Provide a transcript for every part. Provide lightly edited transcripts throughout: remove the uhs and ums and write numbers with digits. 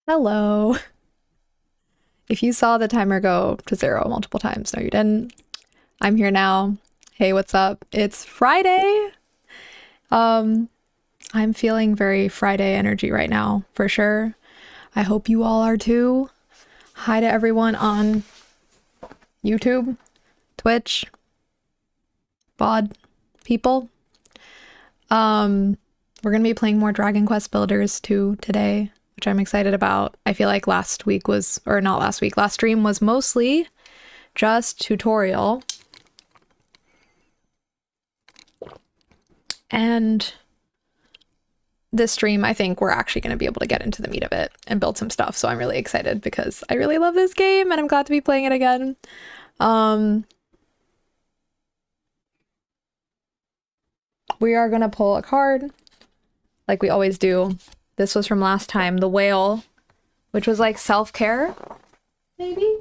Hello. If you saw the timer go to zero multiple times, no, you didn't. I'm here now. Hey, what's up? It's Friday. Um, I'm feeling very Friday energy right now, for sure. I hope you all are too. Hi to everyone on YouTube, Twitch, VOD people. We're gonna be playing more Dragon Quest Builders 2 today, which I'm excited about. I feel like last week was, or not last week, last stream was mostly just tutorial. And this stream, I think we're actually going to be able to get into the meat of it and build some stuff. So I'm really excited because I really love this game and I'm glad to be playing it again. We are going to pull a card like we always do. This was from last time, the whale, which was like self-care, maybe?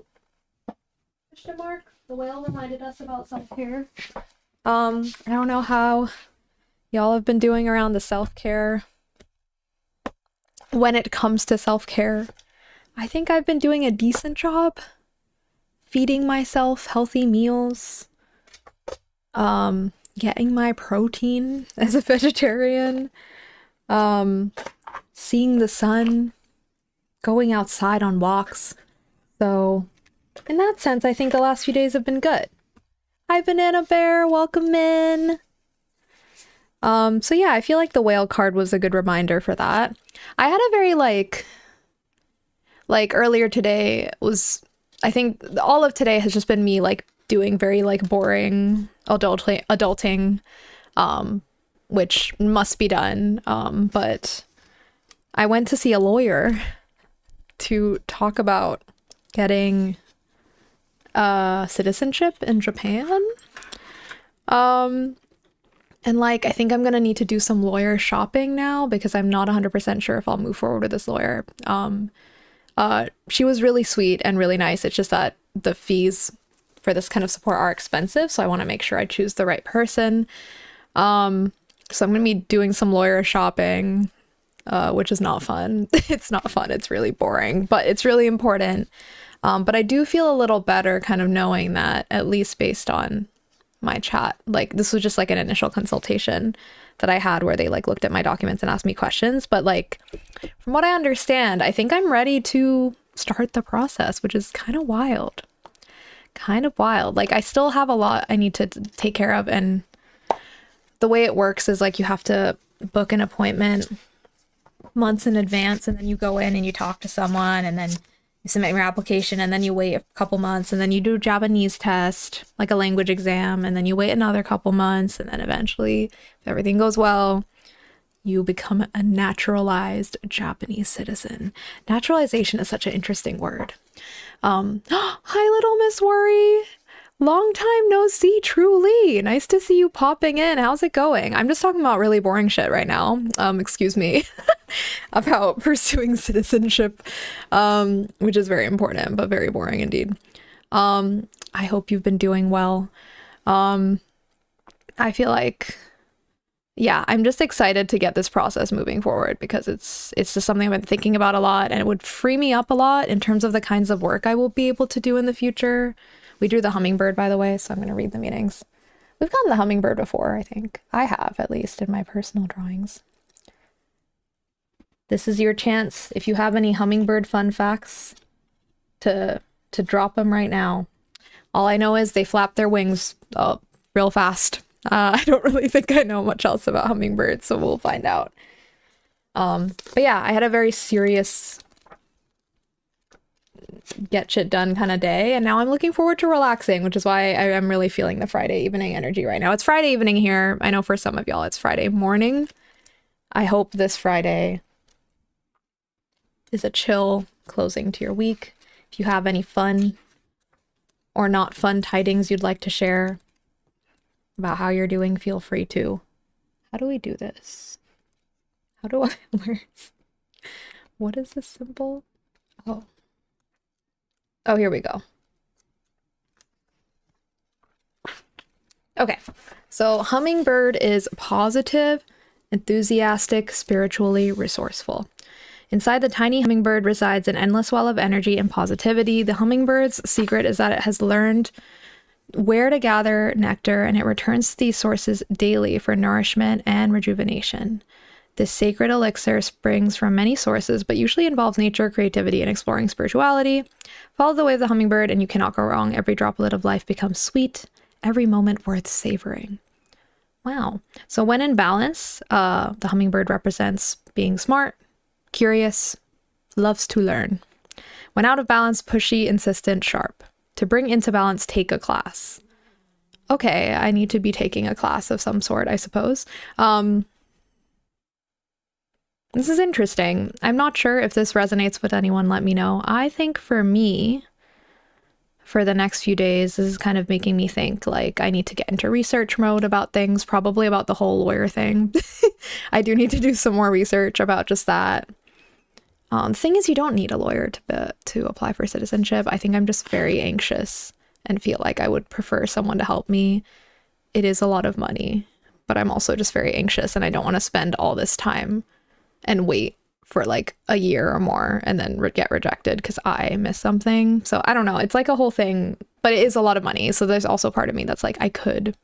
Question mark. The whale reminded us about self-care. I don't know how y'all have been doing around the self-care. When it comes to self-care, I think I've been doing a decent job feeding myself healthy meals, getting my protein as a vegetarian, seeing the sun, going outside on walks. So in that sense, I think the last few days have been good. Hi, Banana Bear, welcome in. So yeah, I feel like the whale card was a good reminder for that. I had a very like earlier today was, I think all of today has just been me like doing very like boring adulting, which must be done. But I went to see a lawyer to talk about getting citizenship in Japan. And like, I think I'm gonna need to do some lawyer shopping now because I'm not 100% sure if I'll move forward with this lawyer. She was really sweet and really nice. It's just that the fees for this kind of support are expensive, so I want to make sure I choose the right person. So I'm gonna be doing some lawyer shopping, which is not fun. It's not fun. It's really boring, but it's really important. But I do feel a little better kind of knowing that, at least based on my chat, like this was just like an initial consultation that I had where they like looked at my documents and asked me questions, but like from what I understand, I think I'm ready to start the process, which is kind of wild. Like I still have a lot I need to take care of, and the way it works is like you have to book an appointment months in advance, and then you go in and you talk to someone, and then you submit your application, and then you wait a couple months, and then you do a Japanese test, like a language exam, and then you wait another couple months, and then eventually, if everything goes well, you become a naturalized Japanese citizen. Naturalization is such an interesting word. Hi, little Miss Worry. Long time no see, truly. Nice to see you popping in. How's it going? I'm just talking about really boring shit right now. Excuse me. About pursuing citizenship, which is very important, but very boring indeed. I hope you've been doing well. I feel like, yeah, I'm just excited to get this process moving forward because it's just something I've been thinking about a lot, and it would free me up a lot in terms of the kinds of work I will be able to do in the future. We drew the hummingbird, by the way, so I'm going to read the meanings. We've gotten the hummingbird before, I think. I have, at least, in my personal drawings. This is your chance, if you have any hummingbird fun facts, to drop them right now. All I know is they flap their wings real fast. I don't really think I know much else about hummingbirds, so we'll find out. But yeah, I had a very serious get shit done kind of day, and now I'm looking forward to relaxing, which is why I am really feeling the Friday evening energy right now. It's Friday evening here. I know for some of y'all it's Friday morning. I hope this Friday is a chill closing to your week. If you have any fun or not fun tidings you'd like to share about how you're doing, feel free to. How do we do this? How do I, what is this symbol? Oh, here we go. Okay, so hummingbird is positive, enthusiastic, spiritually resourceful. Inside the tiny hummingbird resides an endless well of energy and positivity. The hummingbird's secret is that it has learned where to gather nectar, and it returns to these sources daily for nourishment and rejuvenation. This sacred elixir springs from many sources, but usually involves nature, creativity, and exploring spirituality. Follow the way of the hummingbird, and you cannot go wrong. Every droplet of life becomes sweet, every moment worth savoring. Wow. So when in balance, the hummingbird represents being smart, curious, loves to learn. When out of balance, pushy, insistent, sharp. To bring into balance, take a class. Okay, I need to be taking a class of some sort, I suppose. This is interesting. I'm not sure if this resonates with anyone. Let me know. I think for me, for the next few days, this is kind of making me think like I need to get into research mode about things, probably about the whole lawyer thing. I do need to do some more research about just that. The thing is, you don't need a lawyer to apply for citizenship. I think I'm just very anxious and feel like I would prefer someone to help me. It is a lot of money, but I'm also just very anxious and I don't want to spend all this time and wait for like a year or more and then get rejected because I missed something. So I don't know. It's like a whole thing, but it is a lot of money. So there's also part of me that's like, I could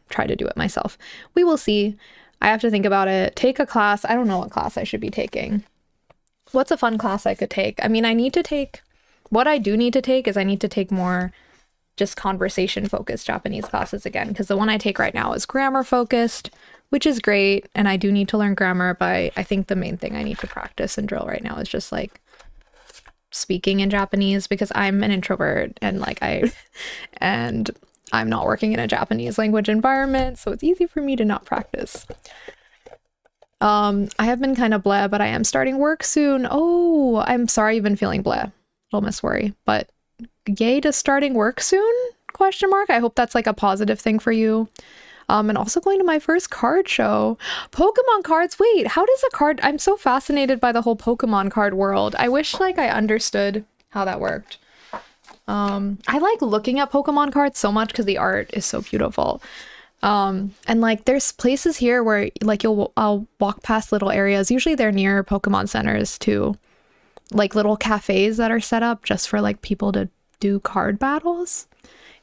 try to do it myself. We will see. I have to think about it. Take a class. I don't know what class I should be taking. What's a fun class I could take? I mean, what I do need to take is I need to take more just conversation focused Japanese classes again, because the one I take right now is grammar focused, which is great. And I do need to learn grammar, but I think the main thing I need to practice and drill right now is just like speaking in Japanese, because I'm an introvert and and I'm not working in a Japanese language environment, so it's easy for me to not practice. I have been kind of bleh, but I am starting work soon. Oh, I'm sorry you've been feeling bleh, little Miss Worry, but yay to starting work soon? Question mark. I hope that's like a positive thing for you. And also going to my first card show. Pokemon cards. Wait, how does a card? I'm so fascinated by the whole Pokemon card world. I wish like I understood how that worked. I like looking at Pokemon cards so much because the art is so beautiful. And like there's places here where like I'll walk past little areas. Usually they're near Pokemon centers too. Like little cafes that are set up just for like people to do card battles.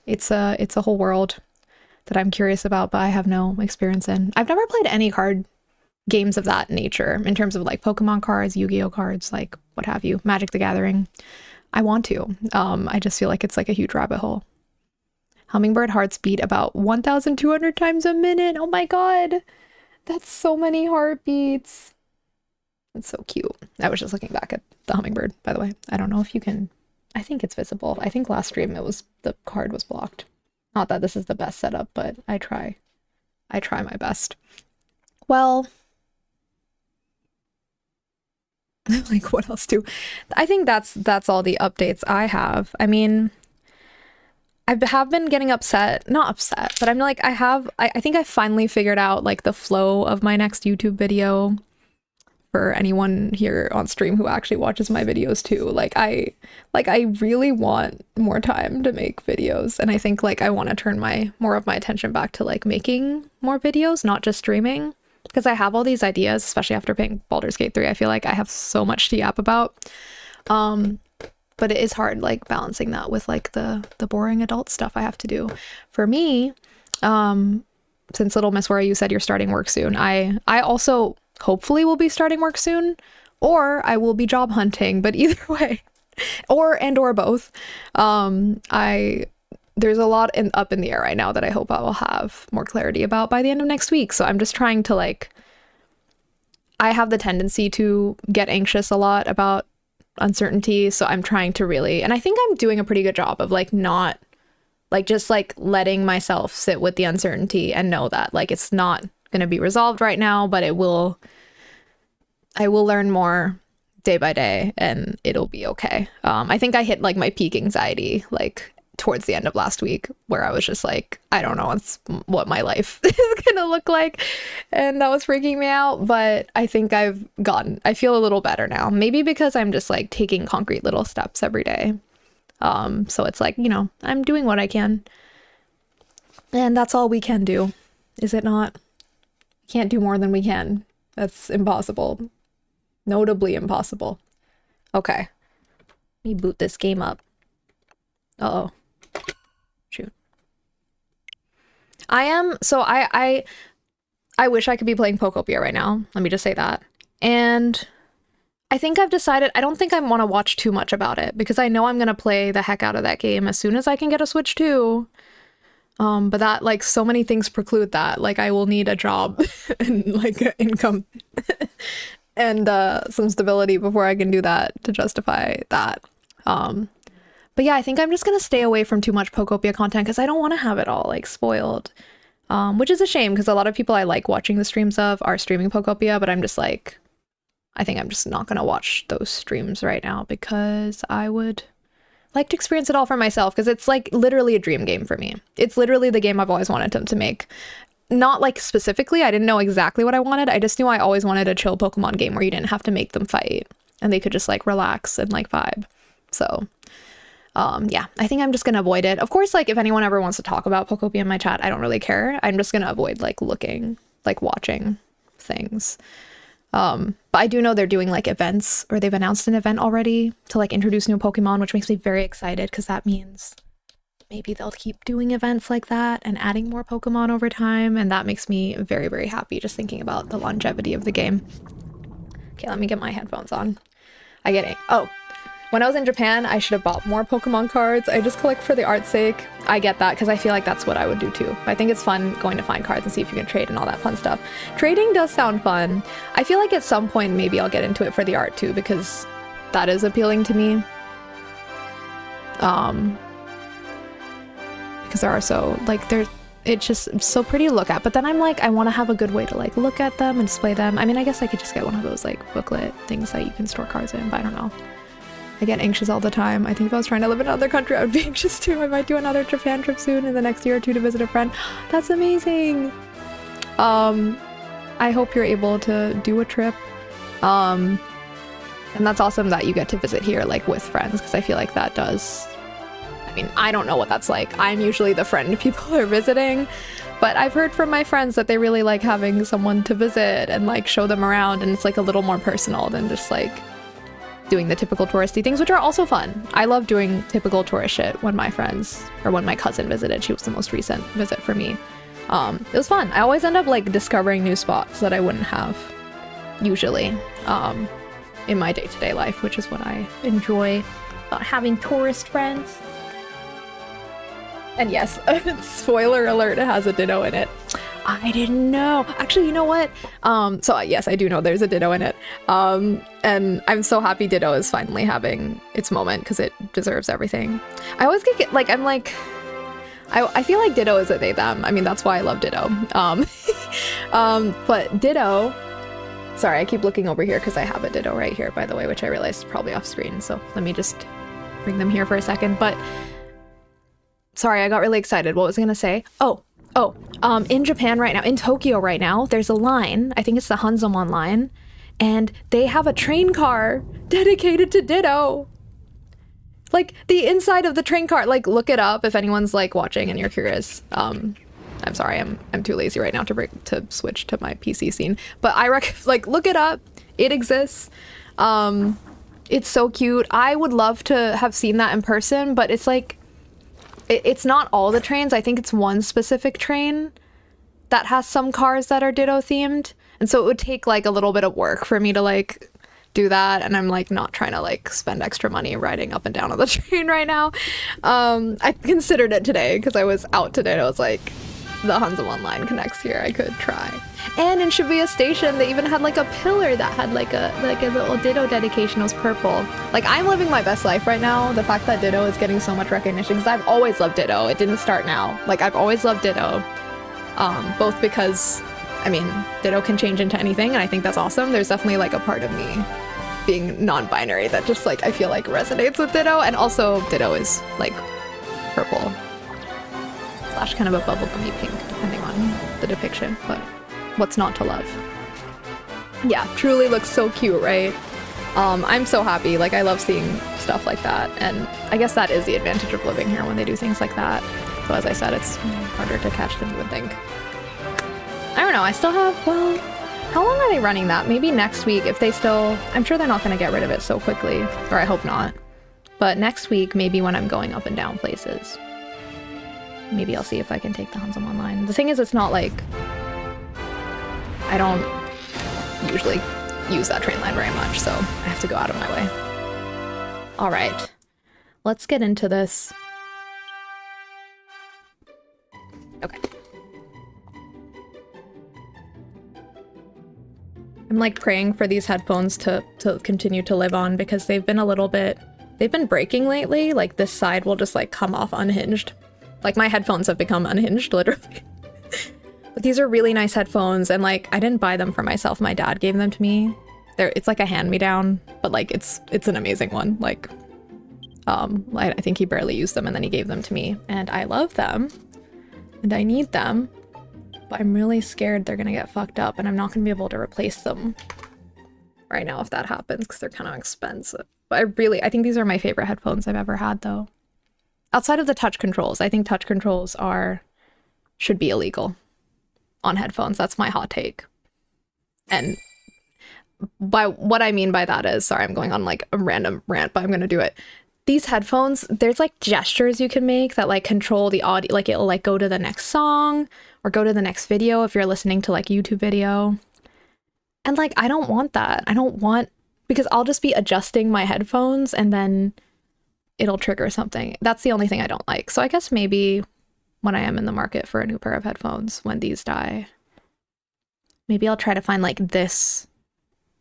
It's a whole world that I'm curious about, but I have no experience in. I've never played any card games of that nature in terms of like Pokemon cards, Yu-Gi-Oh cards, like what have you, Magic the Gathering. I want to. I just feel like it's like a huge rabbit hole. Hummingbird hearts beat about 1,200 times a minute. Oh my god. That's so many heartbeats. That's so cute. I was just looking back at the hummingbird, by the way. I don't know if you can. I think it's visible. I think last stream the card was blocked. Not that this is the best setup, but I try my best. Well, like what else do I think that's all the updates I have. I mean, I have been getting not upset, but I'm like I think I finally figured out like the flow of my next YouTube video. For anyone here on stream who actually watches my videos too, I really want more time to make videos, and I think like I want to turn more of my attention back to like making more videos, not just streaming, because I have all these ideas, especially after playing Baldur's Gate 3. I feel like I have so much to yap about, but it is hard like balancing that with like the boring adult stuff I have to do. For me, since Little Miss Worry, you said you're starting work soon, I also hopefully will be starting work soon, or I will be job hunting, but either way, or both. There's a lot up in the air right now that I hope I will have more clarity about by the end of next week. So I'm just trying to I have the tendency to get anxious a lot about uncertainty. So I'm trying to really, and I think I'm doing a pretty good job of not just letting myself sit with the uncertainty and know that it's not going to be resolved right now, but I will learn more day by day and it'll be okay. I think I hit my peak anxiety towards the end of last week, where I was just I don't know what my life is gonna look like, and that was freaking me out. But I think I feel a little better now, maybe because I'm just taking concrete little steps every day. So it's I'm doing what I can, and that's all we can do, is it not? Can't do more than we can. That's impossible. Notably impossible. Okay. Let me boot this game up. Uh-oh. Shoot. I wish I could be playing Pokopia right now. Let me just say that. And I think I've decided, I don't think I want to watch too much about it because I know I'm going to play the heck out of that game as soon as I can get a Switch 2. But that, like, so many things preclude that. Like, I will need a job and, like, income and some stability before I can do that to justify that. But yeah, I think I'm just going to stay away from too much Pokopia content because I don't want to have it all, like, spoiled. Which is a shame because a lot of people I like watching the streams of are streaming Pokopia, but I'm just like, I think I'm just not going to watch those streams right now because I would like to experience it all for myself because it's like literally a dream game for me. It's literally the game I've always wanted them to make. Not like specifically, I didn't know exactly what I wanted. I just knew I always wanted a chill Pokemon game where you didn't have to make them fight and they could just like relax and like vibe. So yeah, I think I'm just gonna avoid it. Of course, like if anyone ever wants to talk about Pokopia in my chat, I don't really care. I'm just gonna avoid like looking, like watching things. But I do know they're doing like events, or they've announced an event already to like introduce new Pokemon, which makes me very excited because that means maybe they'll keep doing events like that and adding more Pokemon over time. And that makes me very, very happy just thinking about the longevity of the game. Okay, let me get my headphones on. I get it. Oh, when I was in Japan, I should have bought more Pokemon cards. I just collect for the art's sake. I get that because I feel like that's what I would do too. I think it's fun going to find cards and see if you can trade and all that fun stuff. Trading does sound fun. I feel like at some point maybe I'll get into it for the art too because that is appealing to me. Because there are so like it's just so pretty to look at, but then I'm like, I want to have a good way to like look at them and display them. I mean, I guess I could just get one of those like booklet things that you can store cards in, but I don't know. I get anxious all the time. I think if I was trying to live in another country, I would be anxious too. I might do another Japan trip soon in the next year or two to visit a friend. That's amazing. I hope you're able to do a trip. And that's awesome that you get to visit here like with friends, because I feel like that does, I mean, I don't know what that's like. I'm usually the friend people are visiting, but I've heard from my friends that they really like having someone to visit and like show them around, and it's like a little more personal than just like doing the typical touristy things, which are also fun. I love doing typical tourist shit when my friends, or when my cousin visited. She was the most recent visit for me. It was fun. I always end up like discovering new spots that I wouldn't have usually in my day-to-day life, which is what I enjoy about having tourist friends. And yes, spoiler alert, it has a Ditto in it. I didn't know. Actually, you know what? So yes, I do know there's a Ditto in it. And I'm so happy Ditto is finally having its moment because it deserves everything. I always get like, I'm like, I feel like Ditto is a they them. I mean, that's why I love Ditto. But Ditto, sorry, I keep looking over here because I have a Ditto right here, by the way, which I realized is probably off screen. So let me just bring them here for a second. But sorry, I got really excited. What was I gonna say? In Japan right now, in Tokyo right now, there's a line, I think it's the Hanzomon line, and they have a train car dedicated to Ditto. Like, the inside of the train car, like, look it up if anyone's, like, watching and you're curious. I'm sorry, I'm too lazy right now to switch to my PC scene, but like, look it up. It exists. It's so cute. I would love to have seen that in person, but it's like, it's not all the trains. I think it's one specific train that has some cars that are Ditto themed. And so it would take like a little bit of work for me to like do that. And I'm like not trying to like spend extra money riding up and down on the train right now. I considered it today because I was out today and I was like, the Hanzomon line connects here. I could try. And in Shibuya Station, they even had like a pillar that had like a little Ditto dedication. It was purple. Like, I'm living my best life right now. The fact that Ditto is getting so much recognition, because I've always loved Ditto. It didn't start now. Like, I've always loved Ditto. Both because, I mean, Ditto can change into anything, and I think that's awesome. There's definitely like a part of me being non-binary that just like I feel like resonates with Ditto, and also Ditto is like purple / kind of a bubblegummy pink, depending on the depiction, but what's not to love? Yeah, truly looks so cute, right? I'm so happy. Like, I love seeing stuff like that, and I guess that is the advantage of living here when they do things like that. So as I said, it's harder to catch than you would think. I don't know, I still have, well, How long are they running that? Maybe next week if they still... I'm sure they're not going to get rid of it so quickly. Or I hope not. But next week, maybe when I'm going up and down places. Maybe I'll see if I can take the Hansom online. The thing is, it's not like... I don't usually use that train line very much, so I have to go out of my way. Alright. Let's get into this. Okay. I'm like praying for these headphones to continue to live on because they've been a little bit... They've been breaking lately. Like this side will just like come off unhinged. Like my headphones have become unhinged, literally. But these are really nice headphones and like I didn't buy them for myself. My dad gave them to me. It's like a hand-me-down, but like it's an amazing one. Like I think he barely used them and then he gave them to me and I love them and I need them. But I'm really scared they're gonna get fucked up and I'm not gonna be able to replace them right now if that happens because they're kind of expensive. But I think these are my favorite headphones I've ever had though. Outside of the touch controls, I think touch controls should be illegal on headphones. That's my hot take. And by what I mean by that is, sorry, I'm going on like a random rant, but I'm gonna do it. These headphones, there's like gestures you can make that like control the audio, like it'll like go to the next song or go to the next video if you're listening to like YouTube video. And like, I don't want that. Because I'll just be adjusting my headphones and then it'll trigger something. That's the only thing I don't like. So I guess maybe when I am in the market for a new pair of headphones, when these die, maybe I'll try to find like this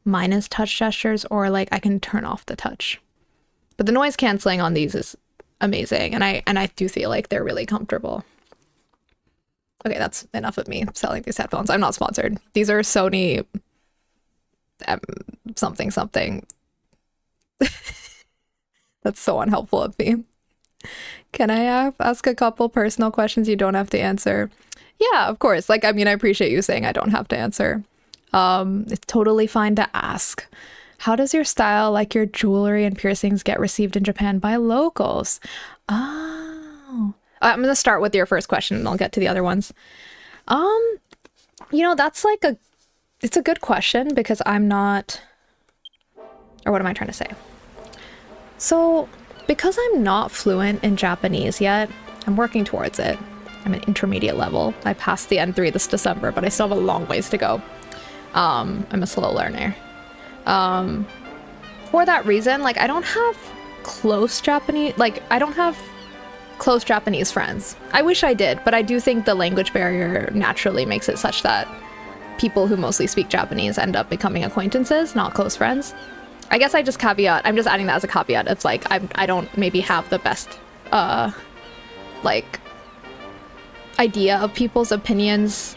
minus touch gestures or like I can turn off the touch. But the noise canceling on these is amazing. And I do feel like they're really comfortable. Okay, that's enough of me selling these headphones. I'm not sponsored. These are Sony something. That's so unhelpful of me. Can I ask a couple personal questions you don't have to answer? Yeah, of course. Like, I mean, I appreciate you saying I don't have to answer. It's totally fine to ask. How does your style, like your jewelry and piercings, get received in Japan by locals? Oh. I'm going to start with your first question and I'll get to the other ones. That's like it's a good question because I'm not, or what am I trying to say? So, because I'm not fluent in Japanese yet, I'm working towards it. I'm an intermediate level. I passed the N3 this December, but I still have a long ways to go. I'm a slow learner. For that reason, like I don't have close Japanese friends. I wish I did, but I do think the language barrier naturally makes it such that people who mostly speak Japanese end up becoming acquaintances, not close friends. I guess I'm just adding that as a caveat. It's like I don't maybe have the best idea of people's opinions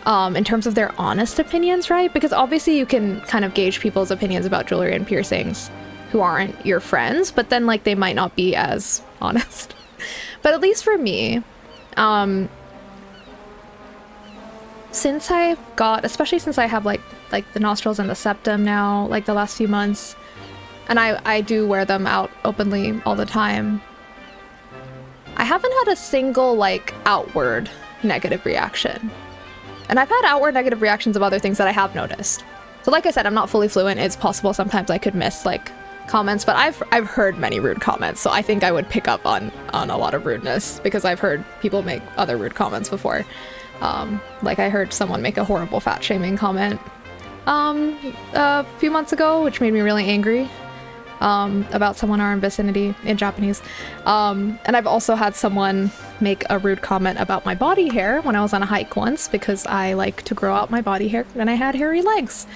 in terms of their honest opinions, right? Because obviously you can kind of gauge people's opinions about jewelry and piercings who aren't your friends, but then like they might not be as honest. But at least for me, especially since I have like the nostrils and the septum now, like the last few months, and I do wear them out openly all the time, I haven't had a single like outward negative reaction. And I've had outward negative reactions of other things that I have noticed. So like I said, I'm not fully fluent. It's possible sometimes I could miss like comments, but I've heard many rude comments. So I think I would pick up on a lot of rudeness because I've heard people make other rude comments before. Like I heard someone make a horrible fat shaming comment a few months ago, which made me really angry about someone in our vicinity in Japanese. And I've also had someone make a rude comment about my body hair when I was on a hike once because I like to grow out my body hair and I had hairy legs,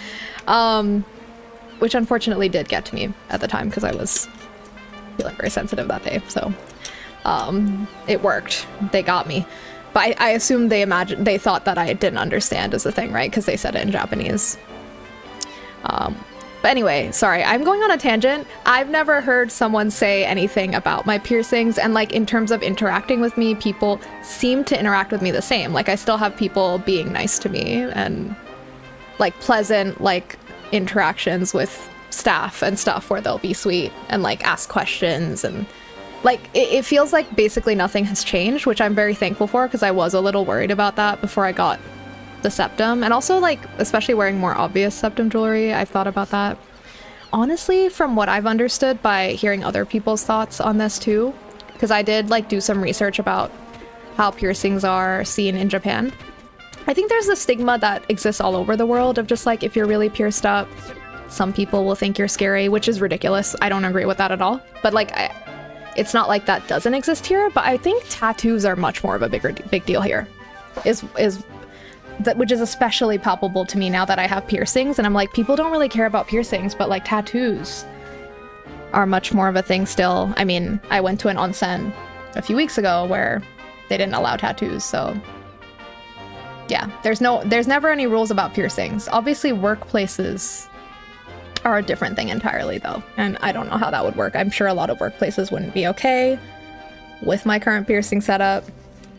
which unfortunately did get to me at the time because I was feeling very sensitive that day. So it worked. They got me. But I assume they thought that I didn't understand is the thing, right? Because they said it in Japanese. But anyway, sorry, I'm going on a tangent. I've never heard someone say anything about my piercings, and like in terms of interacting with me, people seem to interact with me the same. Like I still have people being nice to me and like pleasant like interactions with staff and stuff where they'll be sweet and like ask questions, and like it feels like basically nothing has changed, which I'm very thankful for because I was a little worried about that before I got the septum, and also like especially wearing more obvious septum jewelry. I've thought about that. Honestly, from what I've understood by hearing other people's thoughts on this too, because I did like do some research about how piercings are seen in Japan. I think there's a stigma that exists all over the world of just like if you're really pierced up, some people will think you're scary, which is ridiculous. I don't agree with that at all. But like, it's not like that doesn't exist here. But I think tattoos are much more of a big deal here. Which is especially palpable to me now that I have piercings, and I'm like, people don't really care about piercings, but like tattoos are much more of a thing still. I mean, I went to an onsen a few weeks ago where they didn't allow tattoos, so yeah, there's never any rules about piercings. Obviously, workplaces are a different thing entirely though, and I don't know how that would work. I'm sure a lot of workplaces wouldn't be okay with my current piercing setup.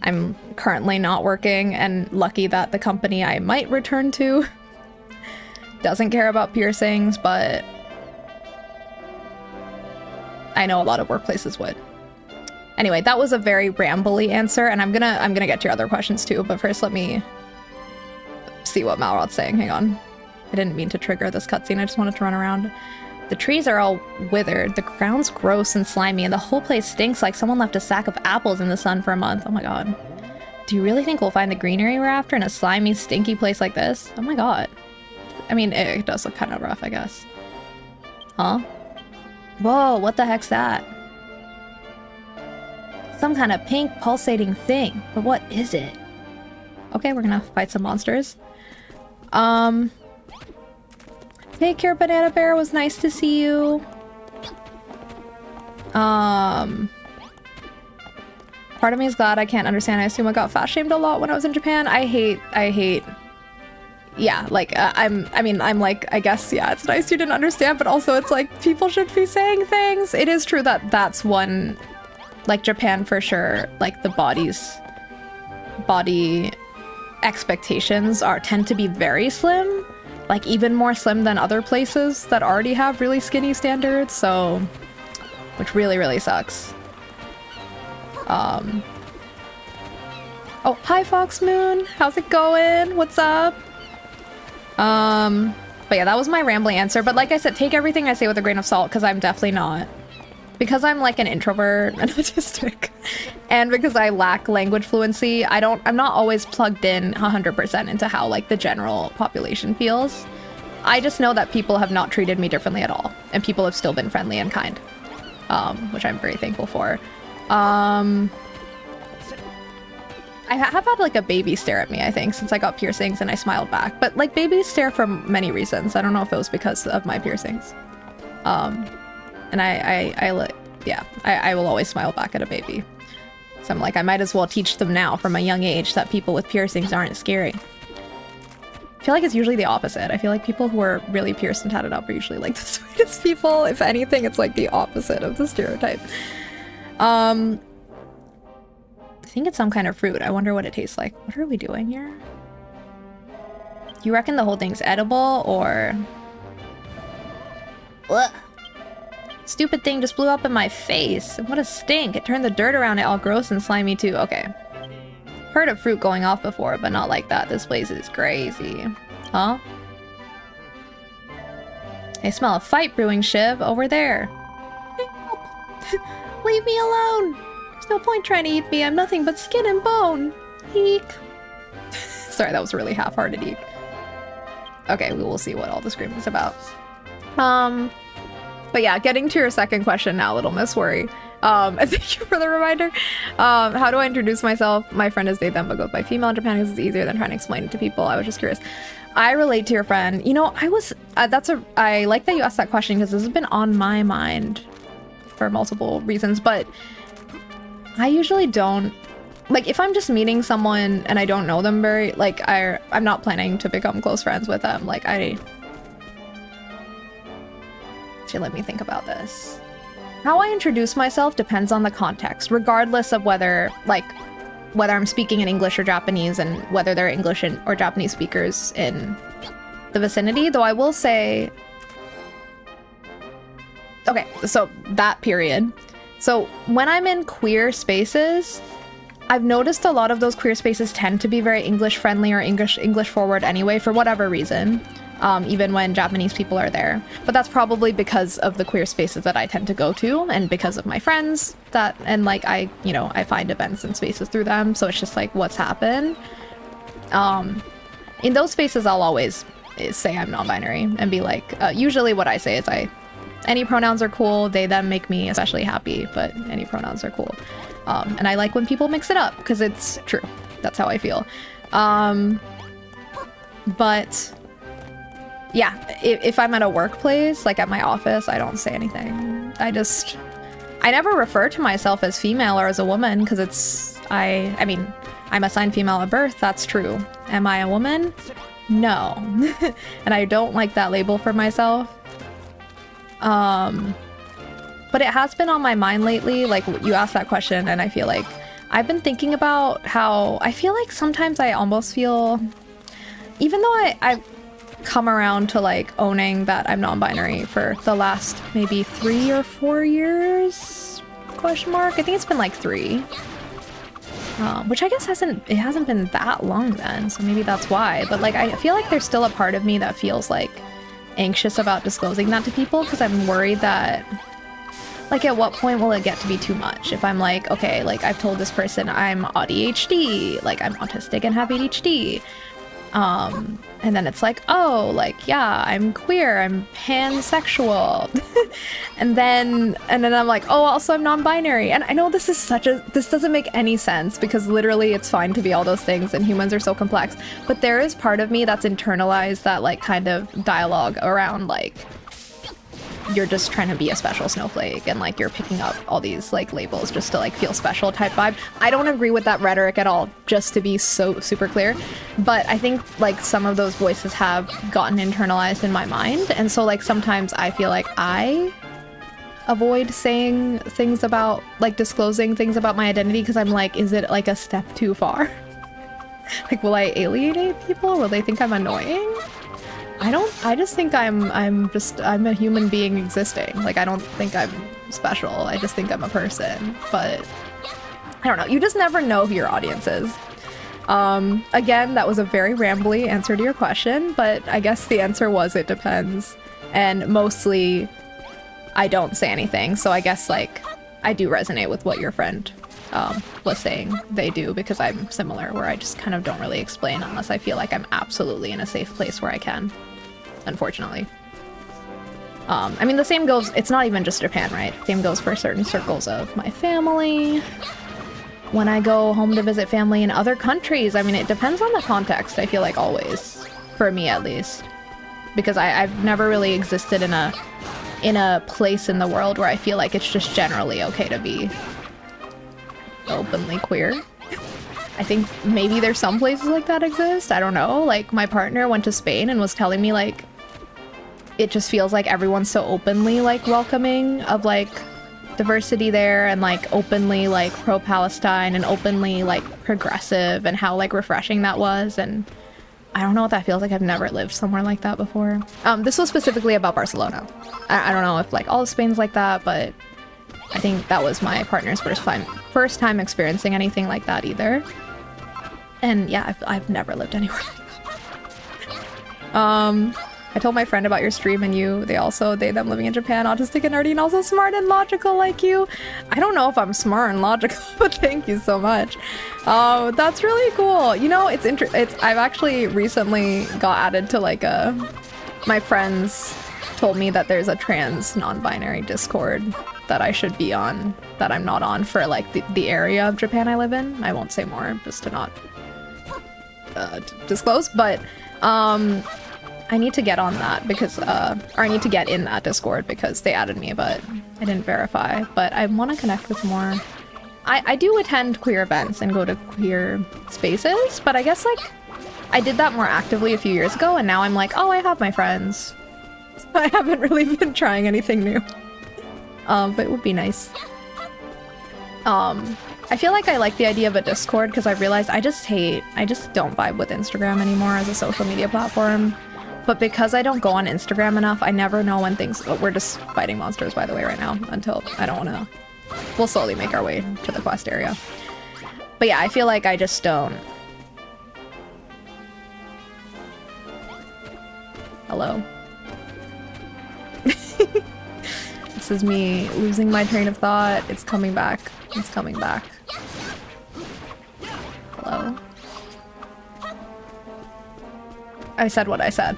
I'm currently not working, and lucky that the company I might return to doesn't care about piercings, but I know a lot of workplaces would. Anyway, that was a very rambly answer, and I'm gonna get to your other questions too, but first let me see what Malrod's saying. Hang on. I didn't mean to trigger this cutscene, I just wanted to run around. The trees are all withered, the ground's gross and slimy, and the whole place stinks like someone left a sack of apples in the sun for a month. Oh my god. Do you really think we'll find the greenery we're after in a slimy, stinky place like this? Oh my god. I mean, it does look kind of rough, I guess. Huh? Whoa, what the heck's that? Some kind of pink, pulsating thing. But what is it? Okay, we're gonna fight some monsters. Take care, Banana Bear. It was nice to see you. Part of me is glad. I can't understand. I assume I got fat shamed a lot when I was in Japan. I hate. Yeah, like, I'm like, I guess, yeah, it's nice you didn't understand, but also it's like, people should be saying things. It is true that that's one, like, Japan for sure, like, the body expectations tend to be very slim. Like, even more slim than other places that already have really skinny standards, so... Which really, really sucks. Oh, hi, Fox Moon! How's it going? What's up? But yeah, that was my rambling answer, but like I said, take everything I say with a grain of salt, because I'm definitely not. Because I'm like an introvert and autistic, and because I lack language fluency, I'm not always plugged in 100% into how like the general population feels. I just know that people have not treated me differently at all, and people have still been friendly and kind, which I'm very thankful for. I have had like a baby stare at me, I think, since I got piercings, and I smiled back. But like babies stare for many reasons. I don't know if it was because of my piercings. And I will always smile back at a baby. So I'm like, I might as well teach them now from a young age that people with piercings aren't scary. I feel like it's usually the opposite. I feel like people who are really pierced and tatted up are usually like the sweetest people. If anything, it's like the opposite of the stereotype. I think it's some kind of fruit. I wonder what it tastes like. What are we doing here? You reckon the whole thing's edible, or... Ugh. Stupid thing just blew up in my face. What a stink. It turned the dirt around it all gross and slimy too. Okay. Heard of fruit going off before, but not like that. This place is crazy. Huh? I smell a fight brewing, Shiv. Over there. Leave me alone. There's no point trying to eat me. I'm nothing but skin and bone. Eek. Sorry, that was a really half-hearted eek. Okay, we will see what all the screaming's about. But yeah, getting to your second question now, Little Miss Worry. And thank you for the reminder. How do I introduce myself? My friend is they, them, but goes by female in Japan because it's easier than trying to explain it to people. I was just curious. I relate to your friend. You know, I like that you asked that question because this has been on my mind for multiple reasons, but I usually don't, like, if I'm just meeting someone and I don't know them very, like, I'm not planning to become close friends with them. Like, let me think about this. How I introduce myself depends on the context, regardless of whether I'm speaking in English or Japanese, and whether there are English or Japanese speakers in the vicinity. Though I will say, okay, so that period. So when I'm in queer spaces, I've noticed a lot of those queer spaces tend to be very English friendly or English forward anyway, for whatever reason, even when Japanese people are there. But that's probably because of the queer spaces that I tend to go to, and because of my friends and like I find events and spaces through them. So it's just like what's happened. In those spaces, I'll always say I'm non-binary and be like, usually what I say is any pronouns are cool. They, them make me especially happy, but any pronouns are cool. And I like when people mix it up because it's true. That's how I feel. But yeah, if I'm at a workplace, like at my office, I don't say anything. I never refer to myself as female or as a woman because I mean, I'm assigned female at birth. That's true. Am I a woman? No. And I don't like that label for myself. But it has been on my mind lately. Like, you asked that question, and I feel like I've been thinking about how I feel like sometimes I almost feel, even though I've come around to like owning that I'm non-binary for the last maybe 3 or 4 years, question mark. I think it's been like 3. Which I guess hasn't been that long then, so maybe that's why. But like, I feel like there's still a part of me that feels like anxious about disclosing that to people because I'm worried that, like, at what point will it get to be too much? If I'm like, okay, like, I've told this person I'm ADHD, like, I'm autistic and have ADHD. And then it's like, oh, like, yeah, I'm queer, I'm pansexual. and then I'm like, oh, also I'm non-binary. And I know this doesn't make any sense because literally it's fine to be all those things and humans are so complex. But there is part of me that's internalized that like kind of dialogue around like, you're just trying to be a special snowflake and like you're picking up all these like labels just to like feel special type vibe. I don't agree with that rhetoric at all, just to be so super clear. But I think like some of those voices have gotten internalized in my mind. And so like sometimes I feel like I avoid saying things about like disclosing things about my identity because I'm like, is it like a step too far? Like, will I alienate people? Will they think I'm annoying? I just think I'm a human being existing. Like, I don't think I'm special. I just think I'm a person. But I don't know. You just never know who your audience is. Again, that was a very rambly answer to your question, but I guess the answer was it depends. And mostly I don't say anything. So I guess like I do resonate with what your friend was saying they do, because I'm similar, where I just kind of don't really explain unless I feel like I'm absolutely in a safe place where I can, unfortunately. I mean, the same goes, it's not even just Japan, right? Same goes for certain circles of my family. When I go home to visit family in other countries, I mean, it depends on the context, I feel like always, for me at least. Because I've never really existed in a place in the world where I feel like it's just generally okay to be openly queer. I think maybe there's some places like that exist. I don't know. Like, my partner went to Spain and was telling me, like, it just feels like everyone's so openly, like, welcoming of, like, diversity there, and, like, openly, like, pro-Palestine and openly, like, progressive, and how, like, refreshing that was. And I don't know what that feels like. I've never lived somewhere like that before. This was specifically about Barcelona. I don't know if, like, all of Spain's like that, but I think that was my partner's first time experiencing anything like that either. And yeah, I've never lived anywhere like that. I told my friend about your stream, and them living in Japan, autistic and nerdy, and also smart and logical like you. I don't know if I'm smart and logical, but thank you so much. That's really cool. You know, I've actually recently got added to like my friends told me that there's a trans non-binary Discord that I should be on, that I'm not on, for like the area of Japan I live in. I won't say more just to not disclose, but I need to get on that because or I need to get in that Discord because they added me, but I didn't verify. But I want to connect with more. I do attend queer events and go to queer spaces, but I guess like I did that more actively a few years ago, and now I'm like, oh, I have my friends. I haven't really been trying anything new. But it would be nice. I feel like I like the idea of a Discord because I've realized I just don't vibe with Instagram anymore as a social media platform. But because I don't go on Instagram enough, I never know when we're just fighting monsters, by the way, right now, until I don't want to. We'll slowly make our way to the quest area. But But yeah, I feel like I just don't. Hello. This is me losing my train of thought. It's coming back. It's coming back. Hello. I said what I said.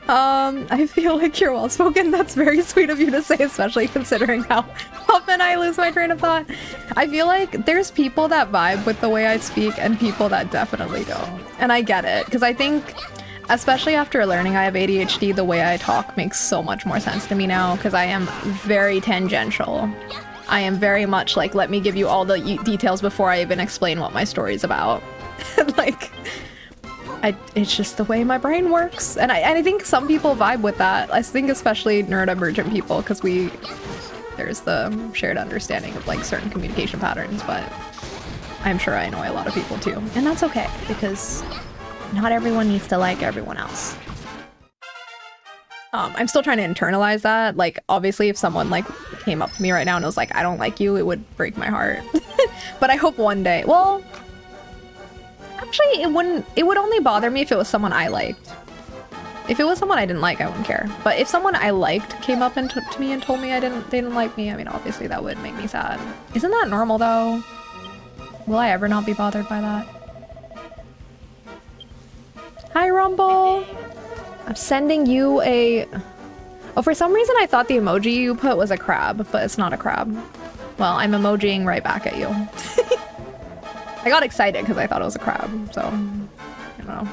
I feel like you're well spoken. That's very sweet of you to say, especially considering how often I lose my train of thought. I feel like there's people that vibe with the way I speak and people that definitely don't. And I get it, because I think, especially after learning I have ADHD, the way I talk makes so much more sense to me now, because I am very tangential. I am very much like, let me give you all the details before I even explain what my story's about. Like, it's just the way my brain works. And I think some people vibe with that. I think especially neurodivergent people, because there's the shared understanding of like certain communication patterns, but I'm sure I annoy a lot of people too. And that's okay, because not everyone needs to like everyone else. I'm still trying to internalize that. Like, obviously, if someone like came up to me right now and was like, I don't like you, it would break my heart. But I hope one day, well, actually, it would only bother me if it was someone I liked. If it was someone I didn't like, I wouldn't care. But if someone I liked came up and to me and told me they didn't like me, I mean, obviously that would make me sad. Isn't that normal though? Will I ever not be bothered by that? Hi, Rumble. I'm sending you a... Oh, for some reason I thought the emoji you put was a crab, but it's not a crab. Well, I'm emojiing right back at you. I got excited because I thought it was a crab, so I don't know.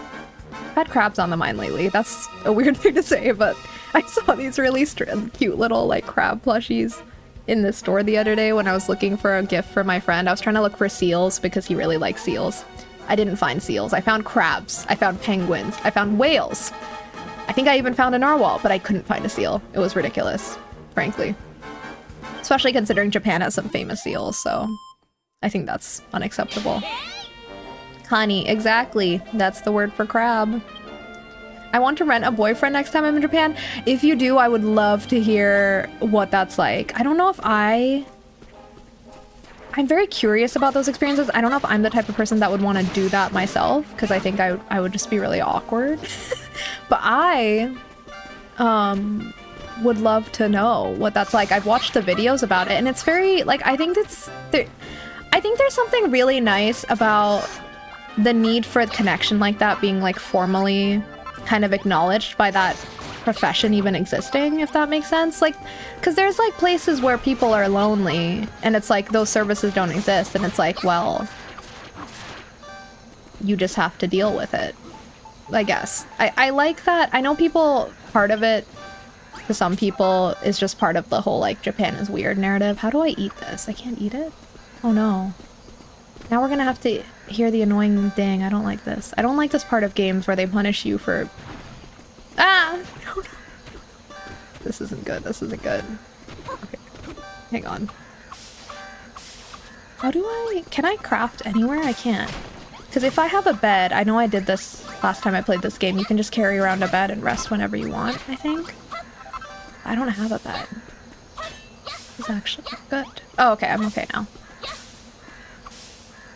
I've had crabs on the mind lately. That's a weird thing to say, but I saw these really cute little like crab plushies in the store the other day when I was looking for a gift for my friend. I was trying to look for seals because he really likes seals. I didn't find seals. I found crabs. I found penguins. I found whales. I think I even found a narwhal, but I couldn't find a seal. It was ridiculous, frankly. Especially considering Japan has some famous seals, so I think that's unacceptable. Honey, exactly. That's the word for crab. I want to rent a boyfriend next time I'm in Japan. If you do, I would love to hear what that's like. I don't know if I'm very curious about those experiences. I don't know if I'm the type of person that would want to do that myself, because I think I would just be really awkward. But I would love to know what that's like. I've watched the videos about it, and it's very, like, I think there's something really nice about the need for a connection like that being, like, formally kind of acknowledged by that profession even existing, if that makes sense. Like, because there's like places where people are lonely and it's like those services don't exist, and it's like, well, you just have to deal with it, I guess. I like that. I know people, part of it to some people is just part of the whole like Japan is weird narrative. How do I eat this? I can't eat it? Oh no. Now we're gonna have to hear the annoying ding. I don't like this. I don't like this part of games where they punish you for... Ah! This isn't good. This isn't good. Okay. Hang on. How do I... Can I craft anywhere? I can't. Because if I have a bed, I know I did this last time I played this game, you can just carry around a bed and rest whenever you want, I think. I don't have a bed. This is actually good. Oh, okay. I'm okay now.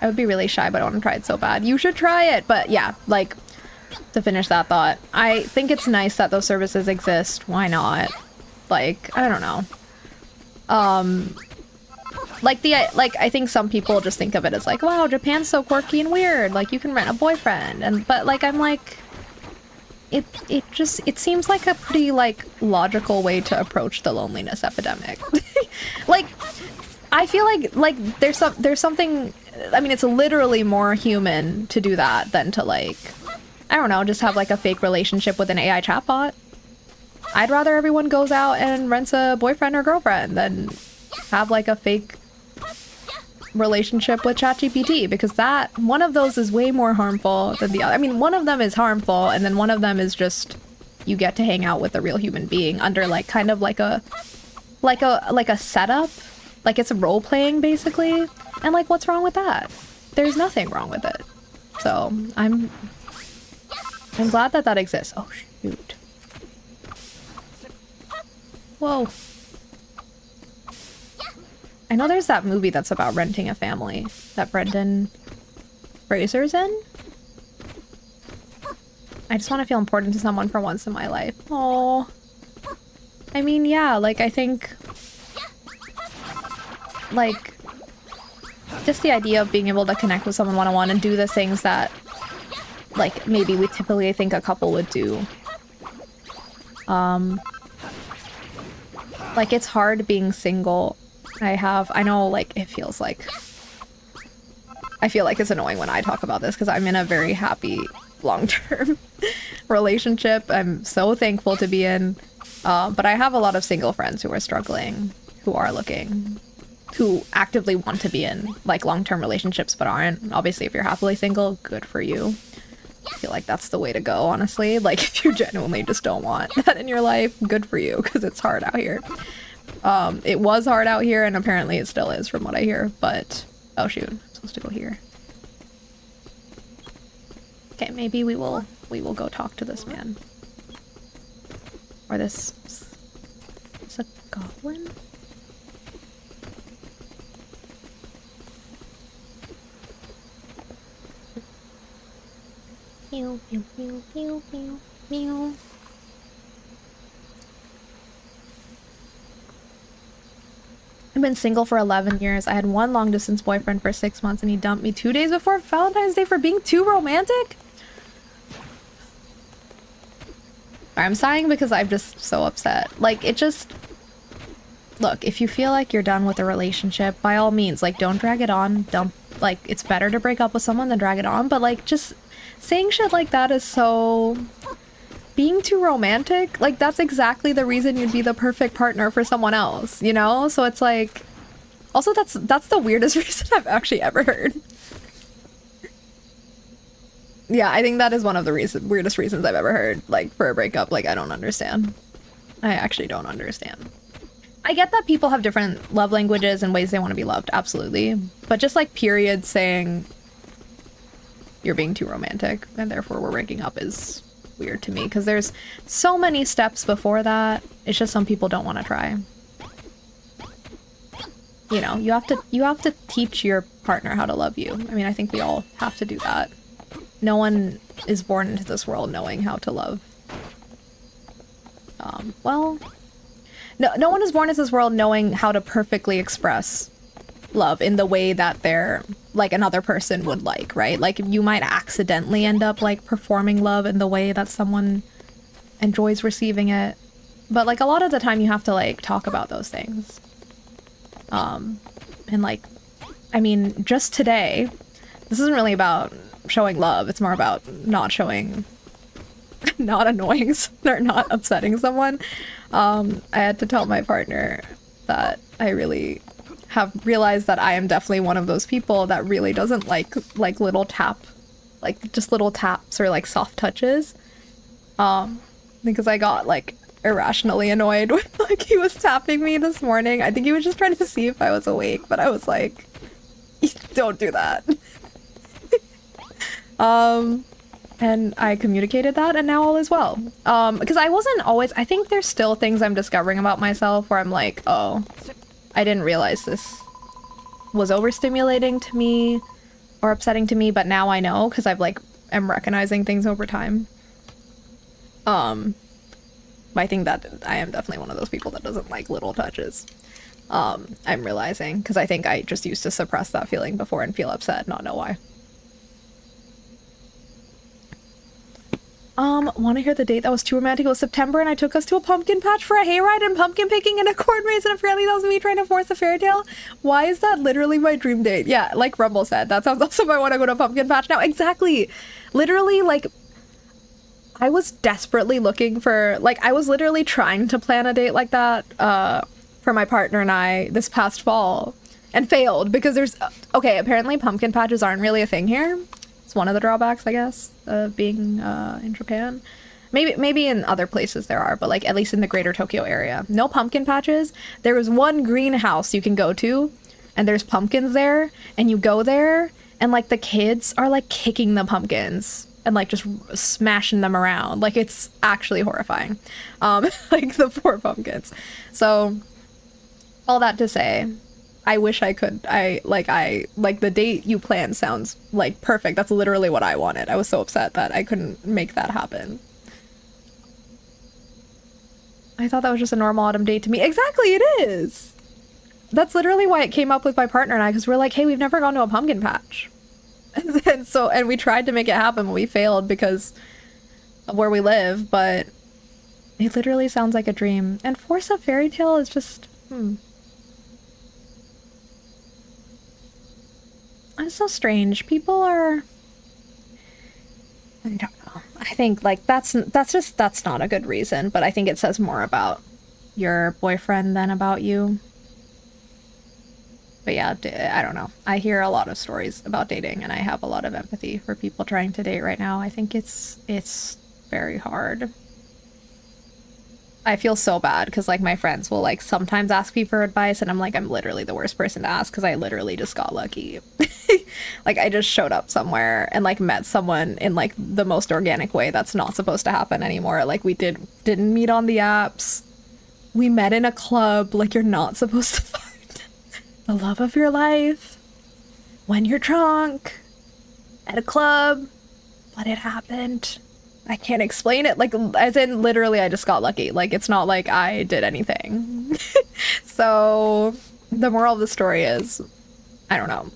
I would be really shy, but I want to try it so bad. You should try it! But yeah, like, to finish that thought, I think it's nice that those services exist. Why not? Like, I don't know. Like, I think some people just think of it as like, wow, Japan's so quirky and weird. Like, you can rent a boyfriend. But, like, I'm like... It seems like a pretty, like, logical way to approach the loneliness epidemic. Like, I feel like there's something... I mean, it's literally more human to do that than to, like, I don't know, just have, like, a fake relationship with an AI chatbot. I'd rather everyone goes out and rents a boyfriend or girlfriend than have, like, a fake relationship with ChatGPT, because that, one of those is way more harmful than the other. I mean, one of them is harmful, and then one of them is just, you get to hang out with a real human being under, like, kind of like a setup. Like, it's role-playing, basically. And, like, what's wrong with that? There's nothing wrong with it. So, I'm glad that that exists. Oh, shoot. Whoa. I know there's that movie that's about renting a family that Brendan Fraser's in. I just want to feel important to someone for once in my life. Oh, I mean, yeah, like, I think, like, just the idea of being able to connect with someone one-on-one and do the things that, like, maybe we typically think a couple would do. Like, it's hard being single. I know, like, I feel like it's annoying when I talk about this because I'm in a very happy long-term relationship I'm so thankful to be in. But I have a lot of single friends who are struggling, who are looking, who actively want to be in, like, long-term relationships but aren't. Obviously, if you're happily single, good for you. I feel like that's the way to go, honestly. Like, if you genuinely just don't want that in your life, good for you, because it's hard out here. It was hard out here, and apparently it still is from what I hear, but... Oh, shoot. I'm supposed to go here. Okay, maybe we will go talk to this man. Or this... It's a goblin? Meow, meow, meow, meow, meow, meow. I've been single for 11 years. I had one long-distance boyfriend for 6 months and he dumped me 2 days before Valentine's Day for being too romantic? I'm sighing because I'm just so upset. Like, it just... Look, if you feel like you're done with a relationship, by all means, like, don't drag it on. Don't, like, it's better to break up with someone than drag it on, but, like, just saying shit like that is so... Being too romantic, like, that's exactly the reason you'd be the perfect partner for someone else, you know? So it's like... Also, that's the weirdest reason I've actually ever heard. Yeah, I think that is one of the weirdest reasons I've ever heard, like, for a breakup. Like, I don't understand. I actually don't understand. I get that people have different love languages and ways they want to be loved, absolutely. But just, like, period saying you're being too romantic and therefore we're breaking up is weird to me, because there's so many steps before that. It's just some people don't want to try. You know, you have to teach your partner how to love you. I mean, I think we all have to do that. No one is born into this world knowing how to love. Well, no one is born into this world knowing how to perfectly express love in the way that they're, like, another person would like, right? Like, you might accidentally end up, like, performing love in the way that someone enjoys receiving it. But, like, a lot of the time you have to, like, talk about those things. And, like, I mean, just today, this isn't really about showing love. It's more about not annoying or not upsetting someone. I had to tell my partner that I really have realized that I am definitely one of those people that really doesn't like little just little taps or, like, soft touches. Because I got, like, irrationally annoyed when, like, he was tapping me this morning. I think he was just trying to see if I was awake, but I was like, don't do that. And I communicated that, and now all is well. Because I wasn't always... I think there's still things I'm discovering about myself where I'm like, oh, I didn't realize this was overstimulating to me or upsetting to me, but now I know, because I've, like, am recognizing things over time. I think that I am definitely one of those people that doesn't like little touches. I'm realizing, because I think I just used to suppress that feeling before and feel upset, not know why. Want to hear the date that was too romantic? It was September and I took us to a pumpkin patch for a hayride and pumpkin picking and a corn maze, and apparently that was me trying to force a fairy tale. Why is that literally my dream date? Yeah, like Rumble said, that sounds awesome. I want to go to a pumpkin patch now. Exactly. Literally, like, I was desperately looking for, like, I was literally trying to plan a date like that, for my partner and I this past fall, and failed because there's, okay, apparently pumpkin patches aren't really a thing here. It's one of the drawbacks, I guess, of being in Japan. Maybe in other places there are, but, like, at least in the greater Tokyo area. No pumpkin patches. There is one greenhouse you can go to, and there's pumpkins there, and you go there, and, like, the kids are, like, kicking the pumpkins and, like, just smashing them around. Like, it's actually horrifying. Like, the poor pumpkins. So, all that to say, I wish I could. I like the date you planned sounds like perfect. That's literally what I wanted. I was so upset that I couldn't make that happen. I thought that was just a normal autumn date to me. Exactly, it is. That's literally why it came up with my partner and I, because we're like, hey, we've never gone to a pumpkin patch. And we tried to make it happen, but we failed because of where we live, but it literally sounds like a dream. And Force of Fairy Tale is just, It's so strange. People are, I don't know. I think like that's not a good reason, but I think it says more about your boyfriend than about you. But yeah, I don't know. I hear a lot of stories about dating and I have a lot of empathy for people trying to date right now. I think it's very hard. I feel so bad because like my friends will like sometimes ask me for advice and I'm like, I'm literally the worst person to ask because I literally just got lucky. Like I just showed up somewhere and like met someone in like the most organic way that's not supposed to happen anymore. Like we didn't meet on the apps. We met in a club. Like you're not supposed to find the love of your life when you're drunk at a club, but it happened. I can't explain it. Like, as in, literally, I just got lucky. Like, it's not like I did anything. So, the moral of the story is, I don't know.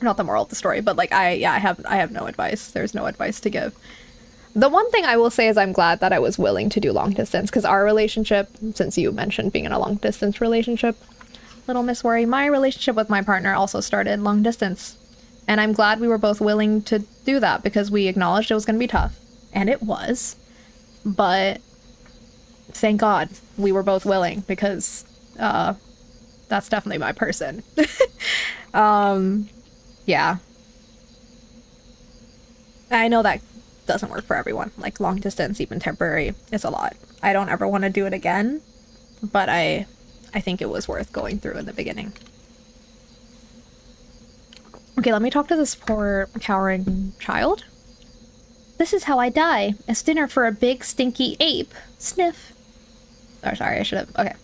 Not the moral of the story, but like, I have no advice. There's no advice to give. The one thing I will say is I'm glad that I was willing to do long distance, because our relationship, since you mentioned being in a long distance relationship, Little Miss Worry, my relationship with my partner also started long distance. And I'm glad we were both willing to do that because we acknowledged it was going to be tough. And it was. But thank God we were both willing because that's definitely my person. Yeah. I know that doesn't work for everyone. Like long distance, even temporary, is a lot. I don't ever want to do it again. But I think it was worth going through in the beginning. Okay, let me talk to this poor, cowering child. This is how I die. As dinner for a big, stinky ape. Sniff. Oh, sorry, I should have. Okay.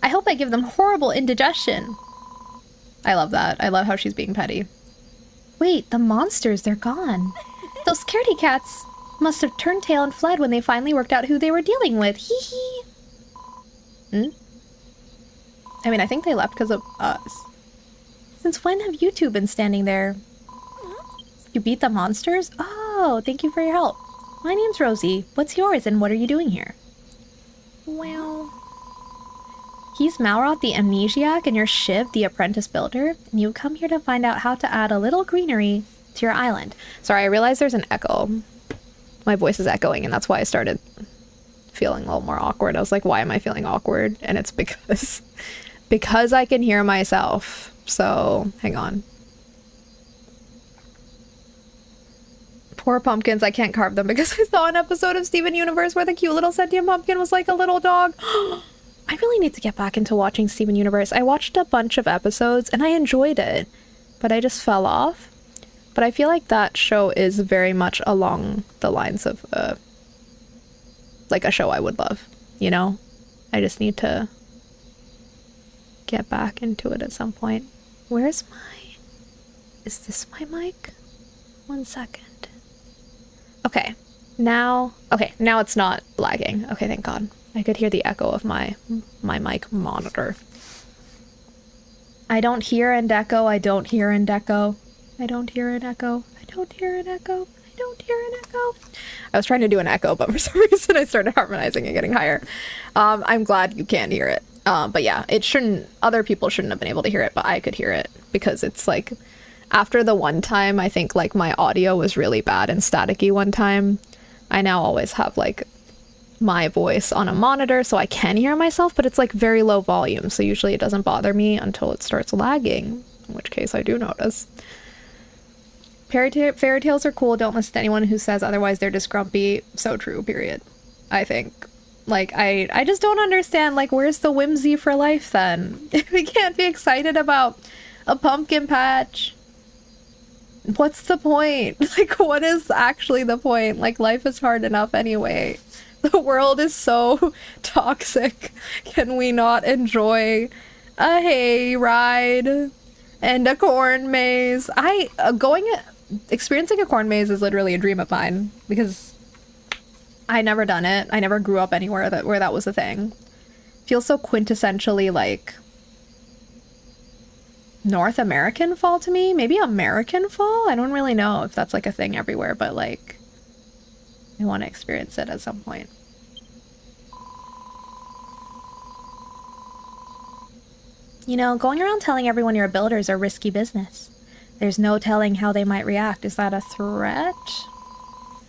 I hope I give them horrible indigestion. I love that. I love how she's being petty. Wait, the monsters, they're gone. Those scaredy cats must have turned tail and fled when they finally worked out who they were dealing with. Hee hee. I mean, I think they left because of us. Since when have you two been standing there? You beat the monsters? Oh, thank you for your help. My name's Rosie. What's yours and what are you doing here? Well... He's Malroth the Amnesiac and you're Shiv the Apprentice Builder, and you come here to find out how to add a little greenery to your island. Sorry, I realized there's an echo. My voice is echoing and that's why I started feeling a little more awkward. I was like, why am I feeling awkward? And it's because I can hear myself. So, hang on. Poor pumpkins, I can't carve them because I saw an episode of Steven Universe where the cute little sentient pumpkin was like a little dog. I really need to get back into watching Steven Universe. I watched a bunch of episodes and I enjoyed it, but I just fell off. But I feel like that show is very much along the lines of like a show I would love, you know? I just need to get back into it at some point. Is this my mic? 1 second. Okay, now it's not lagging. Okay, thank God. I could hear the echo of my mic monitor. I don't hear an echo. I don't hear an echo. I don't hear an echo. I don't hear an echo. I don't hear an echo. I was trying to do an echo, but for some reason I started harmonizing and getting higher. I'm glad you can hear it. But yeah, other people shouldn't have been able to hear it, but I could hear it because it's like, after the one time, I think like my audio was really bad and staticky one time, I now always have like my voice on a monitor so I can hear myself, but it's like very low volume. So usually it doesn't bother me until it starts lagging, in which case I do notice. Fairy tales are cool. Don't listen to anyone who says otherwise. They're just grumpy. So true, period. I think. Like, I just don't understand, like, where's the whimsy for life then? If we can't be excited about a pumpkin patch, what's the point? Like, what is actually the point? Like, life is hard enough anyway. The world is so toxic. Can we not enjoy a hay ride and a corn maze. Experiencing a corn maze is literally a dream of mine because I never done it. I never grew up anywhere where that was a thing. Feels so quintessentially like North American fall to me. Maybe American fall? I don't really know if that's like a thing everywhere, but like I want to experience it at some point. You know, going around telling everyone you're a builder is a risky business. There's no telling how they might react. Is that a threat?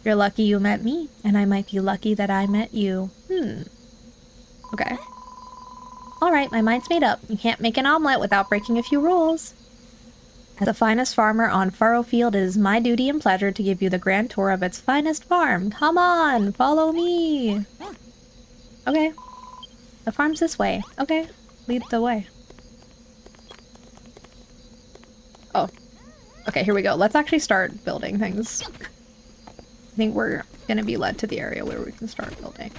You're lucky you met me, and I might be lucky that I met you. Okay. Alright, my mind's made up. You can't make an omelet without breaking a few rules. As the finest farmer on Furrowfield, it is my duty and pleasure to give you the grand tour of its finest farm. Come on, follow me. Okay. The farm's this way. Okay, lead the way. Oh. Okay, here we go. Let's actually start building things. I think we're gonna be led to the area where we can start building.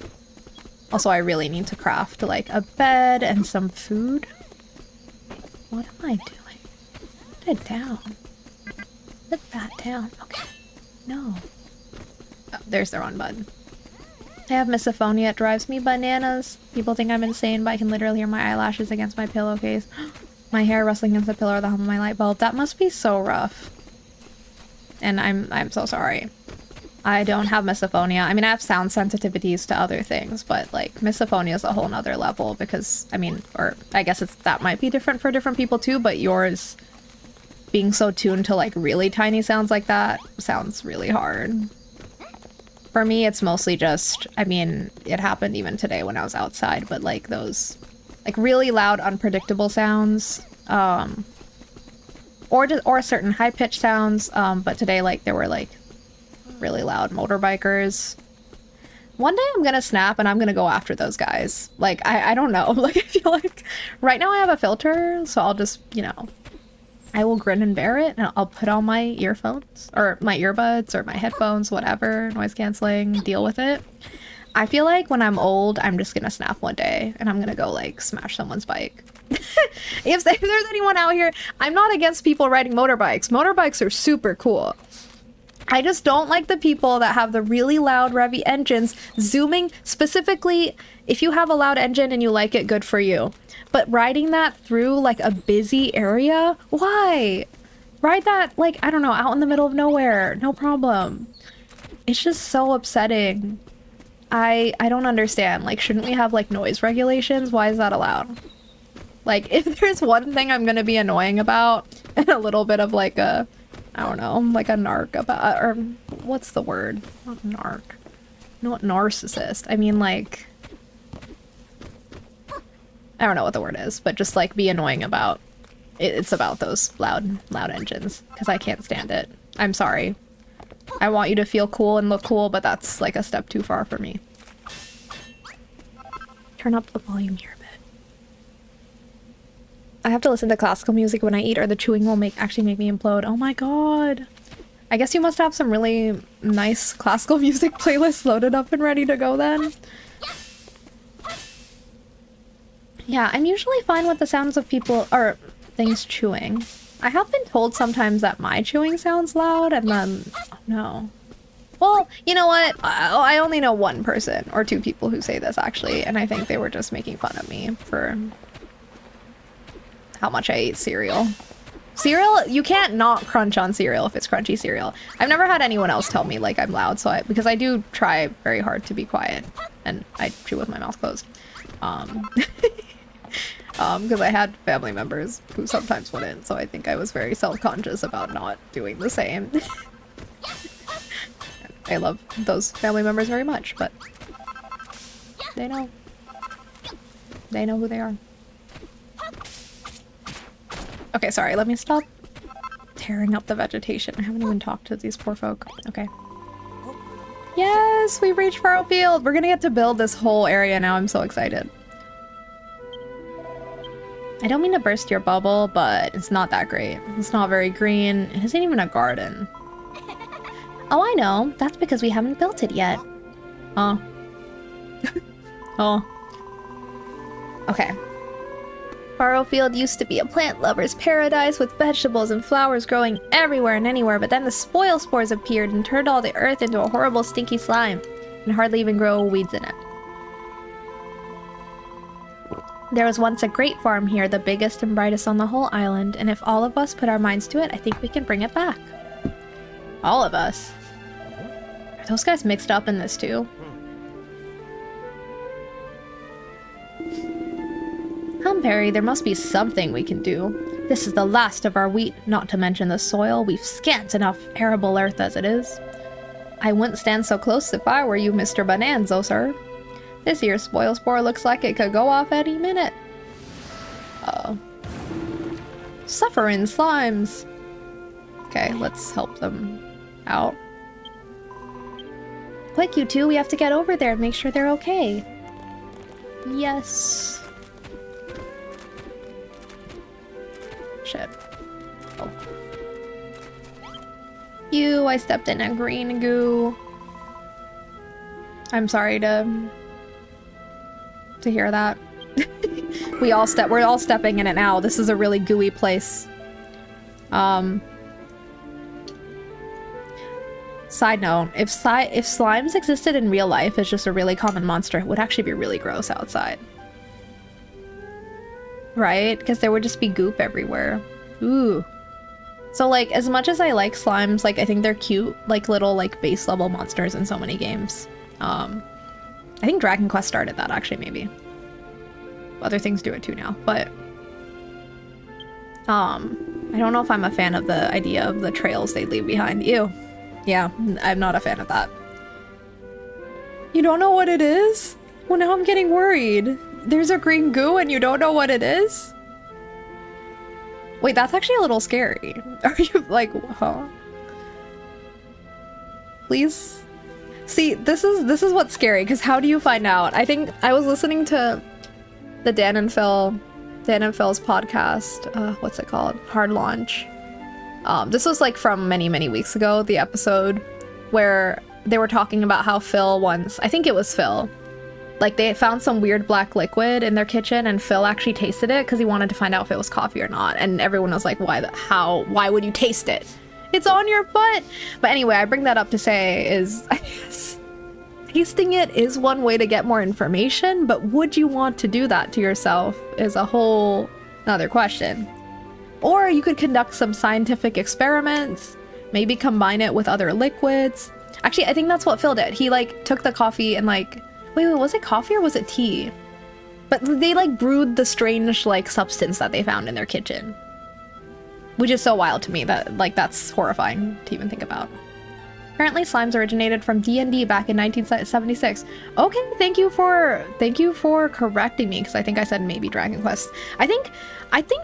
Also, I really need to craft, like, a bed and some food. What am I doing? Put it down. Put that down. Okay. No. Oh, there's the wrong button. I have misophonia. It drives me bananas. People think I'm insane, but I can literally hear my eyelashes against my pillowcase. My hair rustling against the pillar of the hum of my light bulb. That must be so rough. And I'm so sorry. I don't have misophonia. I mean, I have sound sensitivities to other things, but like misophonia is a whole nother level because, I mean, or I guess that might be different for different people too, but yours being so tuned to like really tiny sounds like that sounds really hard. For me, it's mostly just, I mean, it happened even today when I was outside, but like those like really loud, unpredictable sounds, or certain high-pitched sounds, but today like there were like really loud motorbikers. One day I'm gonna snap and I'm gonna go after those guys. Like, I don't know. Like, I feel like right now I have a filter, so I'll just, you know, I will grin and bear it, and I'll put on my earphones, or my earbuds, or my headphones, whatever, noise canceling, deal with it. I feel like when I'm old, I'm just gonna snap one day, and I'm gonna go, like, smash someone's bike. If there's anyone out here, I'm not against people riding motorbikes. Motorbikes are super cool. I just don't like the people that have the really loud revvy engines zooming. Specifically, if you have a loud engine and you like it, good for you. But riding that through like a busy area, why? Ride that like, I don't know, out in the middle of nowhere, no problem. It's just so upsetting. I don't understand. Like, shouldn't we have like noise regulations? Why is that allowed? Like, if there's one thing I'm gonna be annoying about, and a little bit of like a, I don't know, like a narc about, or what's the word? Not narc. Not narcissist. I mean, like, I don't know what the word is, but just like be annoying about it's about those loud engines, because I can't stand it. I'm sorry. I want you to feel cool and look cool, but that's like a step too far for me. Turn up the volume here a bit. I have to listen to classical music when I eat, or the chewing will actually make me implode. Oh my god. I guess you must have some really nice classical music playlists loaded up and ready to go then. Yeah, I'm usually fine with the sounds of people, or things chewing. I have been told sometimes that my chewing sounds loud, and then, oh no. Well, you know what? I only know one person, or two people who say this actually, and I think they were just making fun of me for how much I ate cereal. Cereal, you can't not crunch on cereal if it's crunchy cereal. I've never had anyone else tell me like I'm loud, so because I do try very hard to be quiet, and I chew with my mouth closed. Because I had family members who sometimes wouldn't, so I think I was very self-conscious about not doing the same. I love those family members very much, but they know. They know who they are. Okay, sorry, let me stop tearing up the vegetation. I haven't even talked to these poor folk. Okay. Yes, we've reached Furrowfield! We're gonna get to build this whole area now. I'm so excited. I don't mean to burst your bubble, but it's not that great. It's not very green. It isn't even a garden. Oh, I know. That's because we haven't built it yet. Oh. Oh. Okay. Furrowfield used to be a plant lover's paradise with vegetables and flowers growing everywhere and anywhere, but then the spoil spores appeared and turned all the earth into a horrible stinky slime, and hardly even grow weeds in it. There was once a great farm here, the biggest and brightest on the whole island, and if all of us put our minds to it, I think we can bring it back. All of us? Are those guys mixed up in this too? Perry, there must be something we can do. This is the last of our wheat, not to mention the soil. We've scant enough arable earth as it is. I wouldn't stand so close if I were you, Mr. Bonanzo, sir. This here spoil spore looks like it could go off any minute. Uh-oh. Suffering slimes. Okay, let's help them out. Quick, you two, we have to get over there and make sure they're okay. Yes. Shit. Oh. I stepped in a green goo. I'm sorry to hear that. We're all stepping in it now. This is a really gooey place. Side note, if slimes existed in real life as just a really common monster, it would actually be really gross outside. Right? Because there would just be goop everywhere. Ooh. So, like, as much as I like slimes, like, I think they're cute, like, little, like, base level monsters in so many games. I think Dragon Quest started that, actually, maybe. Other things do it too now, but... I don't know if I'm a fan of the idea of the trails they leave behind. Ew. Yeah, I'm not a fan of that. You don't know what it is? Well, now I'm getting worried. There's a green goo and you don't know what it is? Wait, that's actually a little scary. Are you like, huh? Please? See, this is what's scary, because how do you find out? I think I was listening to the Dan and Phil's podcast. What's it called? Hard Launch. This was like from many, many weeks ago, the episode where they were talking about how Phil once, I think it was Phil, like they found some weird black liquid in their kitchen and Phil actually tasted it because he wanted to find out if it was coffee or not. And everyone was like, why would you taste it? It's on your foot. But anyway, I bring that up to say is, I guess, tasting it is one way to get more information, but would you want to do that to yourself is a whole another question. Or you could conduct some scientific experiments, maybe combine it with other liquids. Actually, I think that's what Phil did. He like took the coffee and like, wait, was it coffee or was it tea? But they like brewed the strange like substance that they found in their kitchen. Which is so wild to me that like that's horrifying to even think about. Apparently slimes originated from D&D back in 1976. Okay, thank you for correcting me, because I think I said maybe Dragon Quest. I think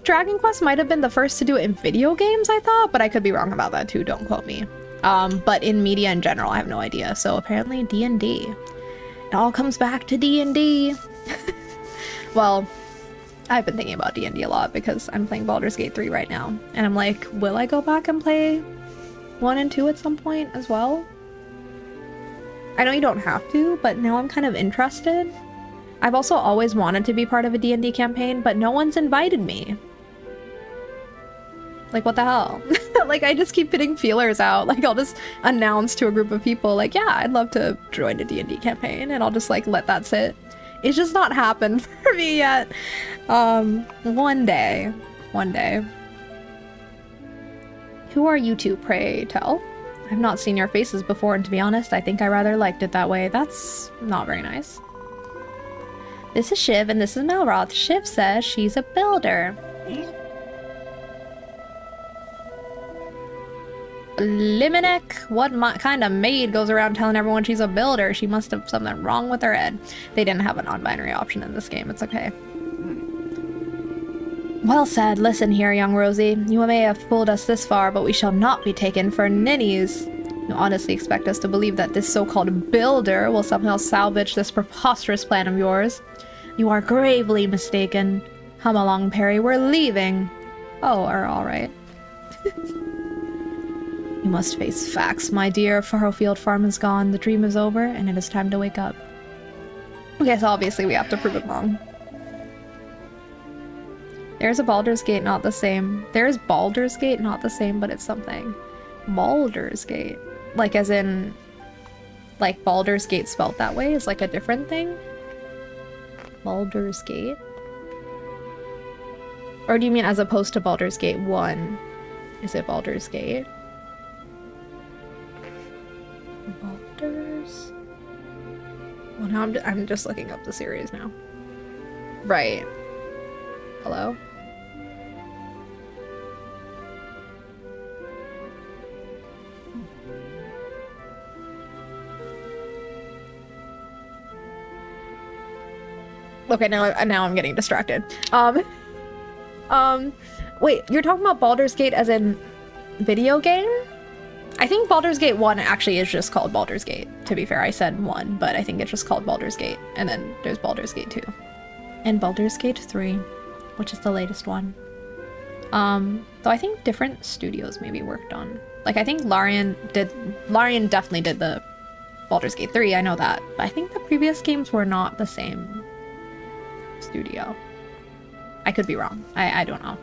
Dragon Quest might have been the first to do it in video games, I thought, but I could be wrong about that too, don't quote me. But in media in general, I have no idea. So apparently D&D. It all comes back to D&D. Well, I've been thinking about D&D a lot because I'm playing Baldur's Gate 3 right now. And I'm like, will I go back and play 1 and 2 at some point as well? I know you don't have to, but now I'm kind of interested. I've also always wanted to be part of a D&D campaign, but no one's invited me. Like, what the hell? Like, I just keep putting feelers out. Like, I'll just announce to a group of people, like, yeah, I'd love to join a D&D campaign, and I'll just, like, let that sit. It's just not happened for me yet. One day. One day. Who are you two, pray tell? I've not seen your faces before, and to be honest, I think I rather liked it that way. That's not very nice. This is Shiv, and this is Melroth. Shiv says she's a builder. Liminek, what kind of maid goes around telling everyone she's a builder? She must have something wrong with her head. They didn't have a non-binary option in this game. It's okay. Well said. Listen here, young Rosie. You may have pulled us this far, but we shall not be taken for ninnies. You honestly expect us to believe that this so-called builder will somehow salvage this preposterous plan of yours? You are gravely mistaken. Come along, Perry. We're leaving. Oh, all right. You must face facts, my dear. Furrowfield Farm is gone. The dream is over, and it is time to wake up. Okay, so obviously we have to prove it wrong. There's a Baldur's Gate, not the same. There's Baldur's Gate, not the same, but it's something. Baldur's Gate. Like as in... Like Baldur's Gate spelled that way is like a different thing? Baldur's Gate? Or do you mean as opposed to Baldur's Gate 1? Is it Baldur's Gate? Baldur's... Well, now I'm just looking up the series now. Right. Hello? Okay, now I'm getting distracted. Wait, you're talking about Baldur's Gate as in video game? I think Baldur's Gate 1 actually is just called Baldur's Gate. To be fair, I said 1, but I think it's just called Baldur's Gate. And then there's Baldur's Gate 2. And Baldur's Gate 3, which is the latest one. Though I think different studios maybe worked on. Like, I think Larian definitely did the Baldur's Gate 3, I know that. But I think the previous games were not the same studio. I could be wrong. I don't know.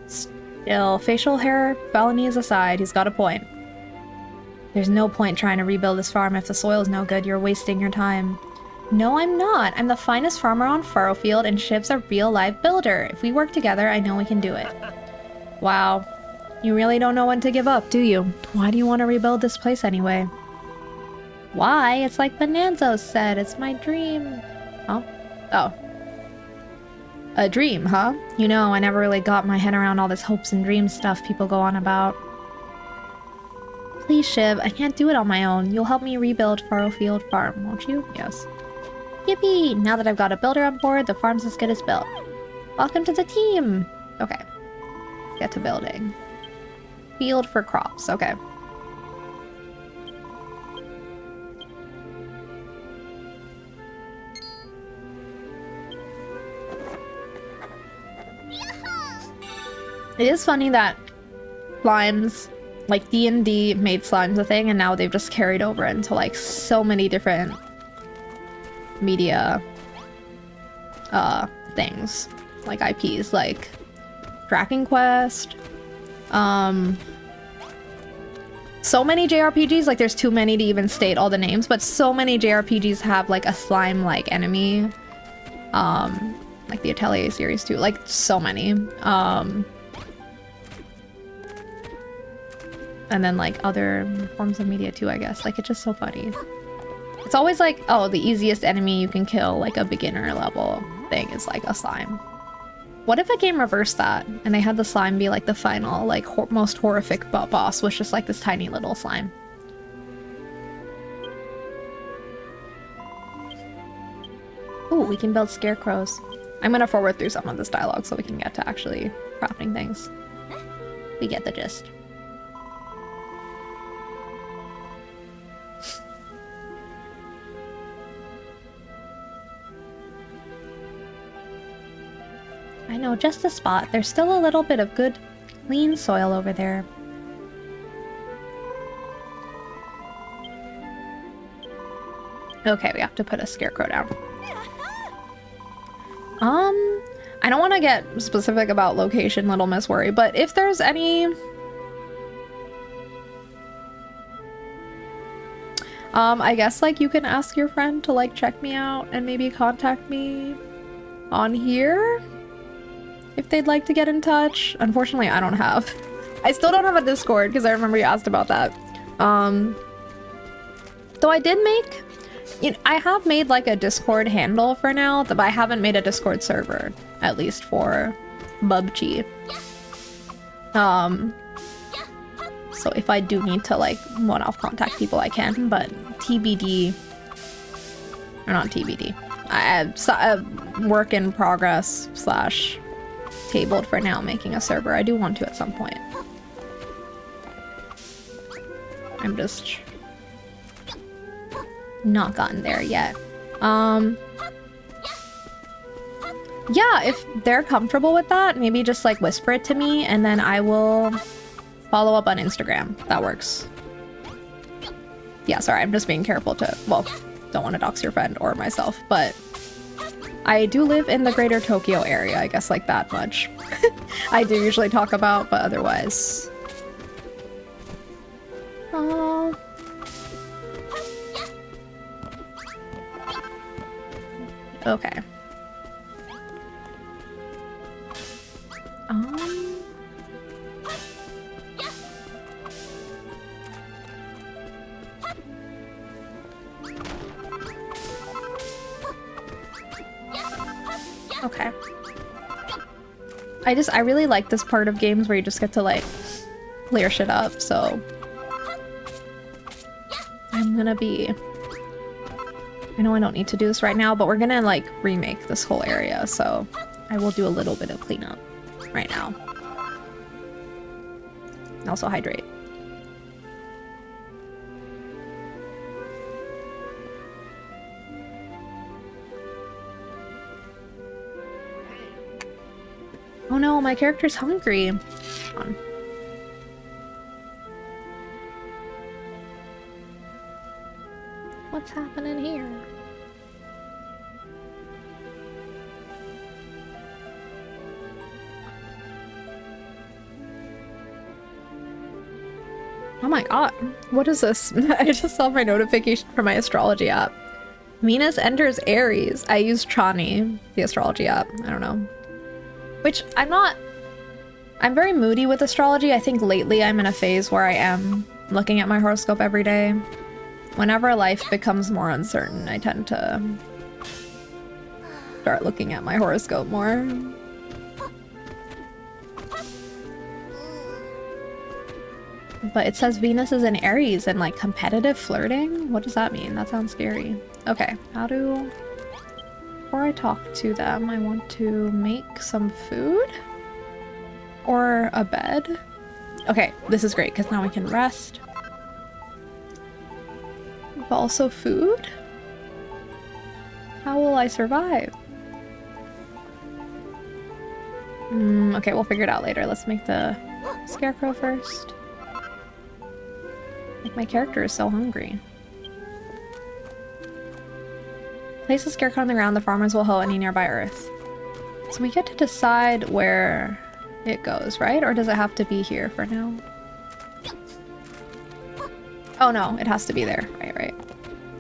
Still, facial hair felonies aside, he's got a point. There's no point trying to rebuild this farm if the soil's no good. You're wasting your time. No, I'm not. I'm the finest farmer on Furrowfield, and Shiv's a real-life builder. If we work together, I know we can do it. Wow. You really don't know when to give up, do you? Why do you want to rebuild this place anyway? Why? It's like Bonanzo said. It's my dream. Huh? Oh. A dream, huh? You know, I never really got my head around all this hopes and dreams stuff people go on about. Please, Shiv, I can't do it on my own. You'll help me rebuild Furrowfield Farm, won't you? Yes. Yippee! Now that I've got a builder on board, the farm's as good as built. Welcome to the team! Okay. Let's get to building. Field for crops, okay. It is funny that slimes, like D&D made slimes a thing, and now they've just carried over into like so many different media things, like IPs, like Dragon Quest, so many JRPGs, like there's too many to even state all the names, but so many JRPGs have like a slime-like enemy, like the Atelier series too, like so many, and then like other forms of media too, I guess. Like, it's just so funny. It's always like, oh, the easiest enemy you can kill, like a beginner level thing, is like a slime. What if a game reversed that and they had the slime be like the final, like most horrific boss was just like this tiny little slime? Ooh, we can build scarecrows. I'm gonna forward through some of this dialogue so we can get to actually crafting things. We get the gist. I know just the spot. There's still a little bit of good, clean soil over there. Okay, we have to put a scarecrow down. I don't want to get specific about location, Little Miss Worry, but if there's any... I guess, like, you can ask your friend to, like, check me out and maybe contact me on here if they'd like to get in touch. Unfortunately, I don't have. I still don't have a Discord because I remember you asked about that. Though I did make... I have made, like, a Discord handle for now, but I haven't made a Discord server, at least for PUBG. So if I do need to, like, one-off contact people, I can, but TBD... Or not TBD. I have work in progress / tabled for now, making a server. I do want to at some point. I'm just... not gotten there yet. Yeah, if they're comfortable with that, maybe just like whisper it to me and then I will follow up on Instagram. That works. Yeah, sorry, I'm just being careful to, well, don't want to dox your friend or myself, but I do live in the greater Tokyo area, I guess, like that much. I do usually talk about, but otherwise. Okay. Okay. I really like this part of games where you just get to like clear shit up, so I'm gonna be... I know I don't need to do this right now, but we're gonna like remake this whole area, so I will do a little bit of cleanup right now. And also hydrate. Oh no, my character's hungry. Hold on. What's happening here? Oh my god, what is this? I just saw my notification from my astrology app. Venus enters Aries. I use Chani, the astrology app. I don't know. Which I'm very moody with astrology. I think lately I'm in a phase where I am looking at my horoscope every day. Whenever life becomes more uncertain, I tend to start looking at my horoscope more. But it says Venus is in Aries and like competitive flirting? What does that mean? That sounds scary. Okay, before I talk to them, I want to make some food or a bed. Okay, this is great because now we can rest. But also food? How will I survive? Okay, we'll figure it out later. Let's make the scarecrow first. Like, my character is so hungry. Place a scarecrow on the ground. The farmers will hoe any nearby earth. So we get to decide where it goes, right? Or does it have to be here for now? Oh no, it has to be there. Right.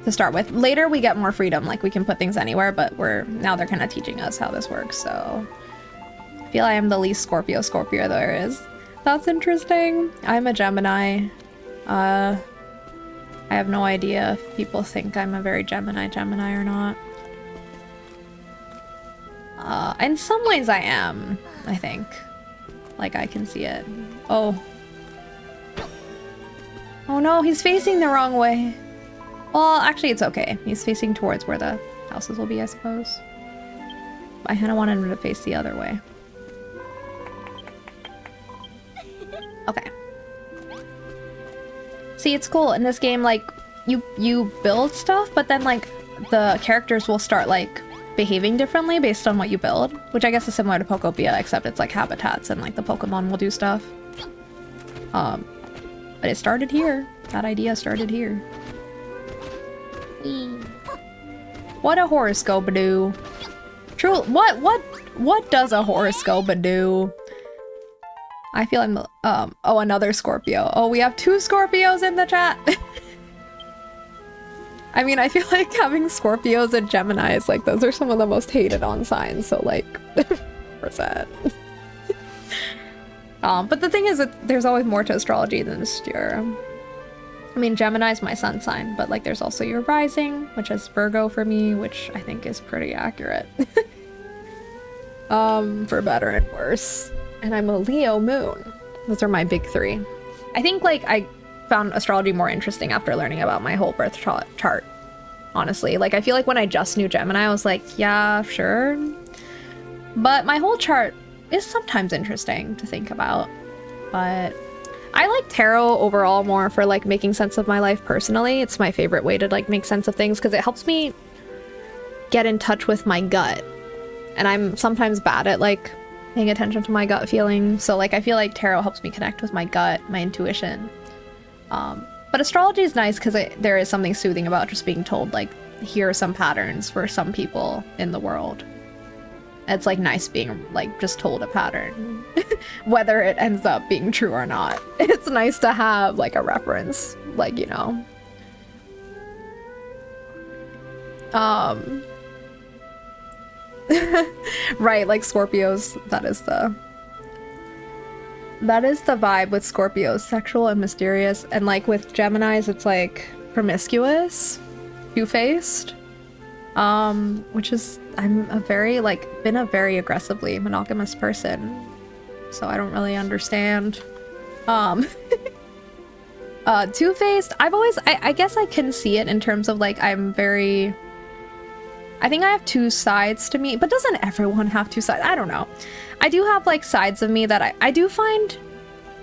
To start with. Later we get more freedom, like we can put things anywhere, but now they're kind of teaching us how this works, so... I feel I am the least Scorpio there is. That's interesting. I'm a Gemini. I have no idea if people think I'm a very Gemini or not. In some ways I am, I think. Like, I can see it. Oh. Oh no, he's facing the wrong way. Well, actually it's okay. He's facing towards where the houses will be, I suppose. I kind of wanted him to face the other way. Okay. See, it's cool in this game, like, you build stuff, but then, like, the characters will start, like, behaving differently based on what you build, which I guess is similar to Pokopia, except it's, like, habitats and, like, the Pokemon will do stuff. But it started here. That idea started here. What a horoscope do? True, what does a horoscope do? I feel I'm, oh, another Scorpio. Oh, we have 2 Scorpios in the chat. I mean, I feel like having Scorpios and Geminis, like, those are some of the most hated on signs, so, like, percent. But the thing is that there's always more to astrology than just your... I mean, Gemini is my sun sign, but, like, there's also your rising, which is Virgo for me, which I think is pretty accurate. For better and worse. And I'm a Leo moon. Those are my big 3. I think, like, I found astrology more interesting after learning about my whole birth chart, honestly. Like, I feel like when I just knew Gemini, I was like, yeah, sure. But my whole chart is sometimes interesting to think about. But I like tarot overall more for, like, making sense of my life personally. It's my favorite way to, like, make sense of things because it helps me get in touch with my gut. And I'm sometimes bad at, like, paying attention to my gut feeling. So, like, I feel like tarot helps me connect with my gut, my intuition. But astrology is nice because there is something soothing about just being told, like, hear some patterns for some people in the world. It's like nice being like just told a pattern, whether it ends up being true or not. It's nice to have like a reference, like, you know. Right, like Scorpios, that is the vibe with Scorpios, sexual and mysterious, and like with Geminis it's like promiscuous, two-faced, which is, I'm a very like been a very aggressively monogamous person, so I don't really understand. Two-faced, I've always, I guess I can see it in terms of like I think I have two sides to me, but doesn't everyone have two sides? I don't know. I do have like sides of me that I do find,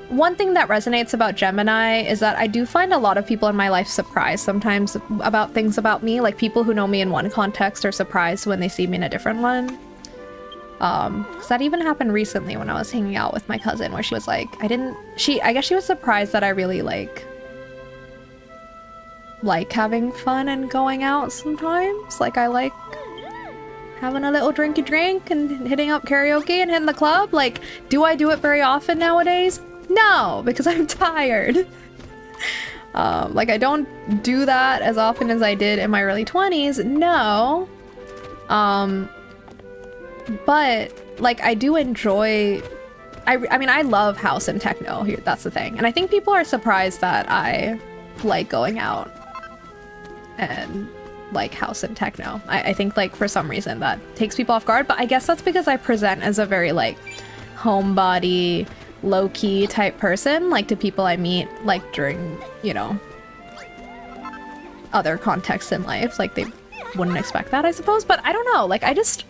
one thing that resonates about Gemini is that I do find a lot of people in my life surprised sometimes about things about me. Like people who know me in one context are surprised when they see me in a different one. Cause that even happened recently when I was hanging out with my cousin, where she was like, I guess she was surprised that I really like having fun and going out sometimes. Like I like having a little drinky drink and hitting up karaoke and hitting the club. Like, do I do it very often nowadays? No, because I'm tired. Like I don't do that as often as I did in my early 20s. No. But like I do enjoy, I mean, I love house and techno here. That's the thing. And I think people are surprised that I like going out and like house and techno. I think like for some reason that takes people off guard, but I guess that's because I present as a very like homebody, low-key type person, like to people I meet like during, you know, other contexts in life. Like they wouldn't expect that, I suppose, but I don't know, like I just,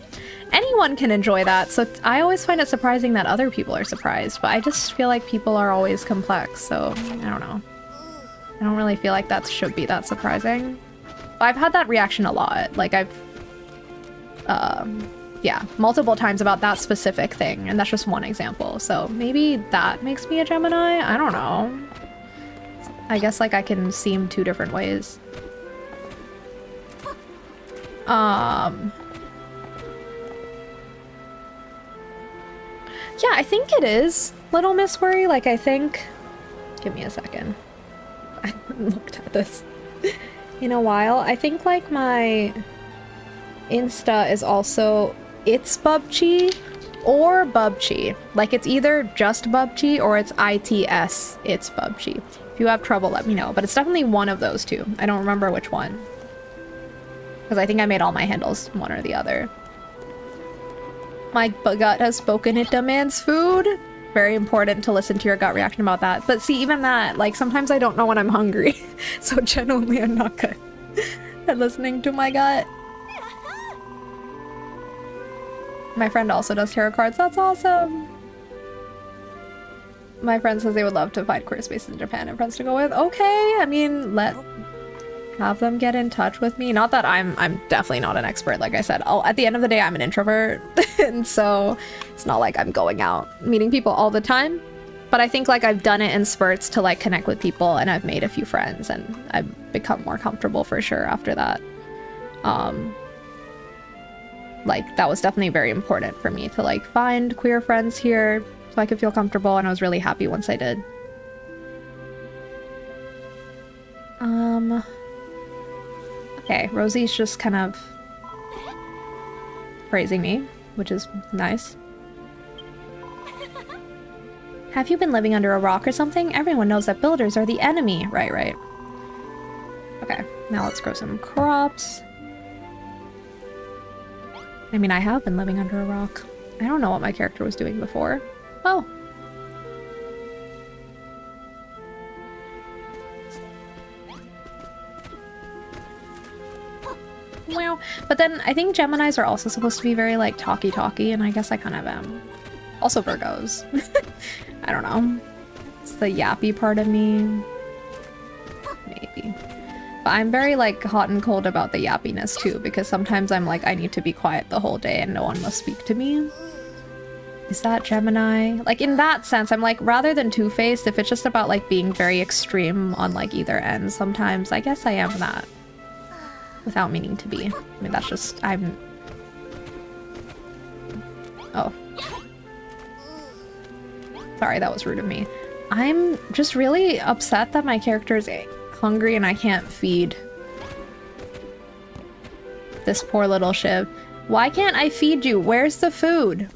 anyone can enjoy that, so I always find it surprising that other people are surprised, but I just feel like people are always complex, so I don't know. I don't really feel like that should be that surprising. I've had that reaction a lot. Like I've, yeah, multiple times about that specific thing, and that's just one example. So maybe that makes me a Gemini? I don't know. I guess like I can seem two different ways. Yeah, I think it is Little Miss Worry. Like I think, give me a second. I haven't looked at this in a while. I think like my Insta is also It's Bubchi or Bubchi. Like it's either just Bubchi or it's ITS It's Bubchi. If you have trouble, let me know. But it's definitely one of those two. I don't remember which one, because I think I made all my handles one or the other. My gut has spoken, it demands food. Very important to listen to your gut reaction about that. But see, even that, like sometimes I don't know when I'm hungry. So genuinely I'm not good at listening to my gut. My friend also does tarot cards. That's awesome. My friend says they would love to find queer spaces in Japan and friends to go with. Okay, I mean, have them get in touch with me. Not that I'm definitely not an expert, like I said. At the end of the day, I'm an introvert, and so it's not like I'm going out meeting people all the time. But I think like I've done it in spurts to like connect with people, and I've made a few friends, and I've become more comfortable for sure after that. Like that was definitely very important for me to like find queer friends here so I could feel comfortable, and I was really happy once I did. Okay, Rosie's just kind of praising me, which is nice. Have you been living under a rock or something? Everyone knows that builders are the enemy. Right. Okay, now let's grow some crops. I mean, I have been living under a rock. I don't know what my character was doing before. Oh. Wow. But then I think Geminis are also supposed to be very like talky, and I guess I kind of am. Also Virgos. I don't know. It's the yappy part of me. Maybe. But I'm very like hot and cold about the yappiness too, because sometimes I'm like, I need to be quiet the whole day and no one must speak to me. Is that Gemini? Like in that sense, I'm like, rather than two-faced, if it's just about like being very extreme on like either end, sometimes I guess I am that. without meaning to be. I mean, that's just, oh. Sorry, that was rude of me. I'm just really upset that my character is hungry and I can't feed this poor little Shiv. Why can't I feed you? Where's the food?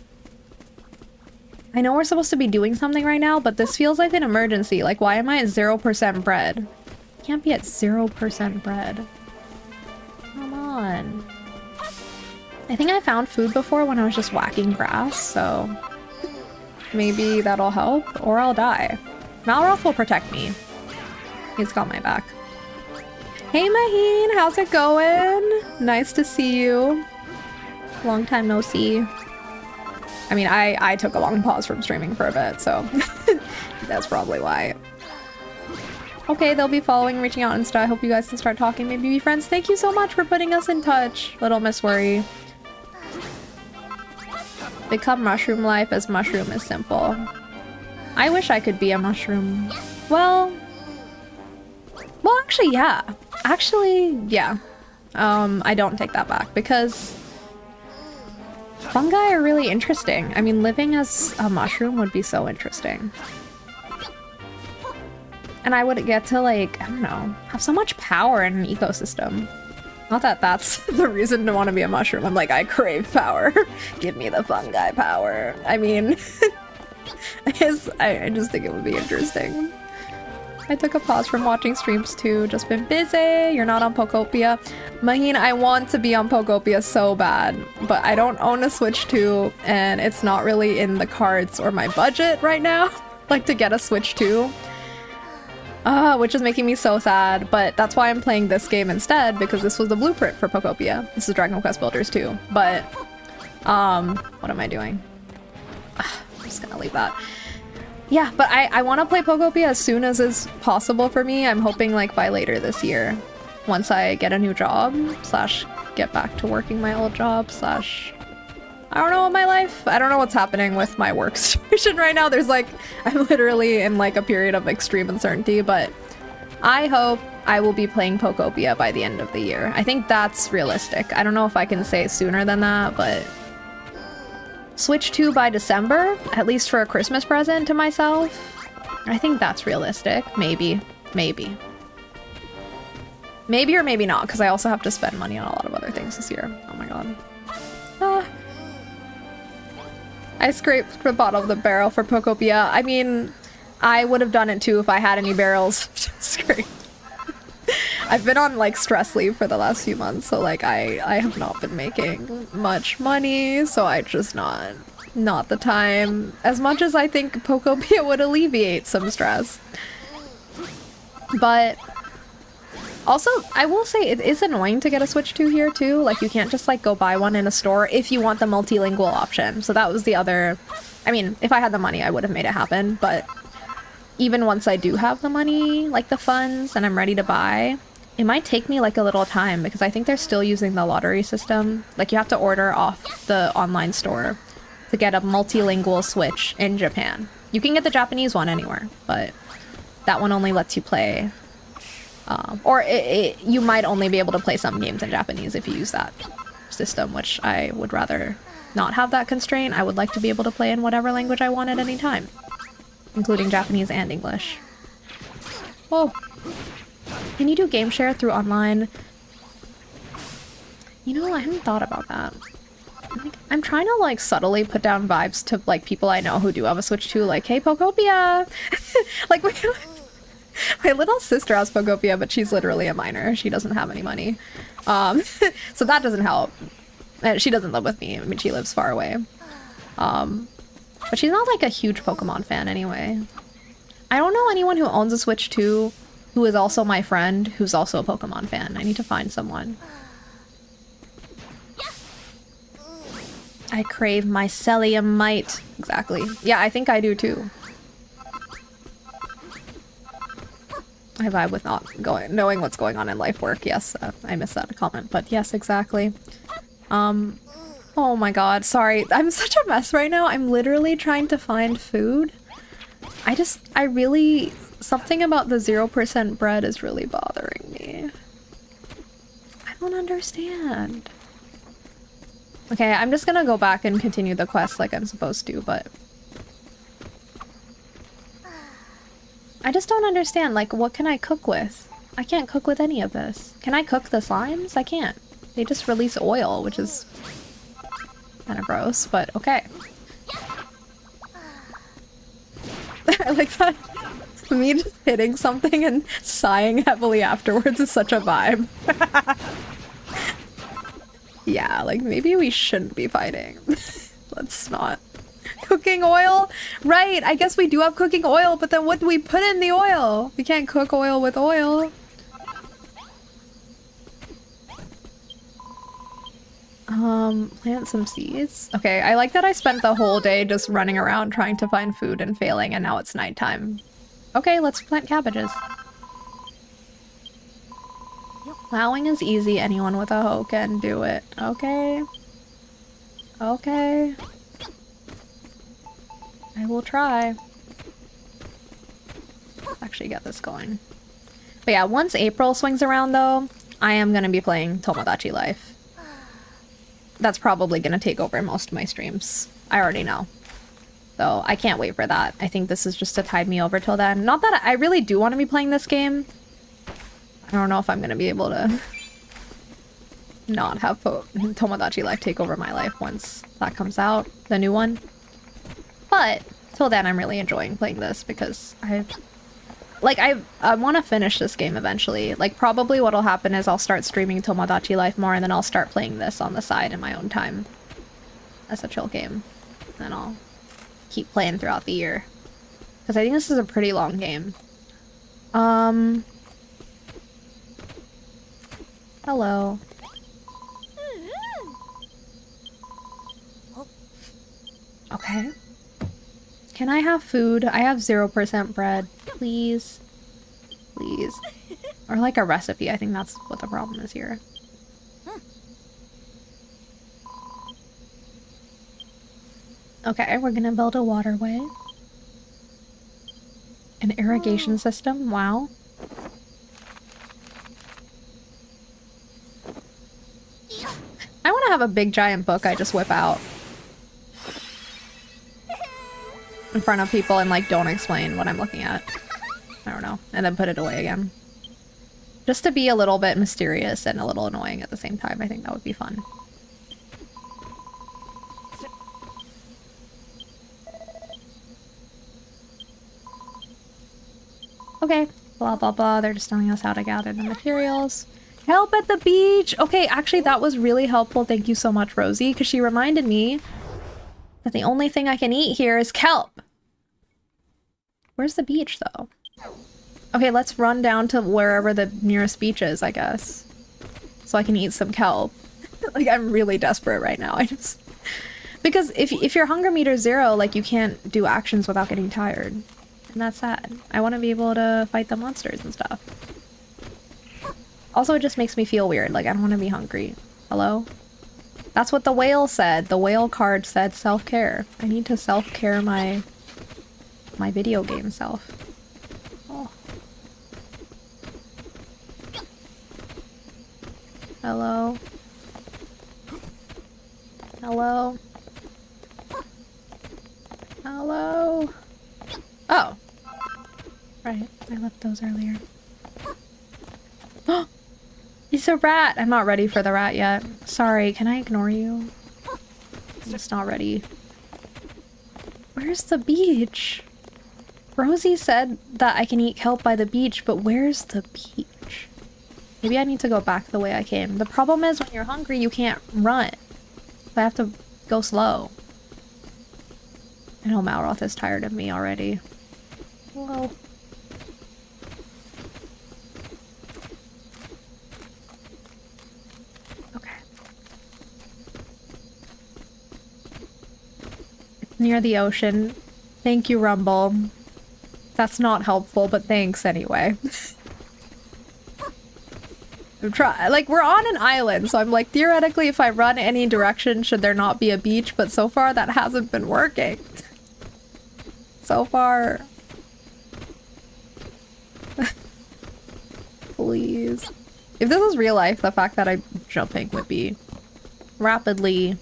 I know we're supposed to be doing something right now, but this feels like an emergency. Like, why am I at 0% bread? Can't be at 0% bread. Come on. I think I found food before when I was just whacking grass, so maybe that'll help, or I'll die. Malroth will protect me. He's got my back. Hey Maheen, how's it going? Nice to see you. Long time no see. I mean, I took a long pause from streaming for a bit, so that's probably why. Okay, they'll be following, reaching out Insta. I hope you guys can start talking, maybe be friends. Thank you so much for putting us in touch, Little Miss Worry. Become mushroom life as mushroom is simple. I wish I could be a mushroom. Well, actually, yeah. Actually, yeah. I don't take that back because fungi are really interesting. I mean, living as a mushroom would be so interesting. And I would get to, like, I don't know, have so much power in an ecosystem. Not that that's the reason to want to be a mushroom. I'm like, I crave power. Give me the fungi power. I mean, I just think it would be interesting. I took a pause from watching streams too. Just been busy. You're not on Pokopia. Maheen, I want to be on Pokopia so bad, but I don't own a Switch 2 and it's not really in the cards or my budget right now, like to get a Switch 2. Which is making me so sad, but that's why I'm playing this game instead, because this was the blueprint for Pokopia. This is Dragon Quest Builders 2, but, what am I doing? I'm just gonna leave that. Yeah, but I want to play Pokopia as soon as is possible for me. I'm hoping, like, by later this year, once I get a new job, / get back to working my old job, / I don't know, in my life. I don't know what's happening with my work situation right now. There's like, I'm literally in like a period of extreme uncertainty, but I hope I will be playing Pokopia by the end of the year. I think that's realistic. I don't know if I can say sooner than that, but Switch 2 by December, at least for a Christmas present to myself. I think that's realistic. Maybe or maybe not, because I also have to spend money on a lot of other things this year. Oh my god. I scraped the bottom of the barrel for Pokopia. I mean, I would have done it too if I had any barrels to scrape. I've been on like stress leave for the last few months, so like I have not been making much money, so I just not the time. As much as I think Pokopia would alleviate some stress. But also, I will say it is annoying to get a Switch 2 here too. Like, you can't just like go buy one in a store if you want the multilingual option. So that was the other, I mean, if I had the money, I would have made it happen. But even once I do have the money, like the funds, and I'm ready to buy, it might take me like a little time because I think they're still using the lottery system. Like, you have to order off the online store to get a multilingual Switch in Japan. You can get the Japanese one anywhere, but that one only lets you play you might only be able to play some games in Japanese if you use that system, which I would rather not have that constraint. I would like to be able to play in whatever language I want at any time, including Japanese and English. Oh, can you do game share through online? You know, I hadn't thought about that. I'm trying to like subtly put down vibes to like people I know who do have a Switch 2, like, hey, Pokopia! Like, my little sister has Pokopia, but she's literally a minor. She doesn't have any money. So that doesn't help. And she doesn't live with me. I mean, she lives far away. But she's not like a huge Pokemon fan anyway. I don't know anyone who owns a Switch 2 who is also my friend who's also a Pokemon fan. I need to find someone. I crave mycelium might. Exactly. Yeah, I think I do too. I vibe with not knowing what's going on in life work. Yes, I missed that comment, but yes, exactly. Oh my god, sorry. I'm such a mess right now. I'm literally trying to find food. I really, something about the 0% bread is really bothering me. I don't understand. Okay, I'm just gonna go back and continue the quest like I'm supposed to, but... I just don't understand, like, what can I cook with? I can't cook with any of this. Can I cook the slimes? I can't. They just release oil, which is kind of gross, but okay. I like that. Me just hitting something and sighing heavily afterwards is such a vibe. Yeah, like maybe we shouldn't be fighting. Let's not. Cooking oil? Right, I guess we do have cooking oil, but then what do we put in the oil? We can't cook oil with oil. Plant some seeds. Okay, I like that I spent the whole day just running around trying to find food and failing, and now it's nighttime. Okay, let's plant cabbages. Plowing is easy. Anyone with a hoe can do it. Okay. Okay. I will try. Actually get this going. But yeah, once April swings around though, I am gonna be playing Tomodachi Life. That's probably gonna take over most of my streams. I already know. So I can't wait for that. I think this is just to tide me over till then. Not that I really do want to be playing this game. I don't know if I'm gonna be able to not have Tomodachi Life take over my life once that comes out, the new one. But till then, I'm really enjoying playing this because I want to finish this game eventually. Like probably what'll happen is I'll start streaming Tomodachi Life more, and then I'll start playing this on the side in my own time as a chill game. Then I'll keep playing throughout the year because I think this is a pretty long game. Hello. Okay. Can I have food? I have 0% bread. Please. Please. Or like a recipe. I think that's what the problem is here. Okay, we're gonna build a waterway. An irrigation system. Wow. I want to have a big giant book I just whip out in front of people and like don't explain what I'm looking at. I don't know. And then put it away again. Just to be a little bit mysterious and a little annoying at the same time. I think that would be fun. Okay. Blah, blah, blah. They're just telling us how to gather the materials. Help at the beach! Okay, actually that was really helpful. Thank you so much, Rosie, because she reminded me that the only thing I can eat here is kelp. Where's the beach, though? Okay, let's run down to wherever the nearest beach is, I guess. So I can eat some kelp. Like, I'm really desperate right now. I just... Because if your hunger meter's 0, like, you can't do actions without getting tired. And that's sad. I want to be able to fight the monsters and stuff. Also, it just makes me feel weird. Like, I don't want to be hungry. Hello? That's what the whale said. The whale card said self-care. I need to self-care my video game self. Oh. Hello? Hello? Hello? Oh. Right. I left those earlier. Oh! He's a rat! I'm not ready for the rat yet. Sorry, can I ignore you? I'm just not ready. Where's the beach? Rosie said that I can eat kelp by the beach, but where's the beach? Maybe I need to go back the way I came. The problem is when you're hungry, you can't run. So I have to go slow. I know Malroth is tired of me already. Hello. Near the ocean. Thank you, Rumble. That's not helpful, but thanks anyway. Like, we're on an island, so I'm like, theoretically, if I run any direction, should there not be a beach? But so far, that hasn't been working. So far. Please. If this was real life, the fact that I'm jumping would be rapidly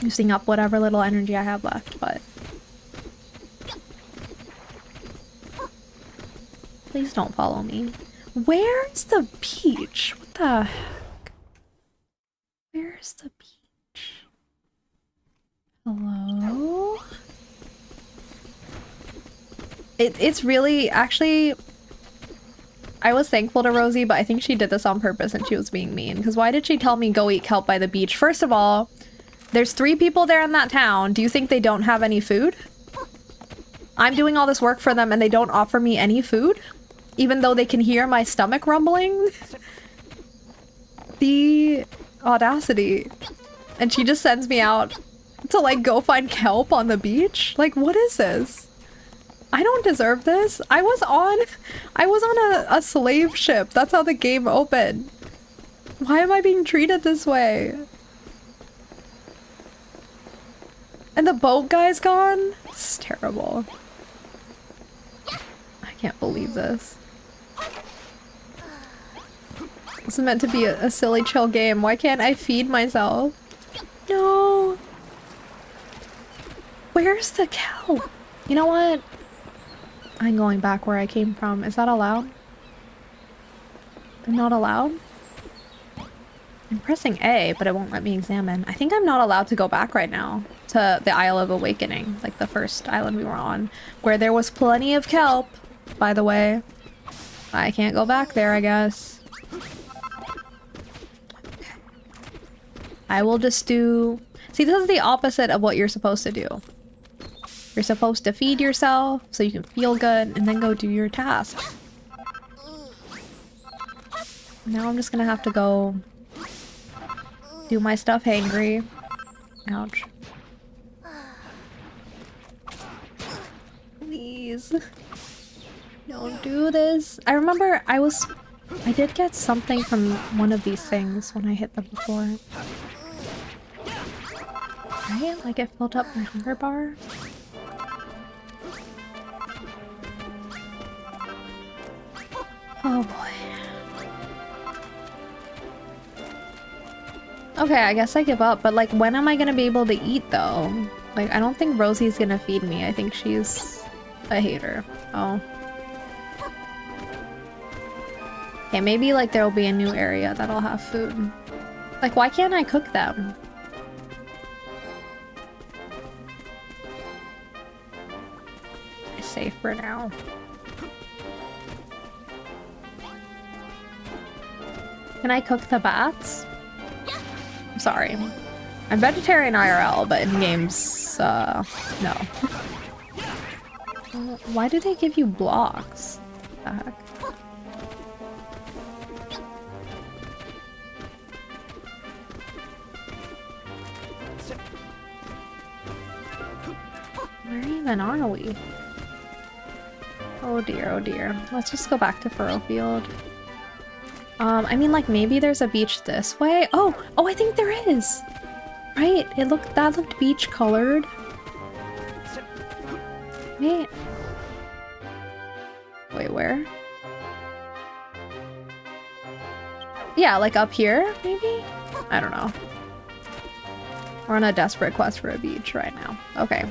using up whatever little energy I have left, but... Please don't follow me. Where's the beach? What the heck? Where's the beach? Hello? It's really, actually, I was thankful to Rosie, but I think she did this on purpose and she was being mean. Because why did she tell me go eat kelp by the beach? First of all, there's 3 people there in that town. Do you think they don't have any food? I'm doing all this work for them and they don't offer me any food? Even though they can hear my stomach rumbling? The audacity. And she just sends me out to like go find kelp on the beach? Like, what is this? I don't deserve this. I was on a slave ship. That's how the game opened. Why am I being treated this way? And the boat guy's gone? This is terrible. I can't believe this. This is meant to be a silly chill game. Why can't I feed myself? No. Where's the kelp? You know what? I'm going back where I came from. Is that allowed? I'm not allowed? I'm pressing A, but it won't let me examine. I think I'm not allowed to go back right now to the Isle of Awakening, like the first island we were on, where there was plenty of kelp, by the way. I can't go back there, I guess. Okay. I will just do... See, this is the opposite of what you're supposed to do. You're supposed to feed yourself so you can feel good and then go do your tasks. Now I'm just gonna have to go do my stuff hangry. Ouch. Please. Don't do this. I remember I did get something from one of these things when I hit them before. Right? Like it filled up my hunger bar? Oh boy. Okay, I guess I give up, but like when am I gonna be able to eat though? Like I don't think Rosie's gonna feed me. I think she's a hater. Oh. Okay, maybe like there'll be a new area that'll have food. Like why can't I cook them? It's safe for now. Can I cook the bats? I'm sorry. I'm vegetarian IRL, but in games, no. Why do they give you blocks? What the heck? Where even are we? Oh dear, oh dear. Let's just go back to Furrowfield. I mean, like, maybe there's a beach this way? Oh! Oh, I think there is! Right? That looked beach colored. Wait. Wait, where? Yeah, like up here, maybe? I don't know. We're on a desperate quest for a beach right now. Okay.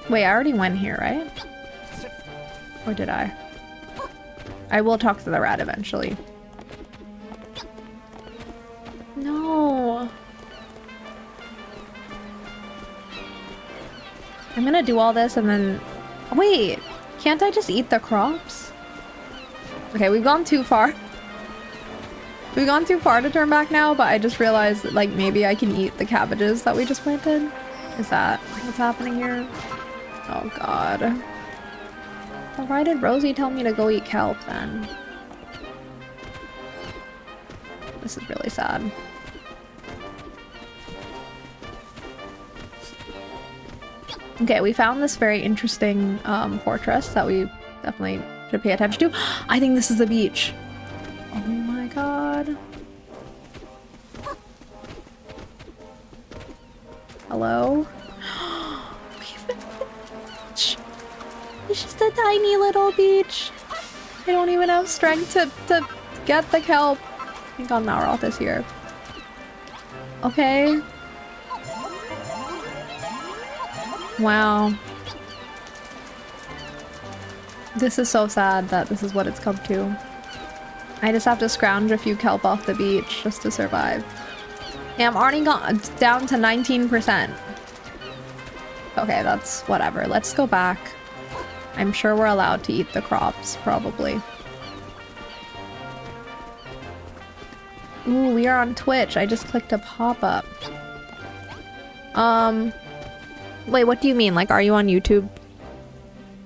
Wait, I already went here, right? Or did I? I will talk to the rat eventually. No. I'm gonna do all this and then... Wait! Can't I just eat the crops? Okay, we've gone too far. We've gone too far to turn back now, but I just realized that, like, maybe I can eat the cabbages that we just planted. Is that what's happening here? Oh god. Well, why did Rosie tell me to go eat kelp then? This is really sad. Okay, we found this very interesting fortress that we definitely should pay attention to. I think this is the beach. Oh my god. Hello? It's just a tiny little beach. I don't even have strength to Get the kelp. Thank God Malroth is here. Okay. Wow. This is so sad that this is what it's come to. I just have to scrounge a few kelp off the beach just to survive. Yeah, I'm already gone down to 19%. Okay, that's whatever. Let's go back. I'm sure we're allowed to eat the crops, probably. Ooh, we are on Twitch. I just clicked a pop-up. Wait, what do you mean? Like, are you on YouTube?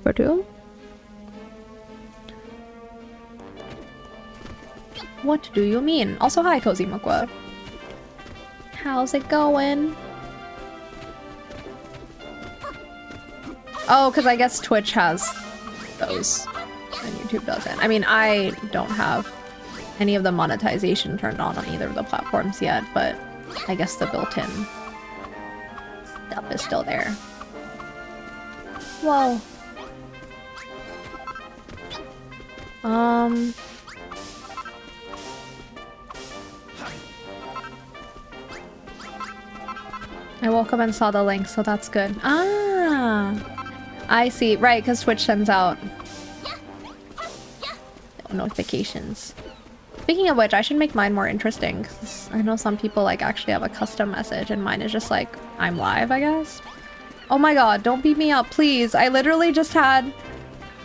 For two? What do you mean? Also, hi, Cozy Mukwa. How's it going? Oh, because I guess Twitch has those and YouTube doesn't. I mean, I don't have any of the monetization turned on either of the platforms yet, but I guess the built-in stuff is still there. Whoa. I woke up and saw the link, so that's good. Ah, I see. Right, because Twitch sends out notifications. Speaking of which, I should make mine more interesting, because I know some people like actually have a custom message, and mine is just like, I'm live, I guess. Oh my god, don't beat me up, please. I literally just had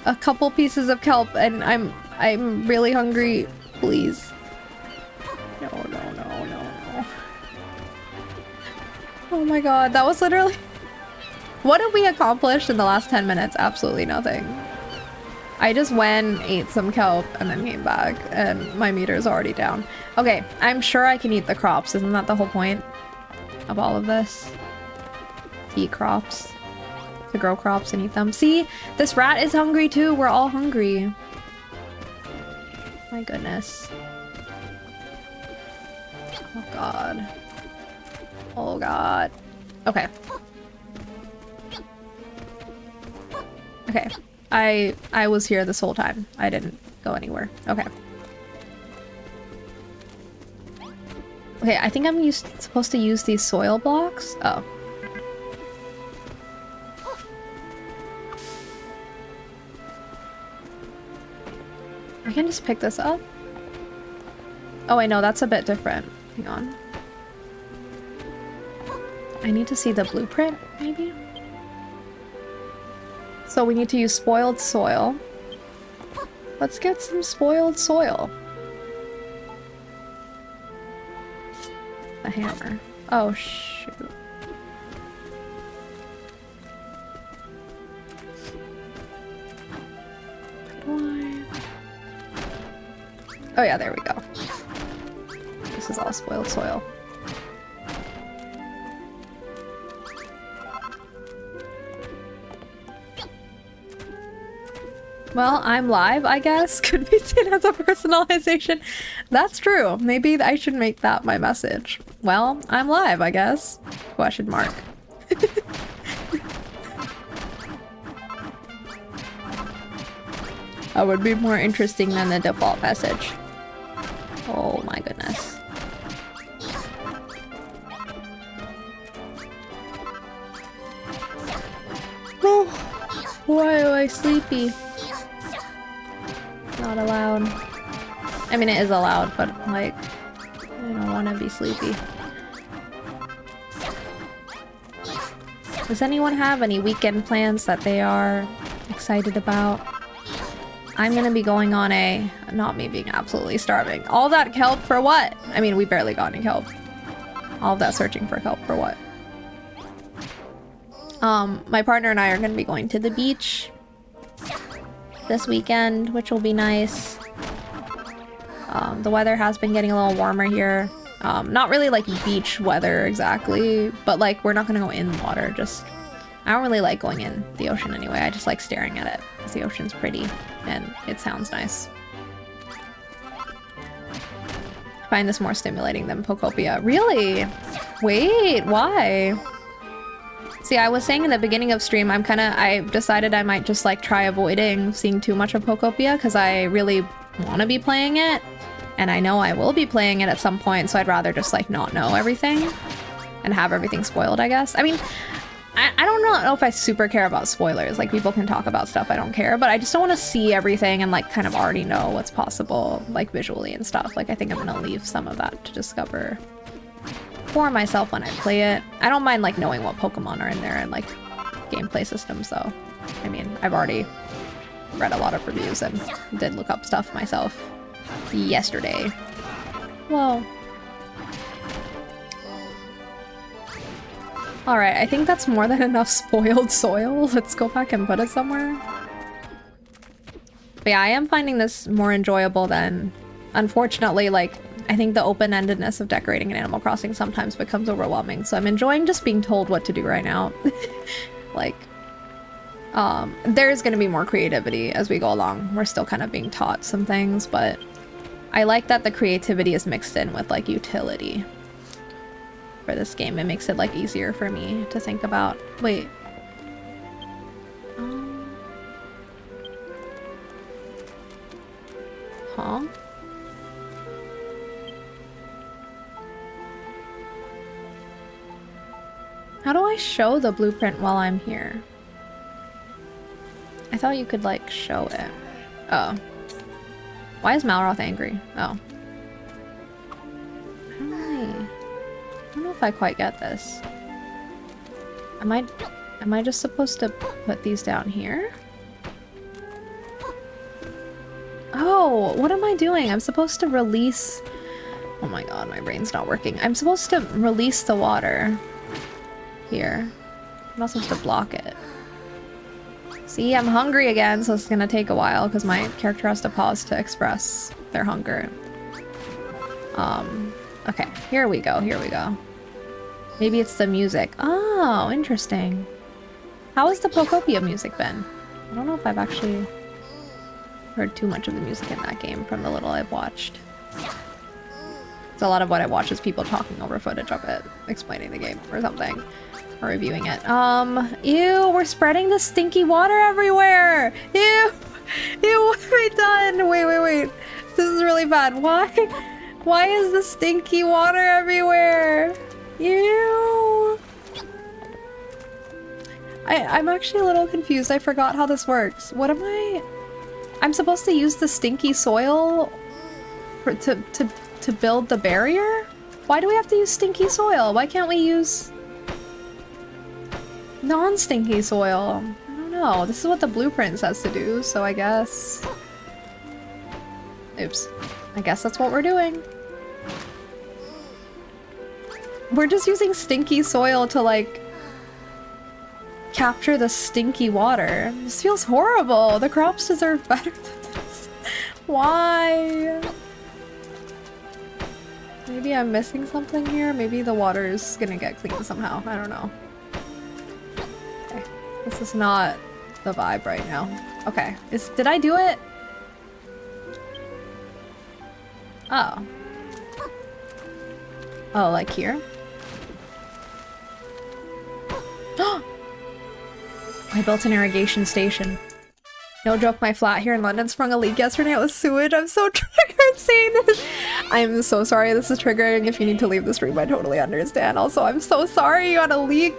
a couple pieces of kelp, and I'm really hungry. Please. No. Oh my god, that was literally... What have we accomplished in the last 10 minutes? Absolutely nothing. I just went, ate some kelp, and then came back, and my meter is already down. Okay, I'm sure I can eat the crops. Isn't that the whole point of all of this? To eat crops. To grow crops and eat them. See? This rat is hungry too. We're all hungry. My goodness. Oh god. Oh god. Okay. Okay. I was here this whole time. I didn't go anywhere. Okay. Okay, I think I'm supposed to use these soil blocks. Oh. I can just pick this up. Oh, I know, that's a bit different. Hang on. I need to see the blueprint, maybe? So we need to use spoiled soil. Let's get some spoiled soil. A hammer. Oh, shoot. Oh yeah, there we go. This is all spoiled soil. Well, I'm live, I guess. Could be seen as a personalization. That's true. Maybe I should make that my message. Well, I'm live, I guess. Question mark. That would be more interesting than the default message. Oh my goodness. Oh, why am I sleepy? Not allowed. I mean, it is allowed, but like, I don't want to be sleepy. Does anyone have any weekend plans that they are excited about? I'm gonna be going on a... Not me being absolutely starving. All that kelp for what? I mean, we barely got any kelp. All of that searching for kelp for what? My partner and I are gonna be going to the beach this weekend, which will be nice. The weather has been getting a little warmer here. Not really like beach weather exactly, but like we're not gonna go in the water. Just, I don't really like going in the ocean anyway. I just like staring at it because the ocean's pretty and it sounds nice. I find this more stimulating than pokopia. Really? Wait, why? See, I was saying in the beginning of stream, I decided I might just like try avoiding seeing too much of pokopia because I really want to be playing it. And I know I will be playing it at some point, so I'd rather just like not know everything and have everything spoiled, I guess. I mean, I don't know if I super care about spoilers. Like, people can talk about stuff, I don't care, but I just don't want to see everything and like kind of already know what's possible, like visually and stuff. Like, I think I'm gonna leave some of that to discover for myself when I play it. I don't mind like knowing what Pokemon are in there and like gameplay systems though. I mean, I've already read a lot of reviews and did look up stuff myself yesterday. Well, alright, I think that's more than enough spoiled soil. Let's go back and put it somewhere. But yeah, I am finding this more enjoyable than, unfortunately, like, I think the open-endedness of decorating in Animal Crossing sometimes becomes overwhelming, so I'm enjoying just being told what to do right now. Like, there's gonna be more creativity as we go along. We're still kind of being taught some things, but I like that the creativity is mixed in with, like, utility. For this game, it makes it like easier for me to think about. Wait. Huh? How do I show the blueprint while I'm here? I thought you could like show it. Oh. Why is Malroth angry? Oh. I don't know if I quite get this. Am I just supposed to put these down here? Oh, what am I doing? I'm supposed to release... Oh my god, my brain's not working. I'm supposed to release the water here. I'm not supposed to block it. See, I'm hungry again, so it's gonna take a while because my character has to pause to express their hunger. Okay, here we go, here we go. Maybe it's the music. Oh, interesting. How has the Pokopia music been? I don't know if I've actually heard too much of the music in that game from the little I've watched. It's a lot of what I watch is people talking over footage of it, explaining the game or something, or reviewing it. Ew, we're spreading the stinky water everywhere! Ew! Ew, what have I done? Wait. This is really bad. Why is the stinky water everywhere? Ew! I'm actually a little confused. I forgot how this works. What am I... I'm supposed to use the stinky soil to build the barrier? Why do we have to use stinky soil? Why can't we use non-stinky soil? I don't know. This is what the blueprint says to do, so I guess... Oops. I guess that's what we're doing. We're just using stinky soil to, like, capture the stinky water. This feels horrible. The crops deserve better than this. Why? Maybe I'm missing something here. Maybe the water's gonna get clean somehow. I don't know. Okay. This is not the vibe right now. Okay. Did I do it? Oh. Oh, like here? I built an irrigation station. No joke, my flat here in London sprung a leak yesterday. It was sewage. I'm so triggered seeing this. I'm so sorry this is triggering. If you need to leave the stream, I totally understand. Also, I'm so sorry you had a leak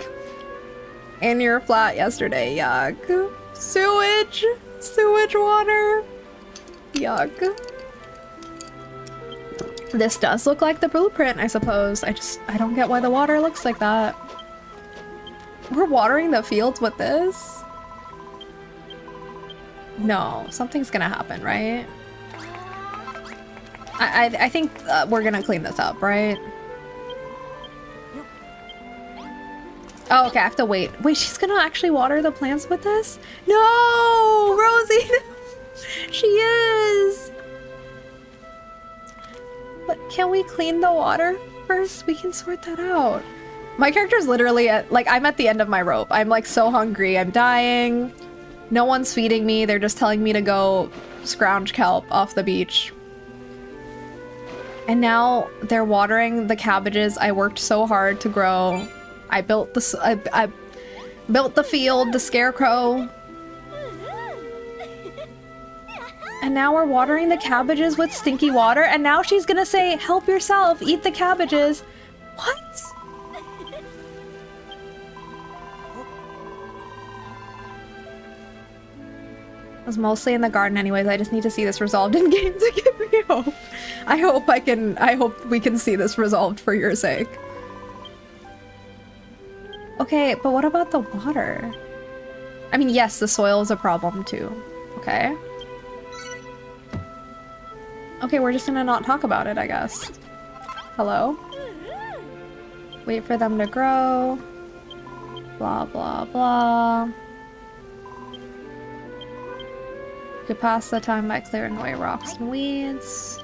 in your flat yesterday. Yuck. Sewage. Sewage water. Yuck. This does look like the blueprint, I suppose. I don't get why the water looks like that. We're watering the fields with this? No, something's gonna happen, right? I think we're gonna clean this up, right? Oh, okay, I have to wait. Wait, she's gonna actually water the plants with this? No! Rosie! She is! But can we clean the water first? We can sort that out. My character's literally at, like, I'm at the end of my rope. I'm, like, so hungry. I'm dying. No one's feeding me. They're just telling me to go scrounge kelp off the beach. And now they're watering the cabbages I worked so hard to grow. I built I built the field, the scarecrow. And now we're watering the cabbages with stinky water, and now she's gonna say, help yourself, eat the cabbages. What? I was mostly in the garden anyways. I just need to see this resolved in game to give me hope. I hope we can see this resolved for your sake. Okay, but what about the water? I mean, yes, the soil is a problem too. Okay. Okay, we're just gonna not talk about it, I guess. Hello? Wait for them to grow. Blah, blah, blah. Could pass the time by clearing away rocks and weeds.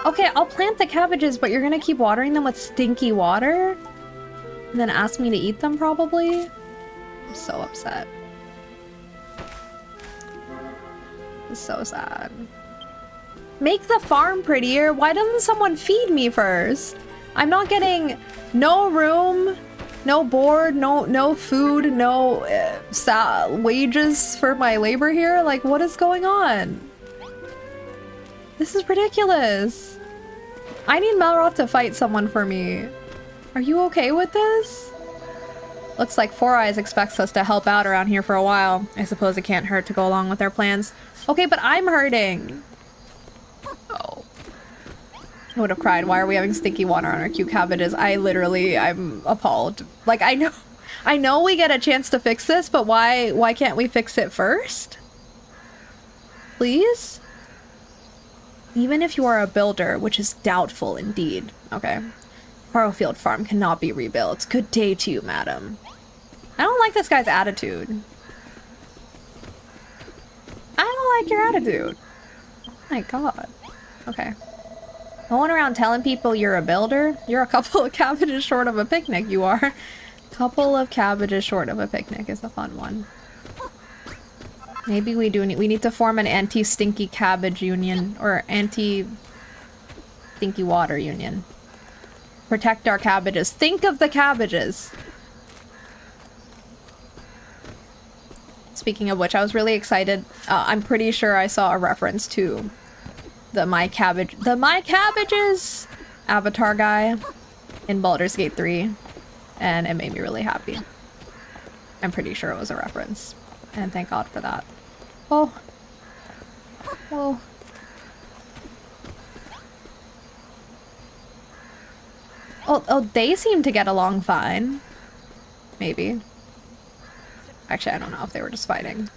Okay, I'll plant the cabbages, but you're gonna keep watering them with stinky water? And then ask me to eat them, probably? I'm so upset. It's so sad. Make the farm prettier. Why doesn't someone feed me first? I'm not getting no room, no board, no food, no wages for my labor here. Like, what is going on? This is ridiculous. I need Malroth to fight someone for me. Are you okay with this? Looks like Four Eyes expects us to help out around here for a while. I suppose it can't hurt to go along with their plans. Okay, but I'm hurting. Oh. I would have cried. Why are we having stinky water on our cute cabbages? I'm appalled. Like, I know we get a chance to fix this, but why can't we fix it first? Please? Even if you are a builder, which is doubtful indeed. Okay. Furrowfield farm cannot be rebuilt. Good day to you, madam. I don't like this guy's attitude. I don't like your attitude. Oh my god. Okay. Going around telling people you're a builder? You're a couple of cabbages short of a picnic, you are. Couple of cabbages short of a picnic is a fun one. Maybe we need to form an anti-stinky cabbage union, or anti-stinky water union. Protect our cabbages. Think of the cabbages! Speaking of which, I was really excited. I'm pretty sure I saw a reference to the My Cabbages avatar guy in Baldur's Gate 3, and it made me really happy. I'm pretty sure it was a reference, and thank God for that. Oh. Oh. Oh, they seem to get along fine. Maybe. Actually, I don't know if they were just fighting.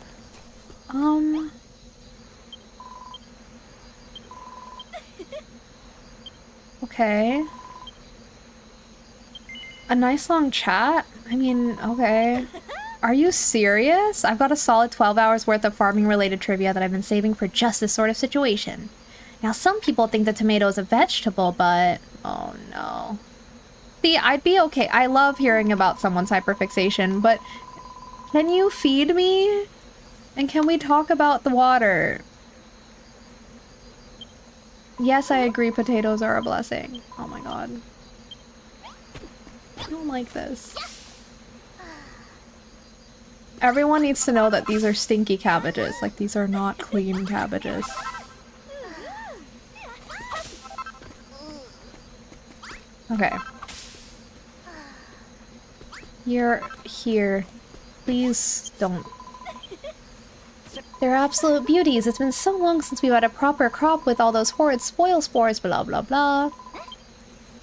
Okay. A nice long chat? I mean, okay. Are you serious? I've got a solid 12 hours worth of farming related trivia that I've been saving for just this sort of situation. Now, some people think the tomato is a vegetable, but... oh no. See, I'd be okay. I love hearing about someone's hyperfixation, but... can you feed me? And can we talk about the water? Yes, I agree potatoes are a blessing. Oh my god. I don't like this. Everyone needs to know that these are stinky cabbages. Like, these are not clean cabbages. Okay. You're here. Please don't. They're absolute beauties. It's been so long since we've had a proper crop with all those horrid spoil spores, blah blah blah.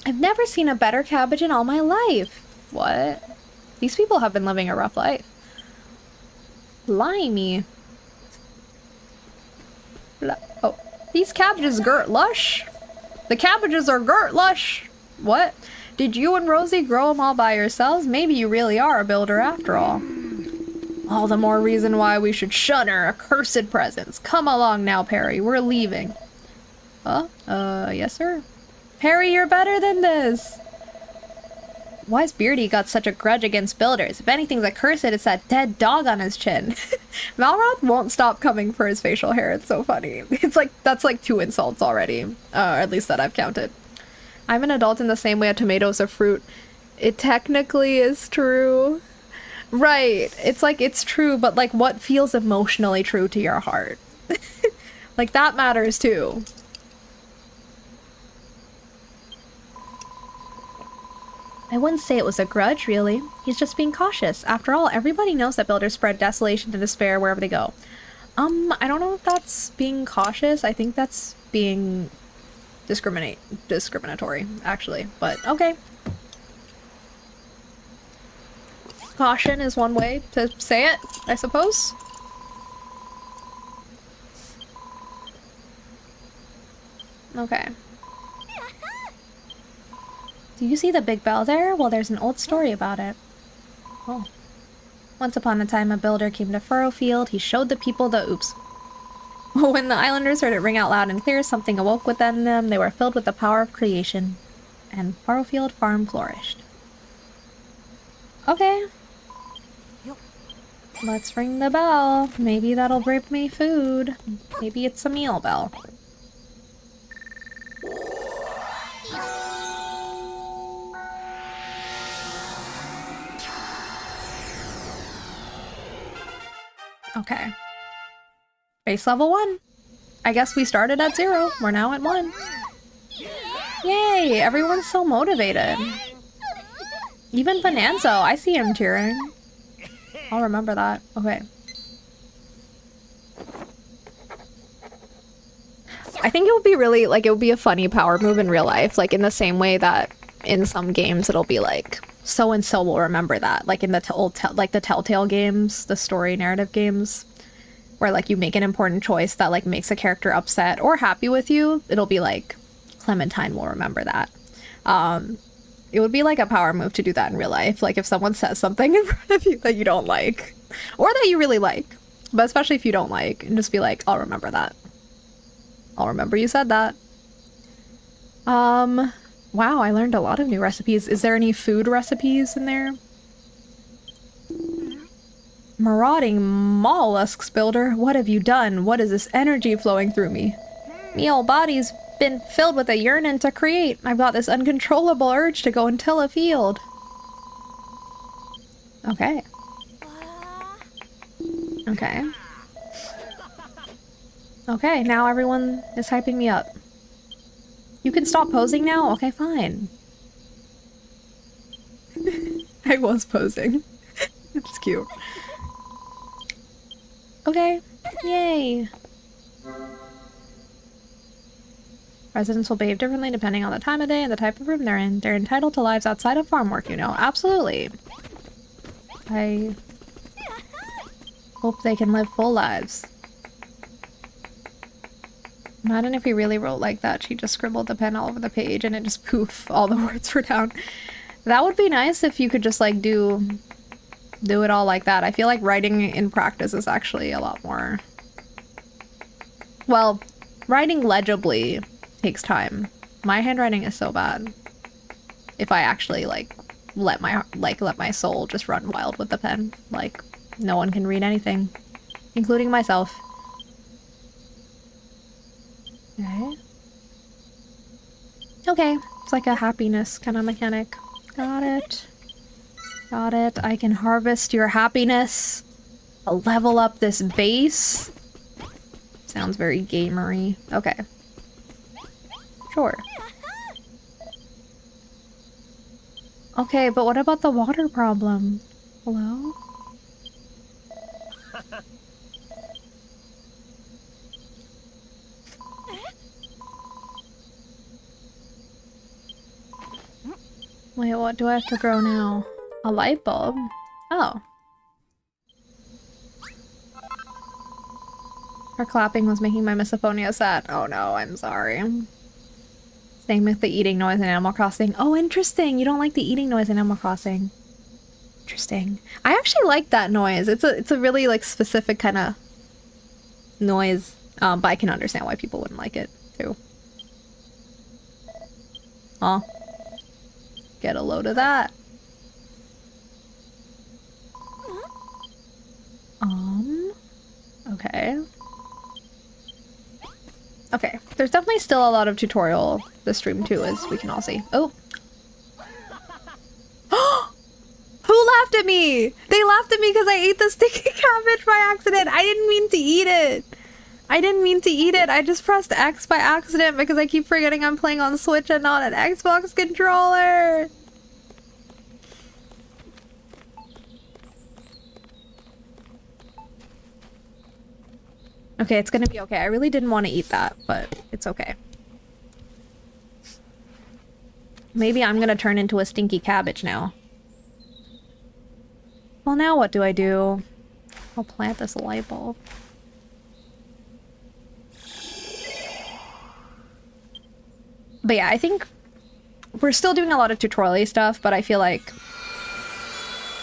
I've never seen a better cabbage in all my life. What? These people have been living a rough life. Blimey. Oh, these cabbages girt lush? The cabbages are girt lush. What? Did you and Rosie grow them all by yourselves? Maybe you really are a builder after all. All the more reason why we should shun her accursed presence. Come along now, Perry. We're leaving. Yes, sir. Perry, you're better than this. Why's Beardy got such a grudge against builders? If anything's accursed, it's that dead dog on his chin. Malroth won't stop coming for his facial hair. It's so funny. It's like, that's like 2 insults already. Or at least that I've counted. I'm an adult in the same way a tomato's a fruit. It technically is true. Right. It's like, it's true, but like what feels emotionally true to your heart? Like, that matters too. I wouldn't say it was a grudge, really. He's just being cautious. After all, everybody knows that builders spread desolation and despair wherever they go. I don't know if that's being cautious. I think that's being discriminatory, actually. But, okay. Caution is one way to say it, I suppose. Okay. Do you see the big bell there? Well, there's an old story about it. Oh. Once upon a time, a builder came to Furrowfield. He showed the people the oops. When the islanders heard it ring out loud and clear, something awoke within them. They were filled with the power of creation. And Furrowfield Farm flourished. Okay. Let's ring the bell. Maybe that'll bring me food. Maybe it's a meal bell. Okay. Base level 1. I guess we started at 0. We're now at 1. Yay! Everyone's so motivated. Even Bonanzo. I see him cheering. I'll remember that. Okay. I think it would be really, like, it would be a funny power move in real life. Like, in the same way that in some games it'll be like, so-and-so will remember that. Like in the old, like the Telltale games, the story narrative games, where like you make an important choice that like makes a character upset or happy with you. It'll be like, Clementine will remember that. It would be like a power move to do that in real life. Like if someone says something in front of you that you don't like, or that you really like, but especially if you don't like, and just be like, I'll remember that. I'll remember you said that. Wow, I learned a lot of new recipes. Is there any food recipes in there? Marauding mollusks builder, what have you done? What is this energy flowing through me? Me old body's been filled with a yearning to create. I've got this uncontrollable urge to go and till a field. Okay. Okay. Okay, now everyone is hyping me up. You can stop posing now? Okay, fine. I was posing. It's cute. Okay. Yay. Residents will behave differently depending on the time of day and the type of room they're in. They're entitled to lives outside of farm work, you know. Absolutely. I hope they can live full lives. Imagine if he really wrote like that. She just scribbled the pen all over the page and it just poof, all the words were down. That would be nice if you could just like do it all like that. I feel like writing in practice is actually a lot more... Well, writing legibly takes time. My handwriting is so bad. If I actually like let my soul just run wild with the pen, like no one can read anything, including myself. Okay. Okay, it's like a happiness kind of mechanic. Got it. Got it. I can harvest your happiness. I'll level up this base. Sounds very gamery. Okay. Sure. Okay, but what about the water problem? Hello? Wait, what do I have to grow now? A light bulb? Oh. Her clapping was making my misophonia sad. Oh no, I'm sorry. Same with the eating noise in Animal Crossing. Oh, interesting. You don't like the eating noise in Animal Crossing. Interesting. I actually like that noise. It's a really like specific kind of noise, but I can understand why people wouldn't like it too. Huh? Get a load of that. Okay. Okay, there's definitely still a lot of tutorial this stream too, as we can all see. Oh! Who laughed at me? They laughed at me because I ate the sticky cabbage by accident. I didn't mean to eat it. I didn't mean to eat it. I just pressed X by accident because I keep forgetting I'm playing on Switch and not an Xbox controller. Okay, it's gonna be okay. I really didn't want to eat that, but it's okay. Maybe I'm gonna turn into a stinky cabbage now. Well, now what do I do? I'll plant this light bulb. But yeah, I think we're still doing a lot of tutorial stuff, but I feel like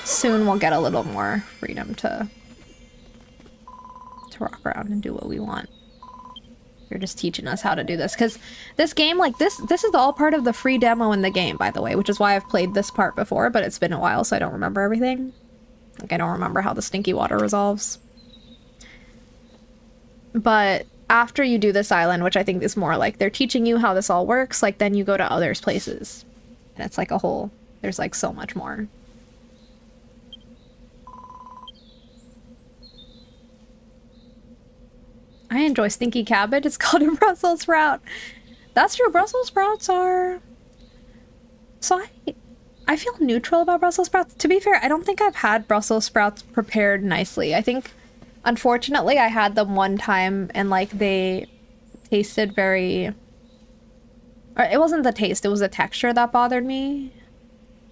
soon we'll get a little more freedom to rock around and do what we want. You're just teaching us how to do this, because this game, like, this is all part of the free demo in the game, by the way, which is why I've played this part before, but it's been a while, so I don't remember everything. Like, I don't remember how the stinky water resolves. But after you do this island, which I think is more like they're teaching you how this all works, like, then you go to others places. And it's like a whole... There's, like, so much more. I enjoy stinky cabbage. It's called a Brussels sprout. That's true. Brussels sprouts are... So I feel neutral about Brussels sprouts. To be fair, I don't think I've had Brussels sprouts prepared nicely. I think, unfortunately, I had them one time and, like, they tasted very... Or it wasn't the taste, it was the texture that bothered me.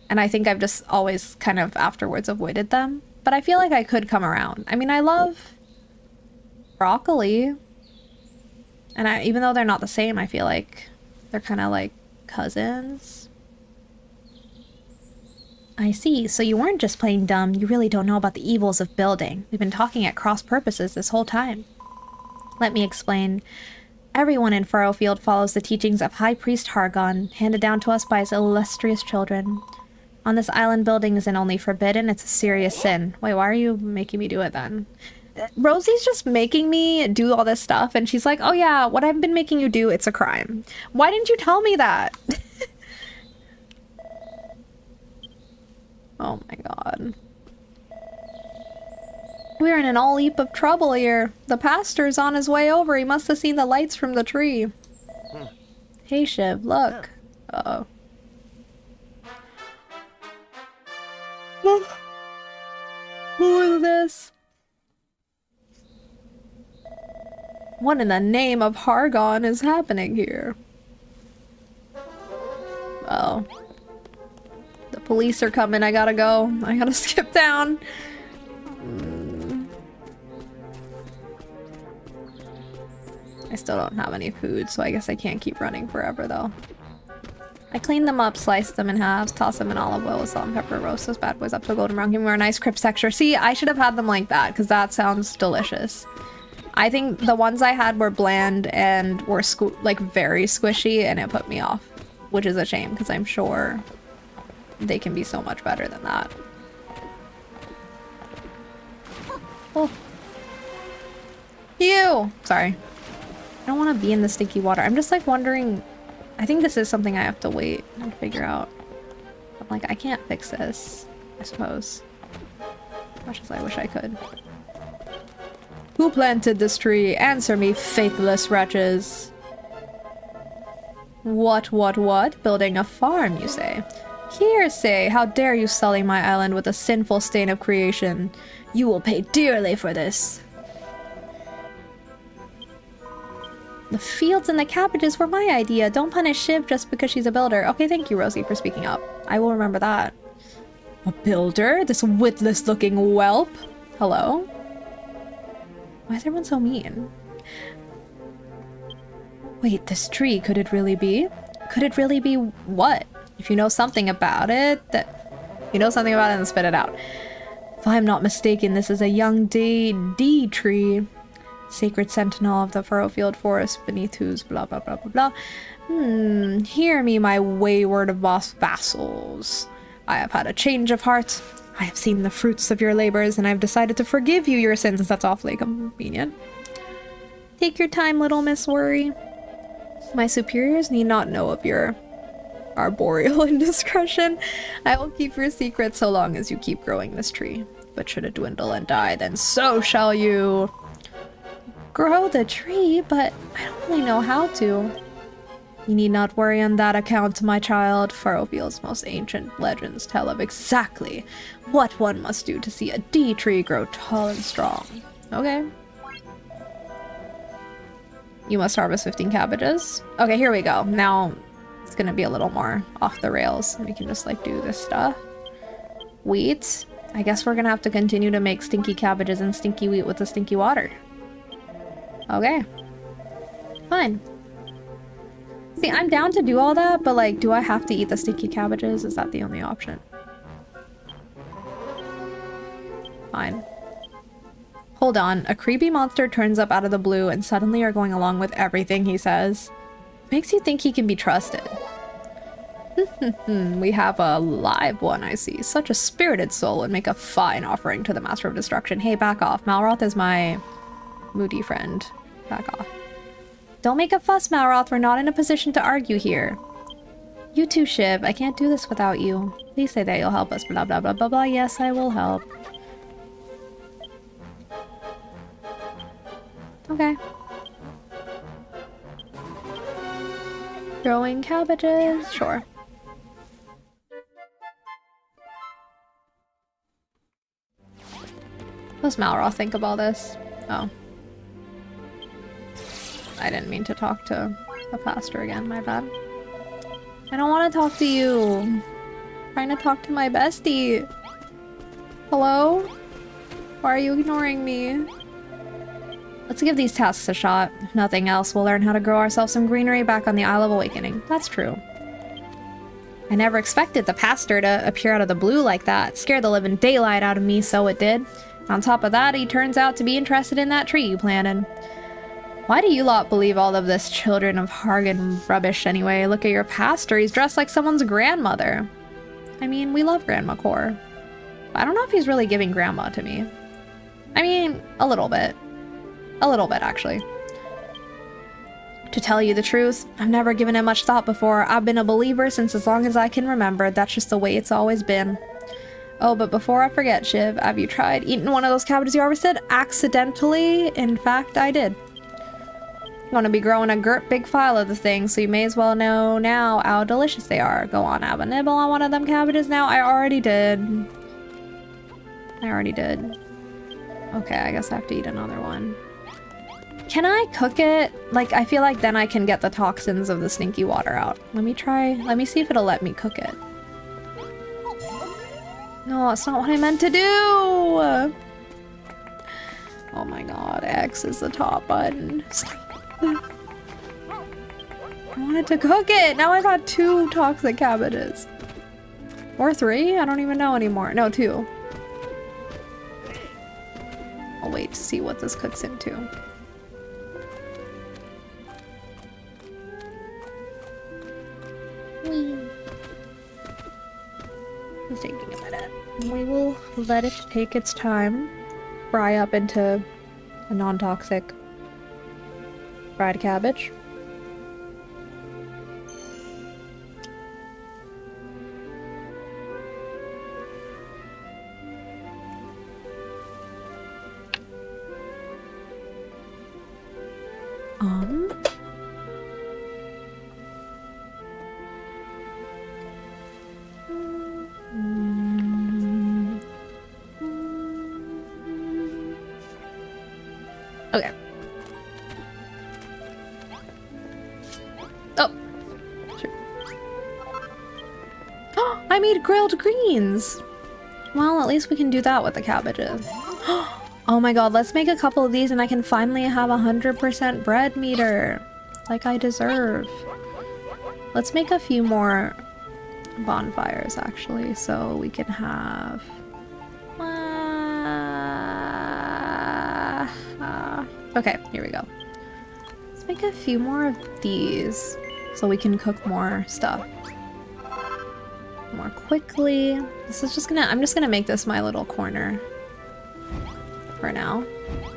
And I think I've just always kind of afterwards avoided them. But I feel like I could come around. I mean, I love broccoli. And even though they're not the same, I feel like they're kind of like cousins. I see. So you weren't just playing dumb. You really don't know about the evils of building. We've been talking at cross purposes this whole time. Let me explain. Everyone in Furrowfield follows the teachings of High Priest Hargon, handed down to us by his illustrious children. On this island, building isn't only forbidden, it's a serious sin. Wait, why are you making me do it then? Rosie's just making me do all this stuff, and she's like, oh yeah, what I've been making you do, it's a crime. Why didn't you tell me that? Oh my god. We're in an all heap of trouble here. The pastor's on his way over. He must have seen the lights from the tree. Hey Shiv, look. Uh-oh. Who is this? What in the name of Hargon is happening here? Oh. The police are coming, I gotta go. I gotta skip down. I still don't have any food, so I guess I can't keep running forever though. I cleaned them up, sliced them in halves, tossed them in olive oil with salt and pepper, roast those bad boys up to a golden brown, give me a nice crisp texture. See, I should have had them like that, because that sounds delicious. I think the ones I had were bland and were like very squishy, and it put me off, which is a shame because I'm sure they can be so much better than that. Oh. Ew! Sorry. I don't want to be in the stinky water. I'm just like wondering, I think this is something I have to wait and figure out. I'm like, I can't fix this, I suppose. As much as I wish I could. Who planted this tree? Answer me, faithless wretches. What? Building a farm, you say? Hearsay! How dare you sully my island with a sinful stain of creation? You will pay dearly for this. The fields and the cabbages were my idea. Don't punish Shiv just because she's a builder. Okay, thank you, Rosie, for speaking up. I will remember that. A builder? This witless-looking whelp? Hello? Why is everyone so mean? Wait, this tree, could it really be? Could it really be what? If you know something about it, then spit it out. If I'm not mistaken, this is a young D tree. Sacred sentinel of the Furrowfield forest, beneath whose blah blah blah blah blah. Hear me, my wayward vassals. I have had a change of heart. I have seen the fruits of your labors, and I've decided to forgive you your sins, since that's awfully convenient. Take your time, little Miss Worry. My superiors need not know of your arboreal indiscretion. I will keep your secret so long as you keep growing this tree. But should it dwindle and die, then so shall you. grow the tree, but I don't really know how to. You need not worry on that account, my child. Furrowfield's most ancient legends tell of exactly what one must do to see a D tree grow tall and strong. Okay. You must harvest 15 cabbages. Okay, here we go. Now it's gonna be a little more off the rails. We can just like do this stuff. Wheat. I guess we're gonna have to continue to make stinky cabbages and stinky wheat with the stinky water. Okay. Fine. See, I'm down to do all that, but like, do I have to eat the stinky cabbages? Is that the only option? Fine. Hold on. A creepy monster turns up out of the blue and suddenly you're going along with everything he says. Makes you think he can be trusted. We have a live one, I see. Such a spirited soul would make a fine offering to the Master of Destruction. Hey, back off. Malroth is my moody friend. Back off. Don't make a fuss, Malroth. We're not in a position to argue here. You too, Shiv. I can't do this without you. Please say that you'll help us. Blah, blah, blah, blah, blah. Yes, I will help. Okay. Growing cabbages. Sure. What does Malroth think of all this? Oh. I didn't mean to talk to a pastor again, my bad. I don't want to talk to you. I'm trying to talk to my bestie. Hello? Why are you ignoring me? Let's give these tasks a shot. If nothing else, we'll learn how to grow ourselves some greenery back on the Isle of Awakening. That's true. I never expected the pastor to appear out of the blue like that. Scared the living daylight out of me, so it did. On top of that, he turns out to be interested in that tree you planted. Why do you lot believe all of this children of Hargan rubbish anyway? Look at your pastor, he's dressed like someone's grandmother. I mean, we love Grandma Core. I don't know if he's really giving grandma to me. I mean, a little bit. A little bit, actually. To tell you the truth, I've never given it much thought before. I've been a believer since as long as I can remember. That's just the way it's always been. Oh, but before I forget, Shiv, have you tried eating one of those cabbages you harvested? Accidentally? In fact, I did. You want to be growing a girt big file of the thing, so you may as well know now how delicious they are. Go on, have a nibble on one of them cabbages now. I already did. Okay, I guess I have to eat another one. Can I cook it? Like, I feel like then I can get the toxins of the stinky water out. Let me see if it'll let me cook it. No, that's not what I meant to do! Oh my god, X is the top button. I wanted to cook it! Now I've got 2 toxic cabbages. Or 3? I don't even know anymore. No, 2. I'll wait to see what this cooks into. It's taking a minute. We will let it take its time. Fry up into a non-toxic fried cabbage. Okay. Oh. Sure. Oh, I made grilled greens! Well, at least we can do that with the cabbages. Oh my god, let's make a couple of these and I can finally have 100% bread meter. Like I deserve. Let's make a few more bonfires, actually, so we can have... Okay, here we go. Let's make a few more of these so we can cook more stuff more quickly. This is just I'm just gonna make this my little corner for now.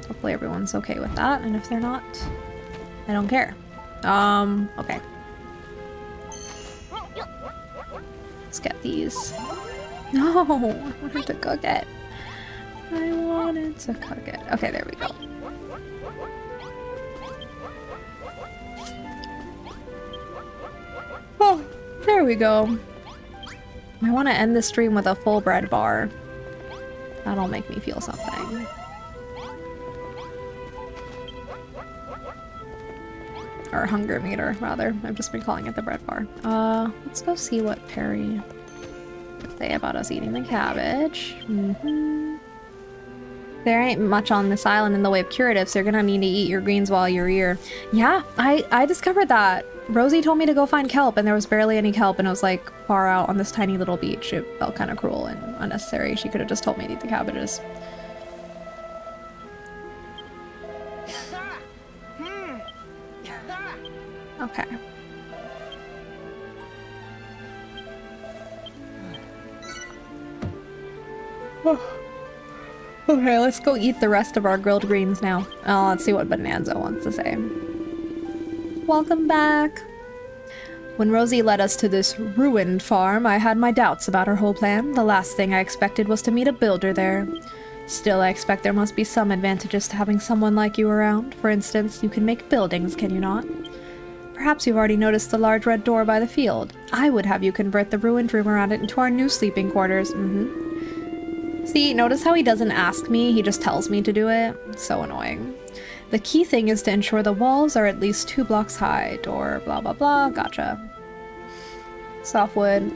Hopefully everyone's okay with that, and if they're not, I don't care. Okay. Let's get these. No, I wanted to cook it. I wanted to cook it. Okay, there we go. There we go. I want to end the stream with a full bread bar. That'll make me feel something. Or hunger meter, rather. I've just been calling it the bread bar. Let's go see what Perry would say about us eating the cabbage. There ain't much on this island in the way of curatives, so you're gonna need to eat your greens while you're here. Yeah, I discovered that. Rosie told me to go find kelp, and there was barely any kelp, and it was like far out on this tiny little beach. It felt kind of cruel and unnecessary. She could have just told me to eat the cabbages. Okay. Okay, let's go eat the rest of our grilled greens now. Oh, let's see what Bonanza wants to say. Welcome back. When Rosie led us to this ruined farm, I had my doubts about her whole plan. The last thing I expected was to meet a builder there. Still, I expect there must be some advantages to having someone like you around. For instance, you can make buildings, can you not? Perhaps you've already noticed the large red door by the field. I would have you convert the ruined room around it into our new sleeping quarters. See, notice how he doesn't ask me, he just tells me to do it? So annoying. The key thing is to ensure the walls are at least 2 blocks high. Door, blah blah blah, gotcha. Softwood,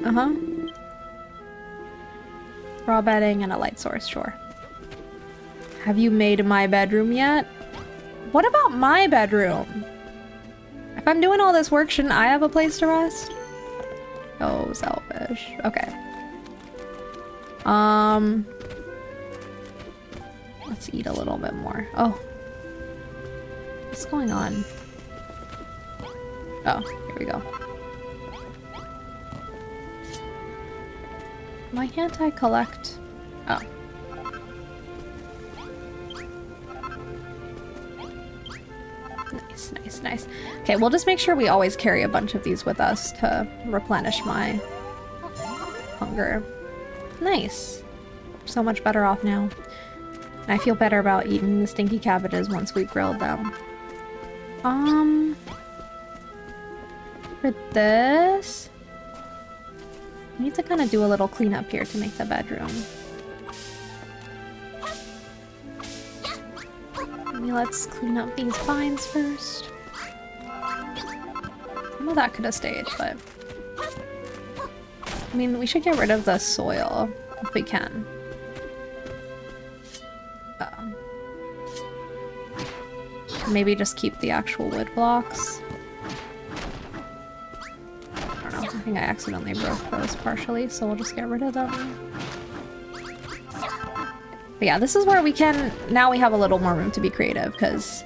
Raw bedding and a light source, sure. Have you made my bedroom yet? What about my bedroom? If I'm doing all this work, shouldn't I have a place to rest? Oh, selfish. Okay. Let's eat a little bit more. Oh. What's going on? Oh, here we go. Why can't I collect? Oh. Nice, nice, nice. Okay, we'll just make sure we always carry a bunch of these with us to replenish my hunger. Nice. So much better off now. I feel better about eating the stinky cabbages once we grilled them. For this, I need to kind of do a little cleanup here to make the bedroom. Maybe let's clean up these vines first. Some of that could have stayed, but I mean, we should get rid of the soil if we can. Maybe just keep the actual wood blocks. I don't know, I think I accidentally broke those partially, so we'll just get rid of them. But yeah, this is where we can, now we have a little more room to be creative, because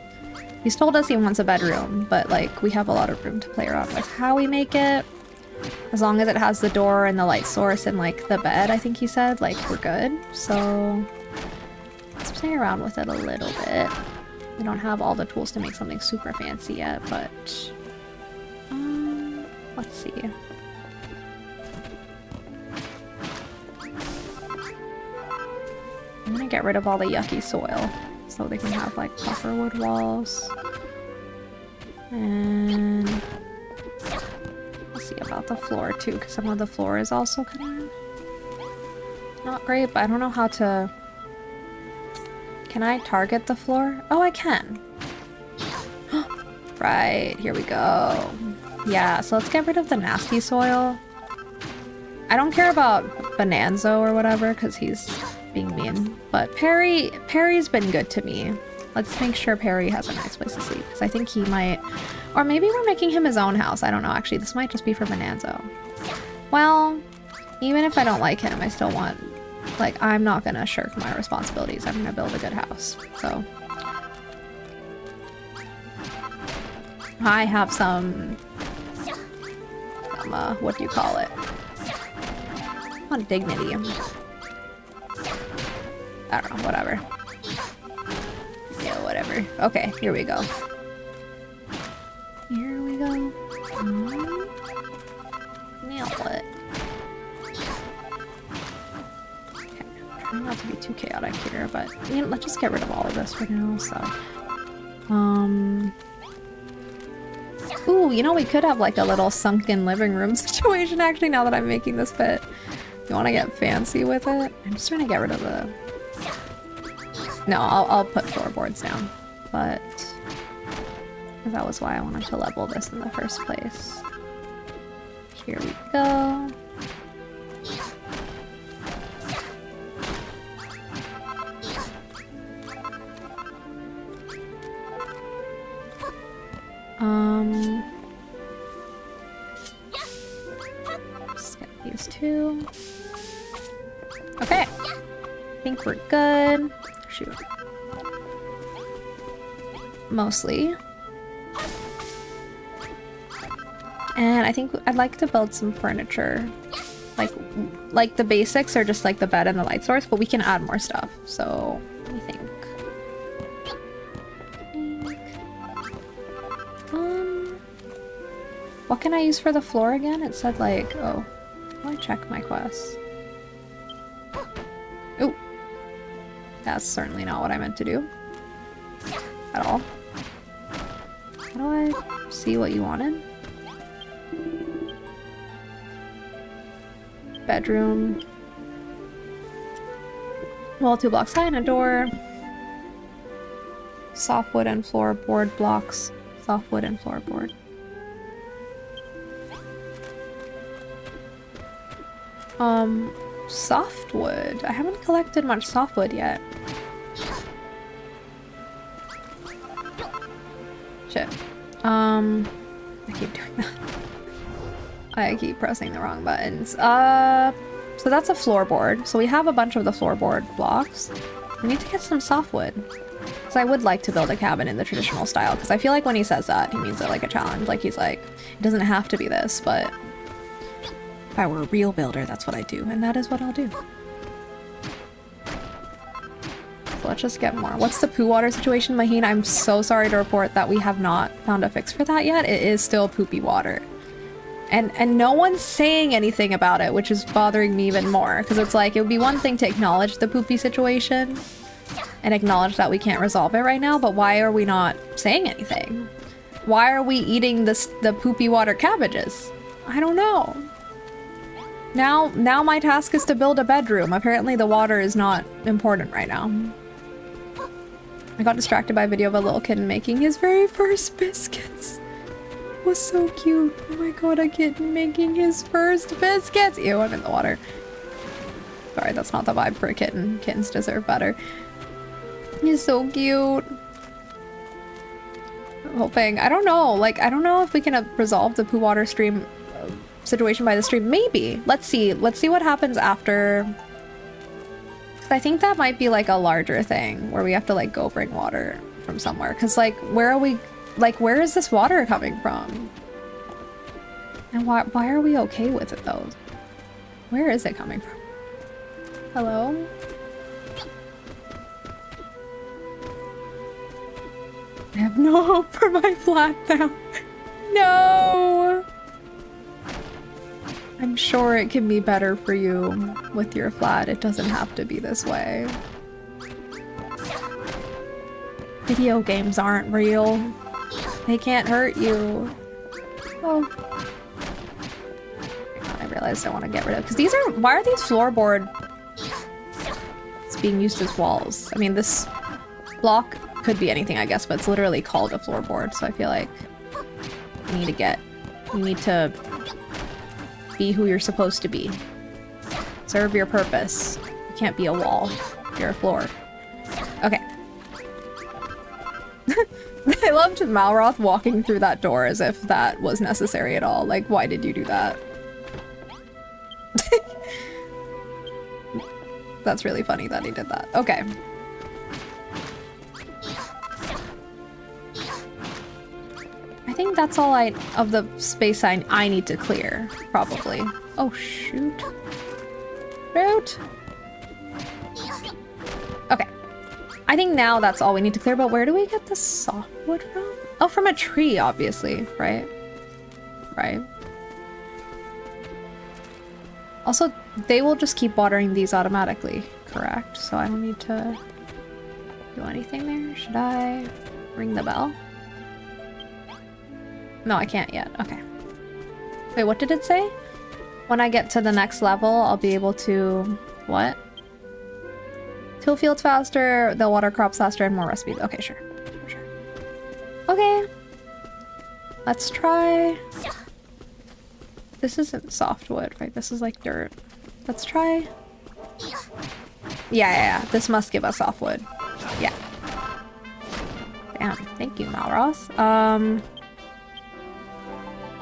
he's told us he wants a bedroom, but like, we have a lot of room to play around with how we make it. As long as it has the door and the light source and like the bed, I think he said, like, we're good. So let's play around with it a little bit. We don't have all the tools to make something super fancy yet, but let's see. I'm gonna get rid of all the yucky soil so they can have like buffer wood walls. And let's see about the floor too, because some of the floor is also kind of not great, but I don't know how to... Can I target the floor? Oh, I can. Right, here we go. Yeah, so let's get rid of the nasty soil. I don't care about Bonanza or whatever, because he's being mean. But Perry's been good to me. Let's make sure Perry has a nice place to sleep, because I think he might... Or maybe we're making him his own house. I don't know, actually. This might just be for Bonanza. Well, even if I don't like him, I still want... Like, I'm not gonna shirk my responsibilities. I'm gonna build a good house, so. I have some what do you call it? Not dignity. I don't know, whatever. Yeah, whatever. Okay, here we go. Here we go. Nail it. Trying not to be too chaotic here, but you know, let's just get rid of all of this for now, so. Ooh, Ooh, you know, we could have like a little sunken living room situation actually now that I'm making this bit. You want to get fancy with it? I'm just trying to get rid of the... No, I'll put floorboards down. But that was why I wanted to level this in the first place. Here we go. Just get these two. Okay. I think we're good. Shoot. Mostly. And I think I'd like to build some furniture. Like the basics are just like the bed and the light source, but we can add more stuff. So, let me think. What can I use for the floor again? It said like, oh, let me check my quests. Ooh. That's certainly not what I meant to do. At all. How do I see what you wanted? Bedroom. Wall 2 blocks high and a door. Softwood and floorboard blocks. Softwood and floorboard. Softwood. I haven't collected much softwood yet. Shit. I keep doing that. I keep pressing the wrong buttons. So that's a floorboard. So we have a bunch of the floorboard blocks. We need to get some softwood. Because I would like to build a cabin in the traditional style. Because I feel like when he says that, he means it like a challenge. Like he's like, it doesn't have to be this, but if I were a real builder, that's what I do. And that is what I'll do. So let's just get more. What's the poo water situation, Maheen? I'm so sorry to report that we have not found a fix for that yet. It is still poopy water. And no one's saying anything about it, which is bothering me even more. Because it's like, it would be one thing to acknowledge the poopy situation and acknowledge that we can't resolve it right now, but why are we not saying anything? Why are we eating the poopy water cabbages? I don't know. Now my task is to build a bedroom. Apparently the water is not important right now. I got distracted by a video of a little kid making his very first biscuits. It was so cute. Oh my god, a kitten making his first biscuits. Ew, I'm in the water. Sorry, that's not the vibe for a kitten. Kittens deserve better. He's so cute. I'm hoping. I don't know. Like, I don't know if we can resolve the poo water stream situation by the stream. Maybe. Let's see. Let's see what happens after. Cause I think that might be like a larger thing where we have to like go bring water from somewhere. Cause like, where are we? Like, where is this water coming from? And why are we okay with it though? Where is it coming from? Hello? I have no hope for my flat now. No! I'm sure it can be better for you with your flat. It doesn't have to be this way. Video games aren't real. They can't hurt you. Oh. I realized I want to get rid of, because these are, why are these floorboard being used as walls? I mean, this block could be anything, I guess, but it's literally called a floorboard, so I feel like you need to be who you're supposed to be. Serve your purpose. You can't be a wall. You're a floor. Okay. I loved Malroth walking through that door as if that was necessary at all. Like, why did you do that? That's really funny that he did that. Okay. I think that's all of the space I need to clear, probably. Oh, shoot. Shoot! Okay. I think now that's all we need to clear, but where do we get the softwood from? Oh, from a tree, obviously, right? Right. Also, they will just keep watering these automatically, correct? So I don't need to do anything there. Should I ring the bell? No, I can't yet. Okay. Wait, what did it say? When I get to the next level, I'll be able to... What? Till fields faster, they'll water crops faster, and more recipes. Okay, sure. Sure. Okay. Let's try... This isn't softwood, right? This is like dirt. Let's try... Yeah. This must give us softwood. Yeah. Damn. Thank you, Malross.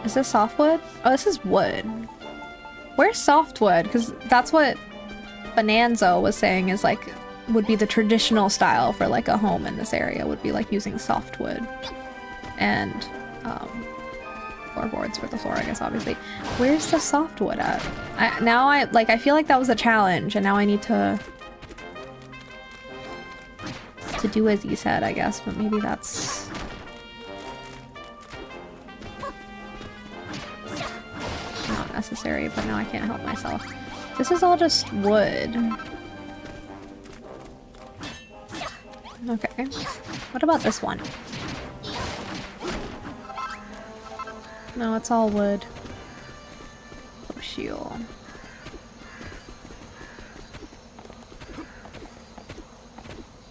Is this softwood? Oh, this is wood. Where's softwood? Because that's what Bonanza was saying is like, would be the traditional style for like a home in this area, would be like using softwood. And, floorboards for the floor, I guess, obviously. Where's the softwood at? I feel like that was a challenge, and now I need to do as you said, I guess, but maybe that's... not necessary, but now I can't help myself. This is all just wood. Okay. What about this one? No, it's all wood. Oh, shield.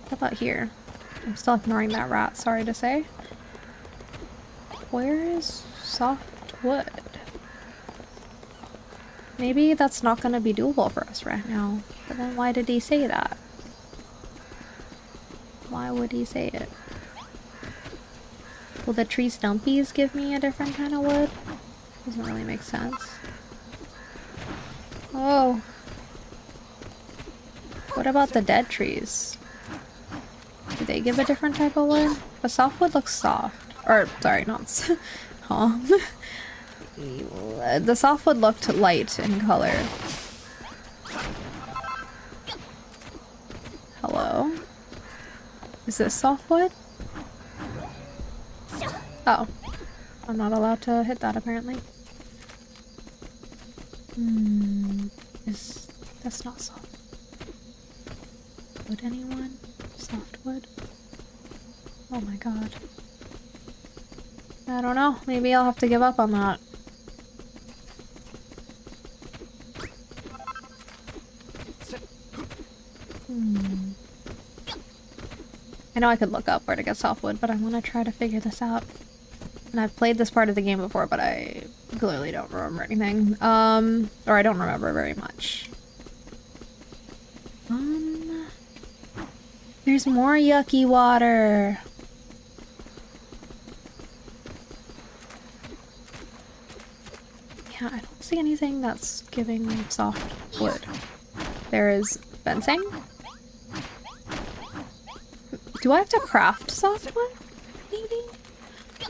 How about here? I'm still ignoring that rat, sorry to say. Where is soft wood? Maybe that's not gonna be doable for us right now. But then why did he say that? Why would he say it? Will the tree stumpies give me a different kind of wood? Doesn't really make sense. Oh. What about the dead trees? Do they give a different type of wood? But softwood looks soft. Or, sorry, not oh. The softwood looked light in color. Hello? Is this softwood? Oh. I'm not allowed to hit that, apparently. That's not soft. Would anyone? Softwood? Oh my god. I don't know. Maybe I'll have to give up on that. I know I could look up where to get softwood, but I want to try to figure this out. And I've played this part of the game before, but I clearly don't remember anything. Or I don't remember very much. There's more yucky water. Yeah, I don't see anything that's giving soft wood. There is fencing. Do I have to craft softwood? Maybe?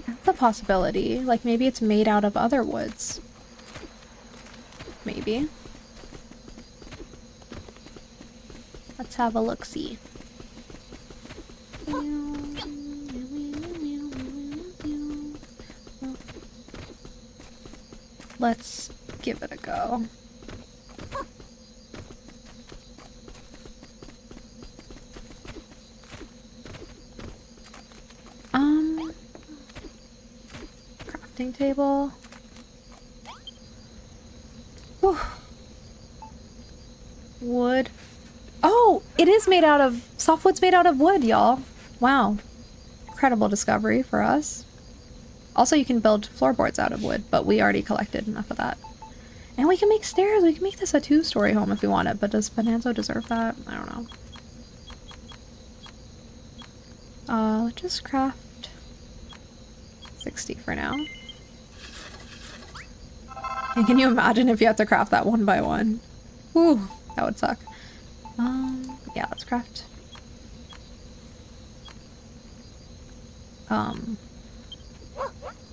That's a possibility. Like, maybe it's made out of other woods. Maybe. Let's have a look-see. Let's give it a go. Crafting table. Whew. Wood. Oh, it is made out of... Softwood's made out of wood, y'all. Wow. Incredible discovery for us. Also, you can build floorboards out of wood, but we already collected enough of that. And we can make stairs. We can make this a 2-story home if we want it, but does Bonanza deserve that? I don't know. Let's just craft 60 for now. And can you imagine if you have to craft that one by one? Ooh, that would suck. Yeah, let's craft.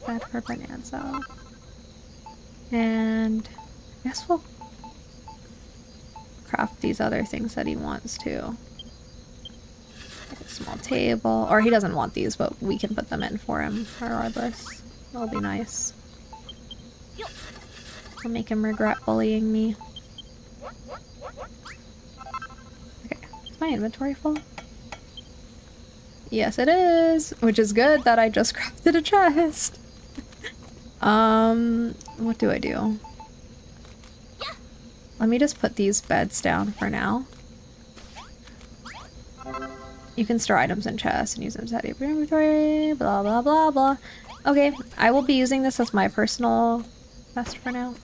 Bed for Bonanza. And I guess we'll craft these other things that he wants too. Like a small table. Or he doesn't want these, but we can put them in for him regardless. That'll be nice. I'll make him regret bullying me. Okay, is my inventory full? Yes, it is! Which is good that I just crafted a chest. What do I do? Let me just put these beds down for now. You can store items in chests and use them to set your inventory, blah blah blah blah. Okay, I will be using this as my personal chest for now.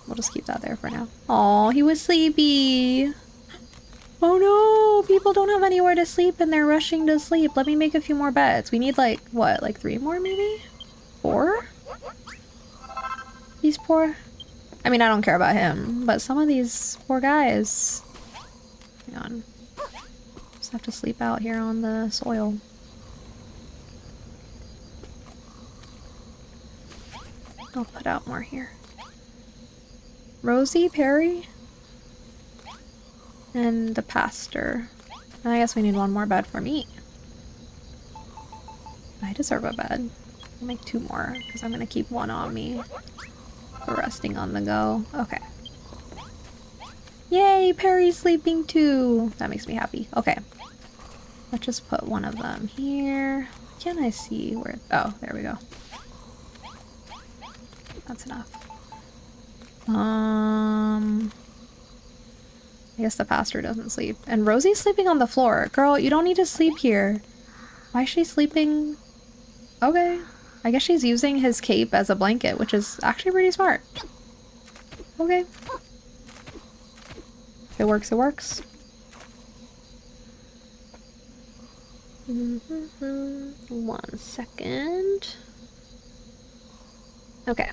We'll just keep that there for now. Oh, he was sleepy. Oh no, people don't have anywhere to sleep and they're rushing to sleep. Let me make a few more beds. We need like, what, like 3 more maybe? 4? He's poor. I mean, I don't care about him, but some of these poor guys. Hang on. Just have to sleep out here on the soil. I'll put out more here. Rosie, Perry, and the pastor. And I guess we need 1 more bed for me. I deserve a bed. I'll make 2 more because I'm gonna keep 1 on me for resting on the go. Okay. Yay, Perry's sleeping too. That makes me happy. Okay. Let's just put 1 of them here. Can I see where? Oh, there we go. That's enough. I guess the pastor doesn't sleep. And Rosie's sleeping on the floor. Girl, you don't need to sleep here. Why is she sleeping? Okay. I guess she's using his cape as a blanket, which is actually pretty smart. Okay. If it works, it works. 1 second. Okay.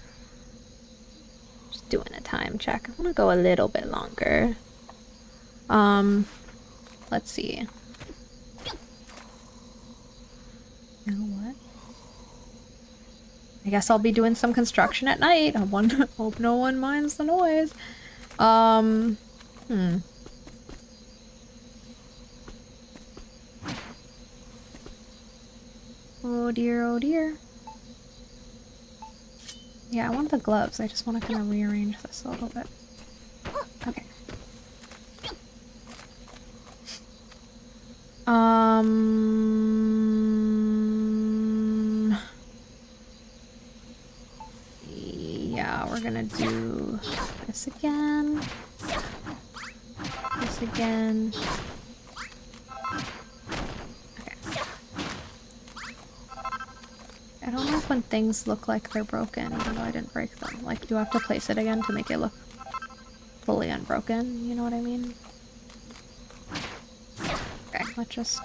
Just doing a time check. I want to go a little bit longer. Let's see. Now what? I guess I'll be doing some construction at night. I hope no one minds the noise. Oh dear, oh dear. Yeah, I want the gloves. I just want to kind of rearrange this a little bit. Okay. Yeah, we're gonna do this again. This again. Okay. I don't like when things look like they're broken, even though I didn't break them. Like, do I have to place it again to make it look fully unbroken? You know what I mean? Okay, let's just...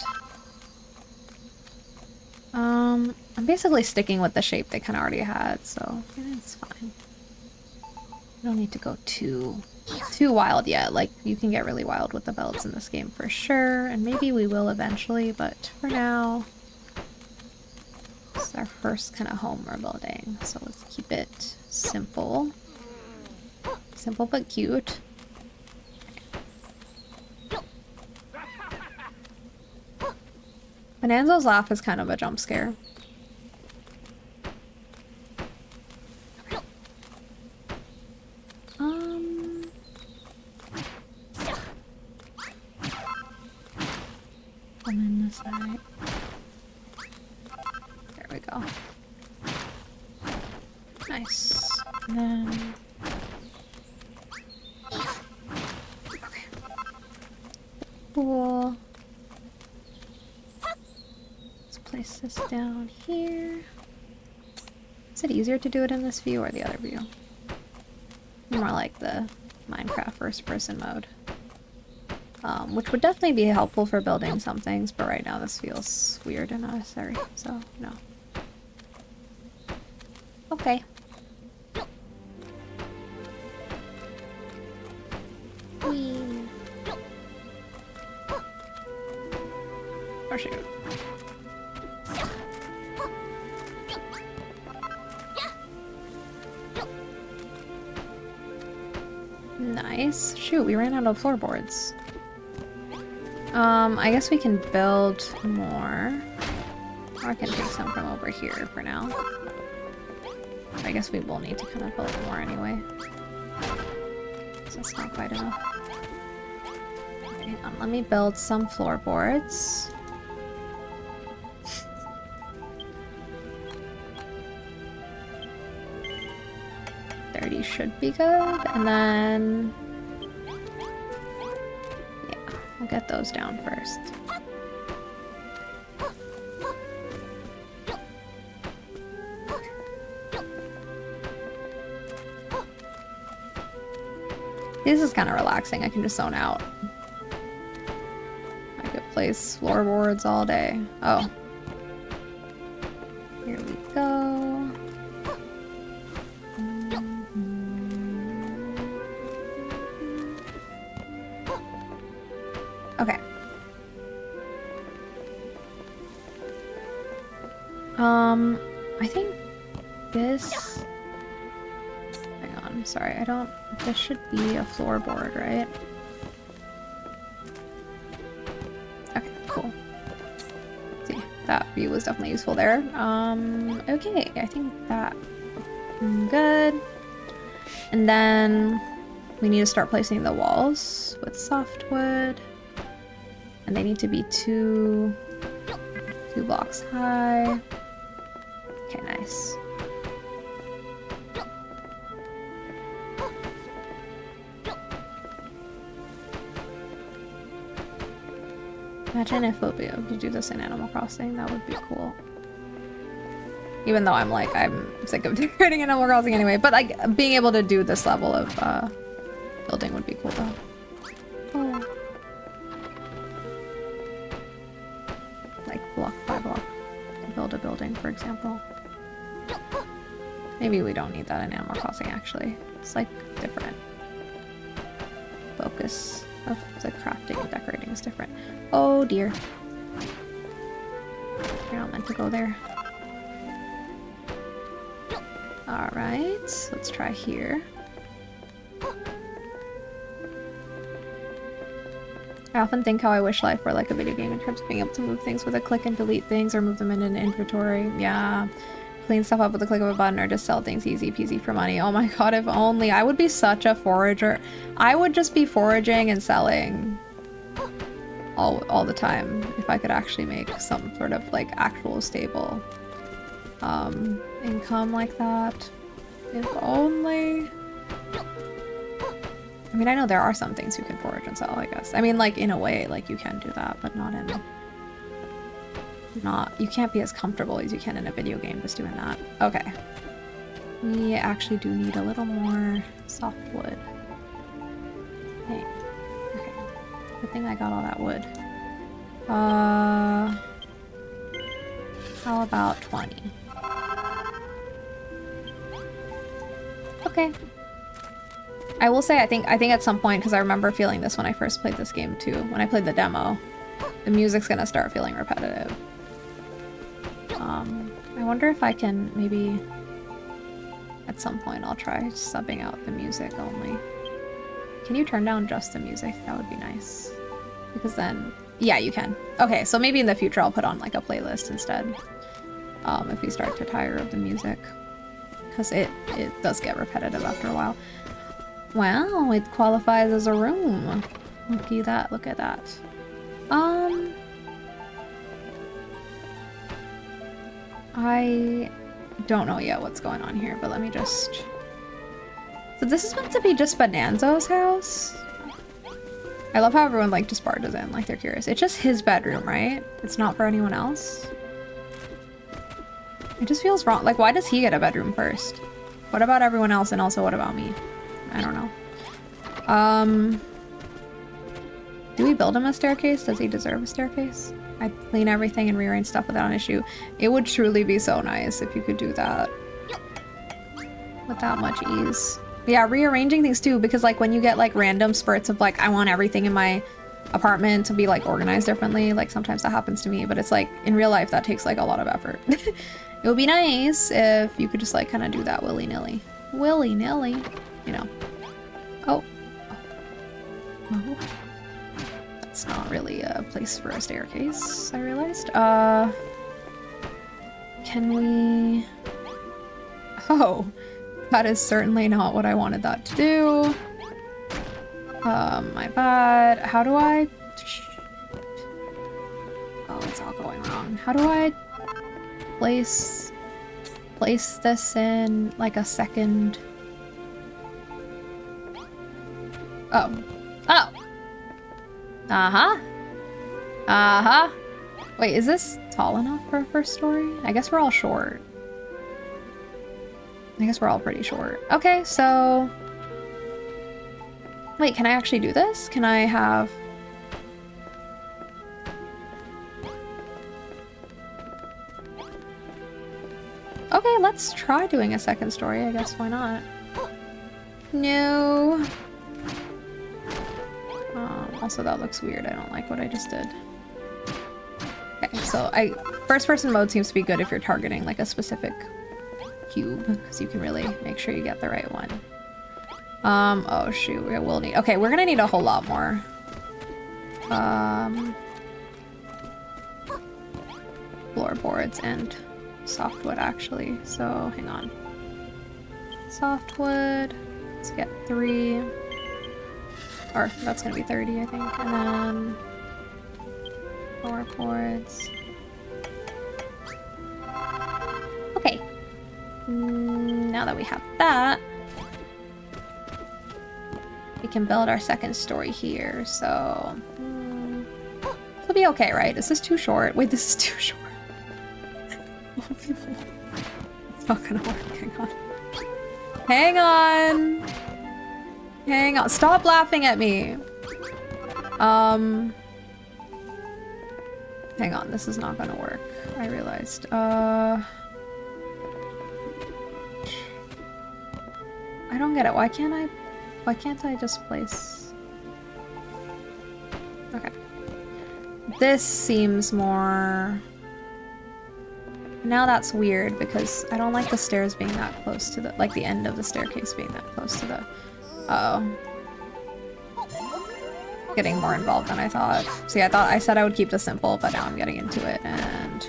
I'm basically sticking with the shape they kind of already had, so yeah, it's fine. You don't need to go too wild yet. Like, you can get really wild with the belts in this game for sure, and maybe we will eventually, but for now, this is our first kind of home we're building, so let's keep it simple. Simple but cute. Bonanzo's laugh is kind of a jump scare. Come in this side. There we go. Nice. And then... Okay. Cool. Place this down here. Is it easier to do it in this view or the other view? More like the Minecraft first person mode. Which would definitely be helpful for building some things, but right now this feels weird and unnecessary, so no. Okay. Whee. Oh shoot. Nice. Shoot, we ran out of floorboards. I guess we can build more. Or I can take some from over here for now. I guess we will need to kind of build more anyway. So that's not quite enough. Okay, let me build some floorboards. 30 should be good. And then... yeah, we'll get those down first. This is kind of relaxing. I can just zone out. I could place floorboards all day. Oh. Here we go. Okay. I think this... hang on, sorry, I don't... this should be a floorboard, right? Okay, cool. Let's see, that view was definitely useful there. Okay, I think that... good. And then we need to start placing the walls with softwood. And they need to be two blocks high. Okay, nice. Imagine if we'll be able to do this in Animal Crossing. That would be cool. Even though I'm sick of decorating Animal Crossing anyway. But like being able to do this level of building would be cool though. Oh. Like block by block. Build a building, for example. Maybe we don't need that in Animal Crossing actually. It's like different. Focus of the crafting and decorating is different. Oh dear. You're not meant to go there. Alright, let's try here. I often think how I wish life were like a video game in terms of being able to move things with a click and delete things or move them in an inventory. Yeah. Clean stuff up with the click of a button or just sell things easy peasy for money. Oh my god, if only. I would be such a forager. I would just be foraging and selling all the time if I could actually make some sort of like actual stable income like that. If only. I mean, I know there are some things you can forage and sell, I guess. I mean, like in a way, like you can do that, but not in... you can't be as comfortable as you can in a video game just doing that. Okay. We actually do need a little more softwood. Hey. Okay. Good thing I got all that wood. How about 20? Okay. I will say I think at some point, because I remember feeling this when I first played this game too, when I played the demo, the music's gonna start feeling repetitive. I wonder if I can maybe at some point I'll try subbing out the music only. Can you turn down just the music? That would be nice. Because then, yeah, you can. Okay, so maybe in the future I'll put on like a playlist instead. If we start to tire of the music. Because it does get repetitive after a while. Wow, it qualifies as a room. Look at that. I don't know yet what's going on here, but let me just... So this is meant to be just Bonanzo's house? I love how everyone like just barges in, like they're curious. It's just his bedroom, right? It's not for anyone else? It just feels wrong. Like, why does he get a bedroom first? What about everyone else, and also what about me? I don't know. Do we build him a staircase? Does he deserve a staircase? I'd clean everything and rearrange stuff without an issue. It would truly be so nice if you could do that. With that much ease. Yeah, rearranging things too, because like when you get like random spurts of like, I want everything in my apartment to be like organized differently, like sometimes that happens to me, but it's like in real life that takes like a lot of effort. It would be nice if you could just like kind of do that willy-nilly. Willy-nilly, you know. Oh. Oh. That's not really a place for a staircase, I realized. Can we... Oh. That is certainly not what I wanted that to do. My bad. How do I... Oh, it's all going wrong. How do I place this in like a second Oh. Oh. Uh-huh. Uh-huh. Wait, is this tall enough for a first story? I guess we're all short. I guess we're all pretty short. Okay, so... Wait, can I actually do this? Can I have... Okay, let's try doing a second story, I guess. Why not? No. Also, that looks weird. I don't like what I just did. Okay, so first-person mode seems to be good if you're targeting like a specific cube, because you can really make sure you get the right one. Oh shoot, we will need... Okay, we're gonna need a whole lot more. Floorboards and softwood, actually. So, hang on. Softwood. Let's get 3. Or, that's gonna be 30, I think. And then... floorboards. Okay. Now that we have that, we can build our second story here, so... it'll be okay, right? Is this too short? Wait, this is too short. It's not gonna work. Hang on. Hang on! Hang on. Stop laughing at me! Hang on, this is not gonna work. I realized. I don't get it. Why can't I just place... Okay. This seems more... Now that's weird because I don't like the stairs being that close to the... Like the end of the staircase being that close to the... Uh-oh. Getting more involved than I thought. See, I said I would keep this simple, but now I'm getting into it, and...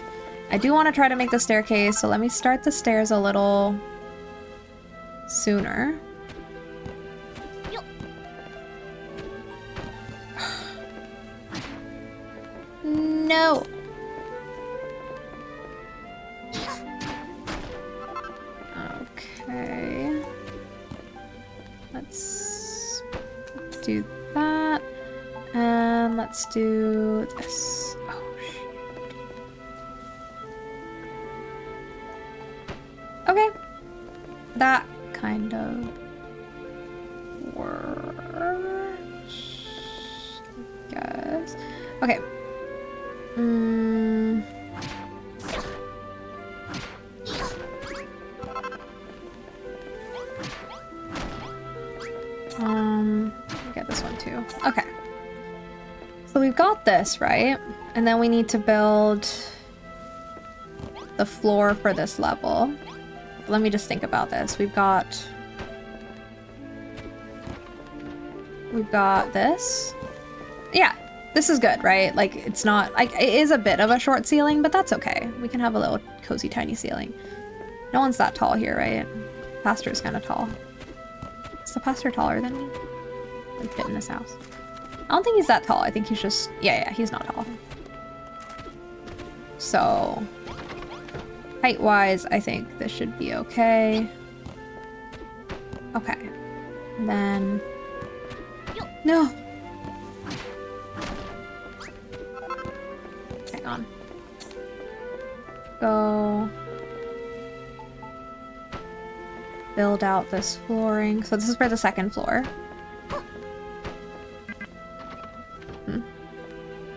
I do want to try to make the staircase, so let me start the stairs a little... sooner. No! Okay. Let's do that. And let's do this. Oh, shit. Okay. That kind of works, I guess. Okay. Get this one too. Okay. So we've got this, right? And then we need to build the floor for this level. Let me just think about this. We've got this. Yeah, this is good, right? Like, it's not, like, it is a bit of a short ceiling, but that's okay. We can have a little cozy tiny ceiling. No one's that tall here, right? Pastor's kind of tall. Is the pastor taller than me? Like, fit in this house. I don't think he's that tall. I think he's just, yeah, he's not tall. So, height-wise, I think this should be okay. Okay. And then... No! Hang on. Go... build out this flooring. So this is for the second floor.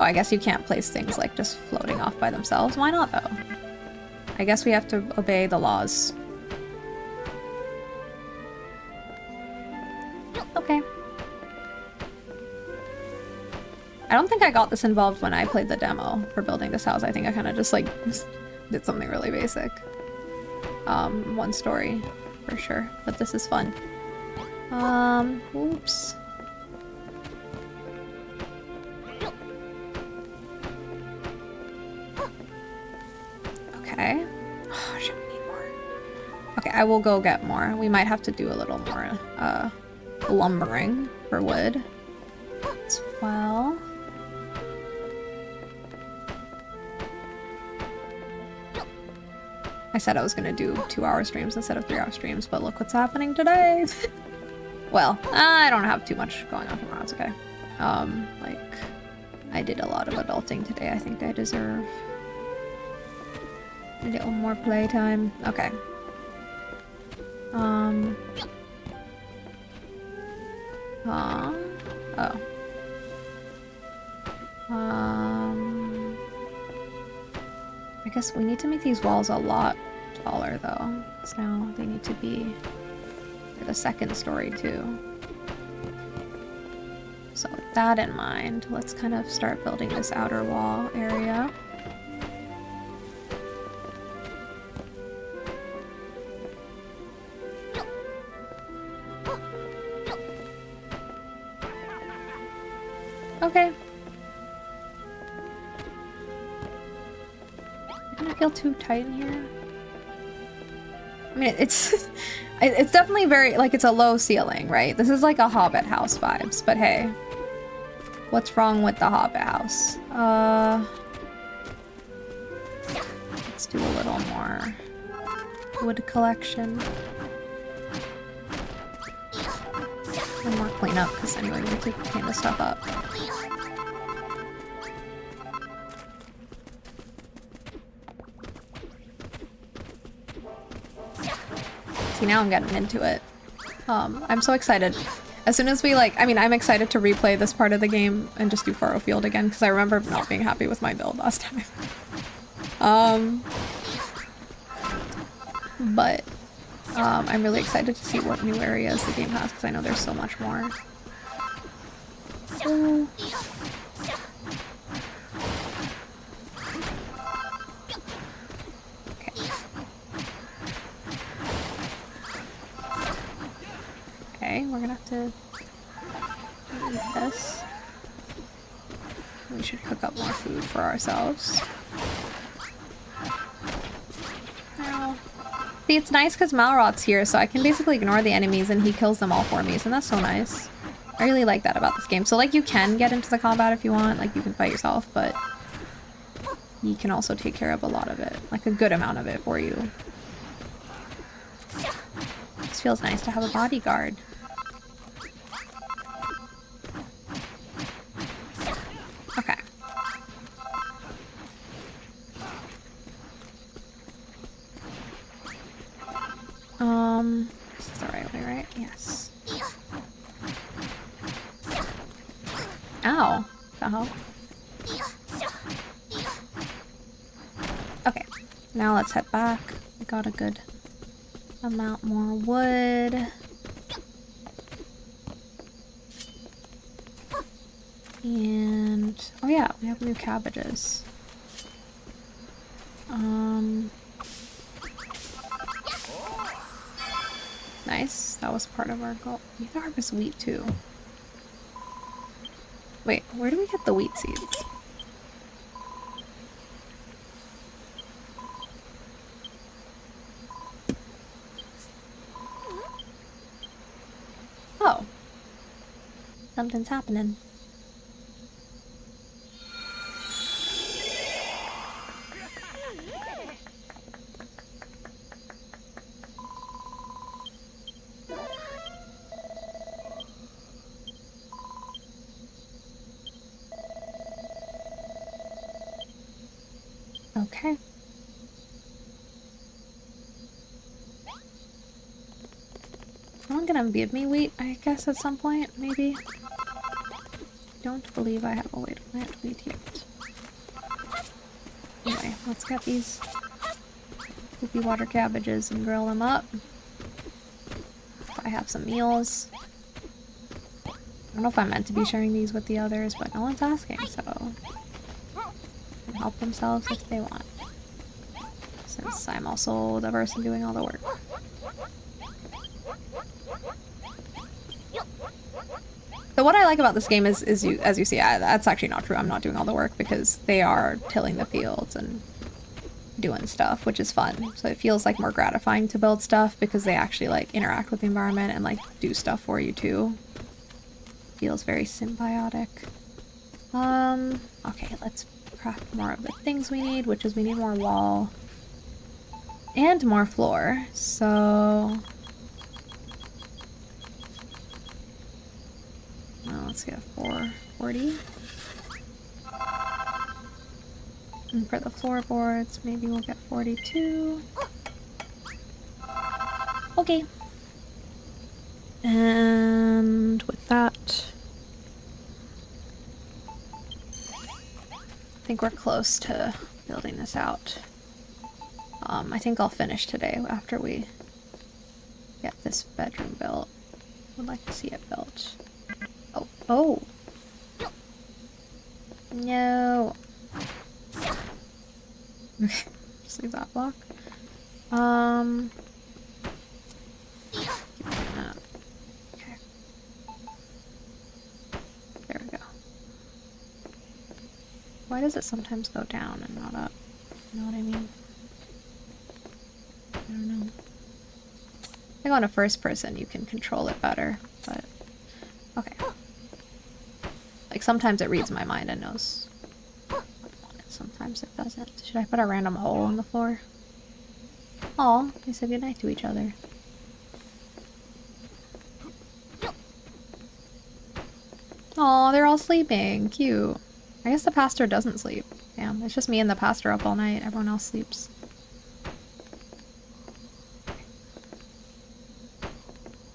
Oh, I guess you can't place things like just floating off by themselves. Why not, though? I guess we have to obey the laws. Okay. I don't think I got this involved when I played the demo for building this house. I think I kind of just, like, did something really basic. One story, for sure. But this is fun. Oops. Okay. Oh, should we need more? Okay, I will go get more. We might have to do a little more, lumbering for wood as well. I said I was gonna do 2-hour streams instead of 3-hour streams, but look what's happening today. Well, I don't have too much going on tomorrow. It's okay. Like, I did a lot of adulting today. I think I deserve a little more playtime. Okay. Oh. I guess we need to make these walls a lot taller, though. Because now they need to be for the second story, too. So with that in mind, let's kind of start building this outer wall area. Okay. Doesn't it feel too tight in here? I mean, it's it's definitely very, like, it's a low ceiling, right? This is like a Hobbit house vibes, but hey. What's wrong with the Hobbit house? Let's do a little more wood collection. And more cleanup, because anyway, we need to clean this stuff up. See, now I'm getting into it. I'm so excited. As soon as we, like, I mean, I'm excited to replay this part of the game and just do furrowfield again, because I remember not being happy with my build last time. But I'm really excited to see what new areas the game has, because I know there's so much more. So... Okay, we're gonna have to eat this. We should cook up more food for ourselves. Ow. See, it's nice because Malrot's here, so I can basically ignore the enemies and he kills them all for me, so that's so nice. I really like that about this game. So, like, you can get into the combat if you want, like, you can fight yourself, but you can also take care of a lot of it, like, a good amount of it for you. This feels nice to have a bodyguard. Okay. This is the right way, right? Yes. Ow. The hell? Okay. Now let's head back. We got a good amount more wood. And oh yeah, we have new cabbages. Nice. That was part of our goal. We have to harvest wheat too. Wait, where do we get the wheat seeds? Oh. Something's happening. Okay. Someone gonna give me wheat, I guess, at some point, maybe? Don't believe I have a way to plant wheat yet. Anyway, let's get these poopy water cabbages and grill them up. I have some meals. I don't know if I'm meant to be sharing these with the others, but no one's asking, so... they can help themselves if they want. Since I'm also the person doing all the work. So what I like about this game is you, as you see, that's actually not true. I'm not doing all the work because they are tilling the fields and doing stuff, which is fun. So it feels like more gratifying to build stuff because they actually like interact with the environment and like do stuff for you too. Feels very symbiotic. Okay, let's craft more of the things we need, which is we need more wall and more floor. So Let's get 440. And for the floorboards, maybe we'll get 42. Okay. And with that, I think we're close to building this out. I think I'll finish today after we get this bedroom built. Would like to see it built. Oh, oh! No! Okay, just leave that block. Keep doing that. Okay. There we go. Why does it sometimes go down and not up? You know what I mean? I don't know. I think on a first person you can control it better, but okay. Like sometimes it reads my mind and knows what I want it, sometimes it doesn't. Should I put a random hole in the floor? Aw, they said goodnight to each other. Aw, they're all sleeping. Cute. I guess the pastor doesn't sleep. Damn, it's just me and the pastor up all night. Everyone else sleeps.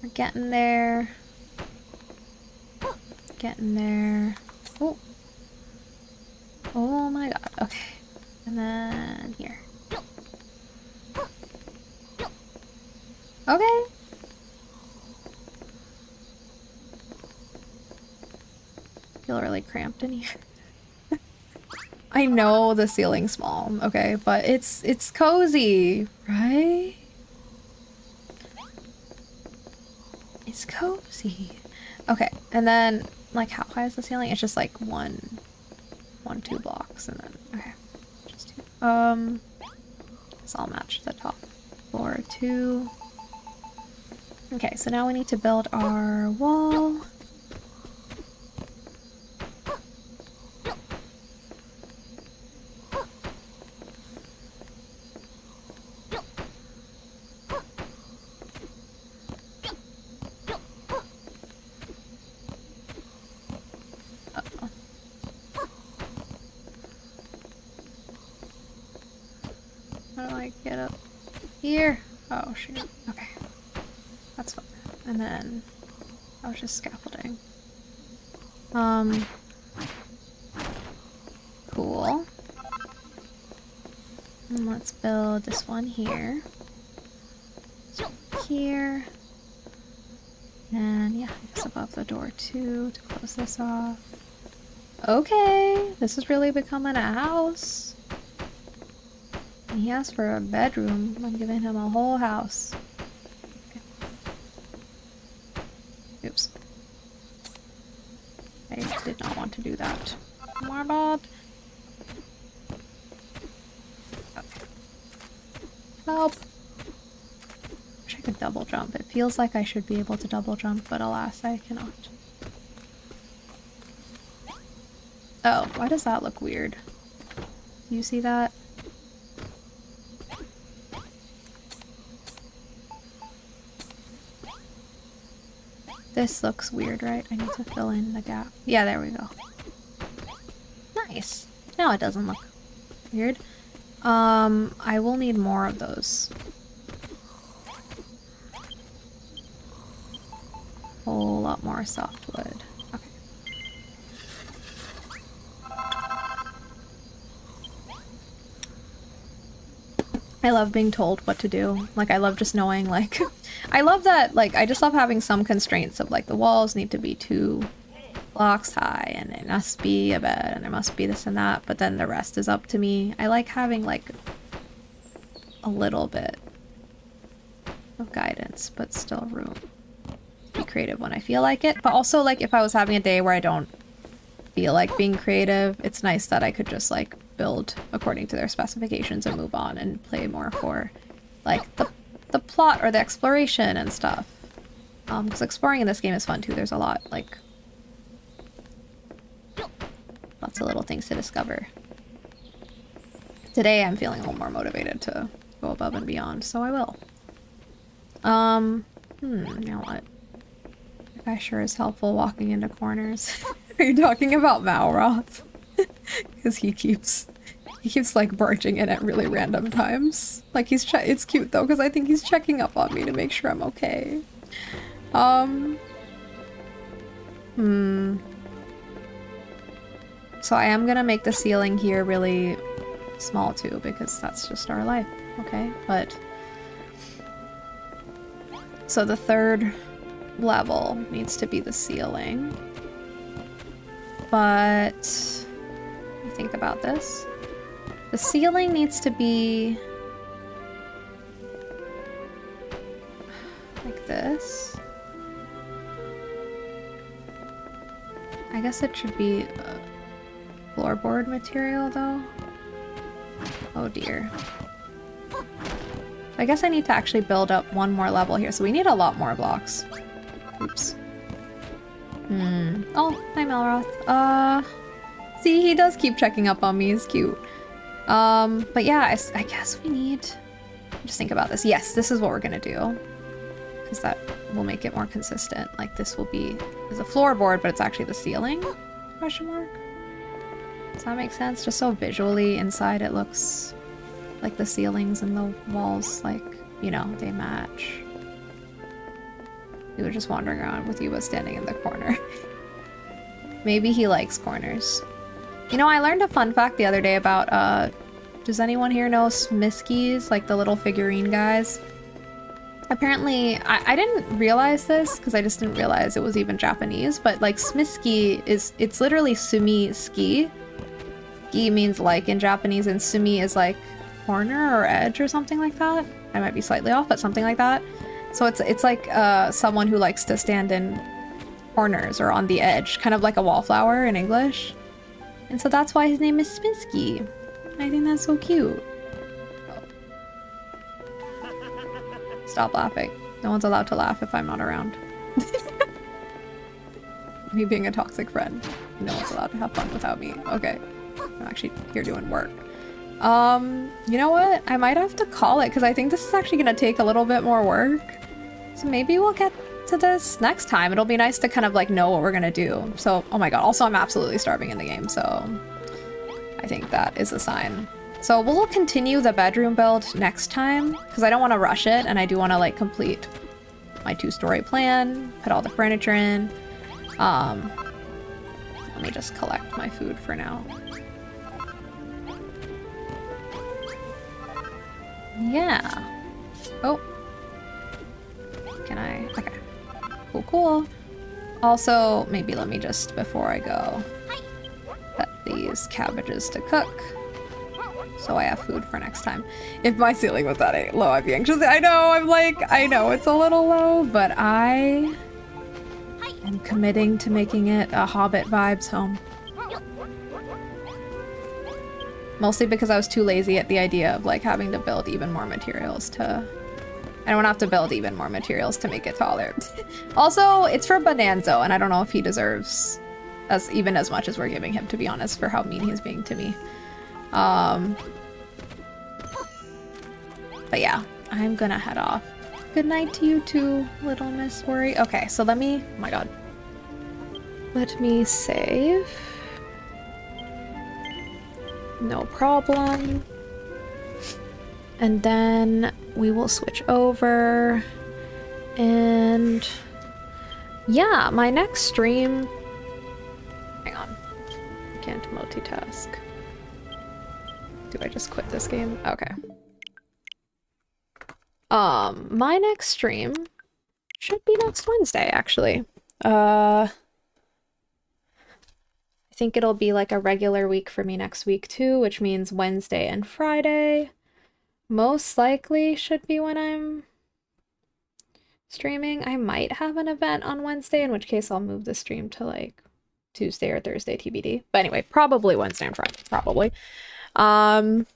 We're getting there. Getting there. Oh. Oh my god. Okay. And then here. Okay. I feel really cramped in here. I know the ceiling's small, okay, but it's cozy, right? It's cozy. Okay, and then like how high is the ceiling? It's just like two blocks, and then okay, just two. So I'll match the top floor too. Okay, so now we need to build our wall. How do I get up here? Oh, shoot. Okay. That's fine. And then I was just scaffolding. Cool. And let's build this one here. Here. And yeah, I guess above the door too to close this off. Okay, this is really becoming a house. And he asked for a bedroom. I'm giving him a whole house. Okay. Oops. I did not want to do that. My bad. Okay. Help! Wish I could double jump. It feels like I should be able to double jump, but alas, I cannot. Oh, why does that look weird? Do you see that? This looks weird, right? I need to fill in the gap. Yeah, there we go. Nice. Now it doesn't look weird. I will need more of those. Whole lot more softwood. Okay. I love being told what to do. Like, I love just knowing, like... I love that, like, I just love having some constraints of, like, the walls need to be 2 blocks high, and it must be a bed, and there must be this and that, but then the rest is up to me. I like having, like, a little bit of guidance, but still room to be creative when I feel like it. But also, like, if I was having a day where I don't feel like being creative, it's nice that I could just, like, build according to their specifications and move on and play more for, like, the plot or the exploration and stuff. Because exploring in this game is fun too. There's a lot, like, lots of little things to discover. Today I'm feeling a little more motivated to go above and beyond, so I will. Now what? guy sure is helpful walking into corners. Are you talking about Malroth? Because he keeps like barging in at really random times. Like it's cute though, because I think he's checking up on me to make sure I'm okay. So I am gonna make the ceiling here really small too, because that's just our life, okay? But so the third level needs to be the ceiling. But let me think about this. The ceiling needs to be like this. I guess it should be floorboard material though. Oh dear. I guess I need to actually build up one more level here, so we need a lot more blocks. Oops. Oh, hi Malroth. See, he does keep checking up on me. He's cute. But yeah, I guess we need... Just think about this. Yes, this is what we're gonna do. Because that will make it more consistent. Like, this will be... It's a floorboard, but it's actually the ceiling? Question mark? Does that make sense? Just so visually inside it looks like the ceilings and the walls, like, you know, they match. We were just wandering around with Yuba standing in the corner. Maybe he likes corners. You know, I learned a fun fact the other day about, does anyone here know Smiskies? Like the little figurine guys? Apparently, I didn't realize this, because I just didn't realize it was even Japanese, but like Smiski it's literally sumi ski. Gi means like in Japanese, and sumi is like corner or edge or something like that. I might be slightly off, but something like that. So it's like someone who likes to stand in corners or on the edge, kind of like a wallflower in English. And so that's why his name is Smiski. I think that's so cute. Oh. Stop laughing. No one's allowed to laugh if I'm not around. Me being a toxic friend. No one's allowed to have fun without me. Okay. I'm actually here doing work. You know what? I might have to call it, because I think this is actually going to take a little bit more work. So maybe we'll get to this next time. It'll be nice to kind of like know what we're going to do. So, oh my god. Also, I'm absolutely starving in the game, so I think that is a sign. So we'll continue the bedroom build next time, because I don't want to rush it, and I do want to like complete my 2-story plan, put all the furniture in. Let me just collect my food for now. Yeah. Oh. Can I? Okay. Cool, cool. Also, maybe let me just, before I go, set these cabbages to cook. So I have food for next time. If my ceiling was that low, I'd be anxious. I know, I know it's a little low, but I am committing to making it a Hobbit vibes home. Mostly because I was too lazy at the idea of like having to build even more materials to... I don't have to build even more materials to make it taller. Also, it's for Bonanzo, and I don't know if he deserves even as much as we're giving him, to be honest, for how mean he's being to me. But yeah, I'm gonna head off. Good night to you too, little Miss Worry. Okay, so let me... Oh my god. Let me save. No problem. And then we will switch over. And yeah, my next stream... Hang on. I can't multitask. Do I just quit this game? Okay. My next stream should be next Wednesday, actually. I think it'll be like a regular week for me next week too, which means Wednesday and Friday most likely should be when I'm streaming. I might have an event on Wednesday, in which case I'll move the stream to like Tuesday or Thursday TBD. But anyway, probably Wednesday and Friday, probably. I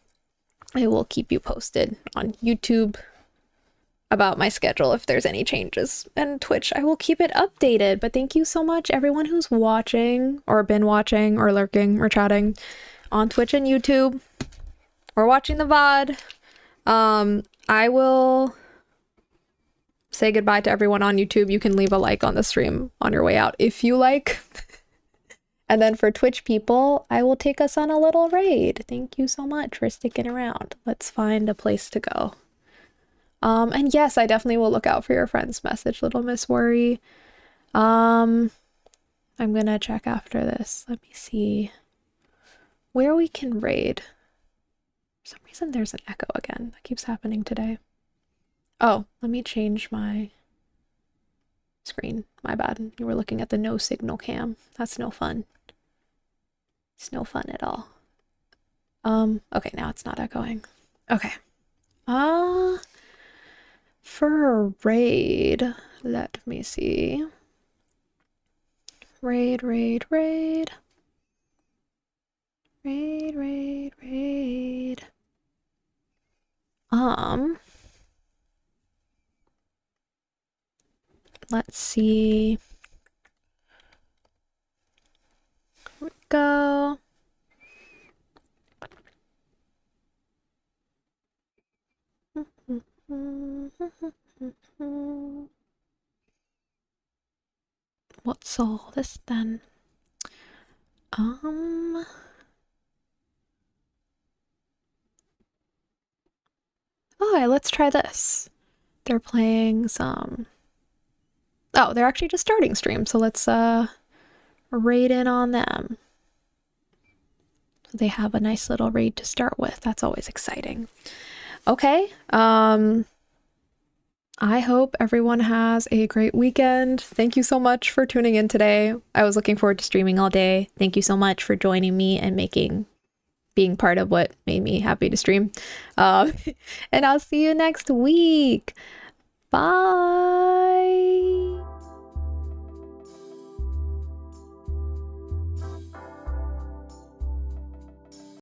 will keep you posted on YouTube about my schedule if there's any changes. And Twitch, I will keep it updated. But thank you so much, everyone who's watching, or been watching, or lurking, or chatting on Twitch and YouTube, or watching the VOD. I will say goodbye to everyone on YouTube, you can leave a like on the stream on your way out if you like. And then for Twitch people, I will take us on a little raid. Thank you so much for sticking around. Let's find a place to go. And yes, I definitely will look out for your friend's message, Little Miss Worry. I'm gonna check after this. Let me see where we can raid. For some reason there's an echo again. That keeps happening today. Oh, let me change my screen. My bad. You were looking at the no signal cam. That's no fun. It's no fun at all. Okay, now it's not echoing. Okay. For a raid, let me see. Raid. Let's see. Here we go. What's all this then? Oh, let's try this. They're playing some... Oh, they're actually just starting stream, so let's raid in on them. They have a nice little raid to start with. That's always exciting. Okay. I hope everyone has a great weekend. Thank you so much for tuning in today. I was looking forward to streaming all day. Thank you so much for joining me and being part of what made me happy to stream. And I'll see you next week. Bye.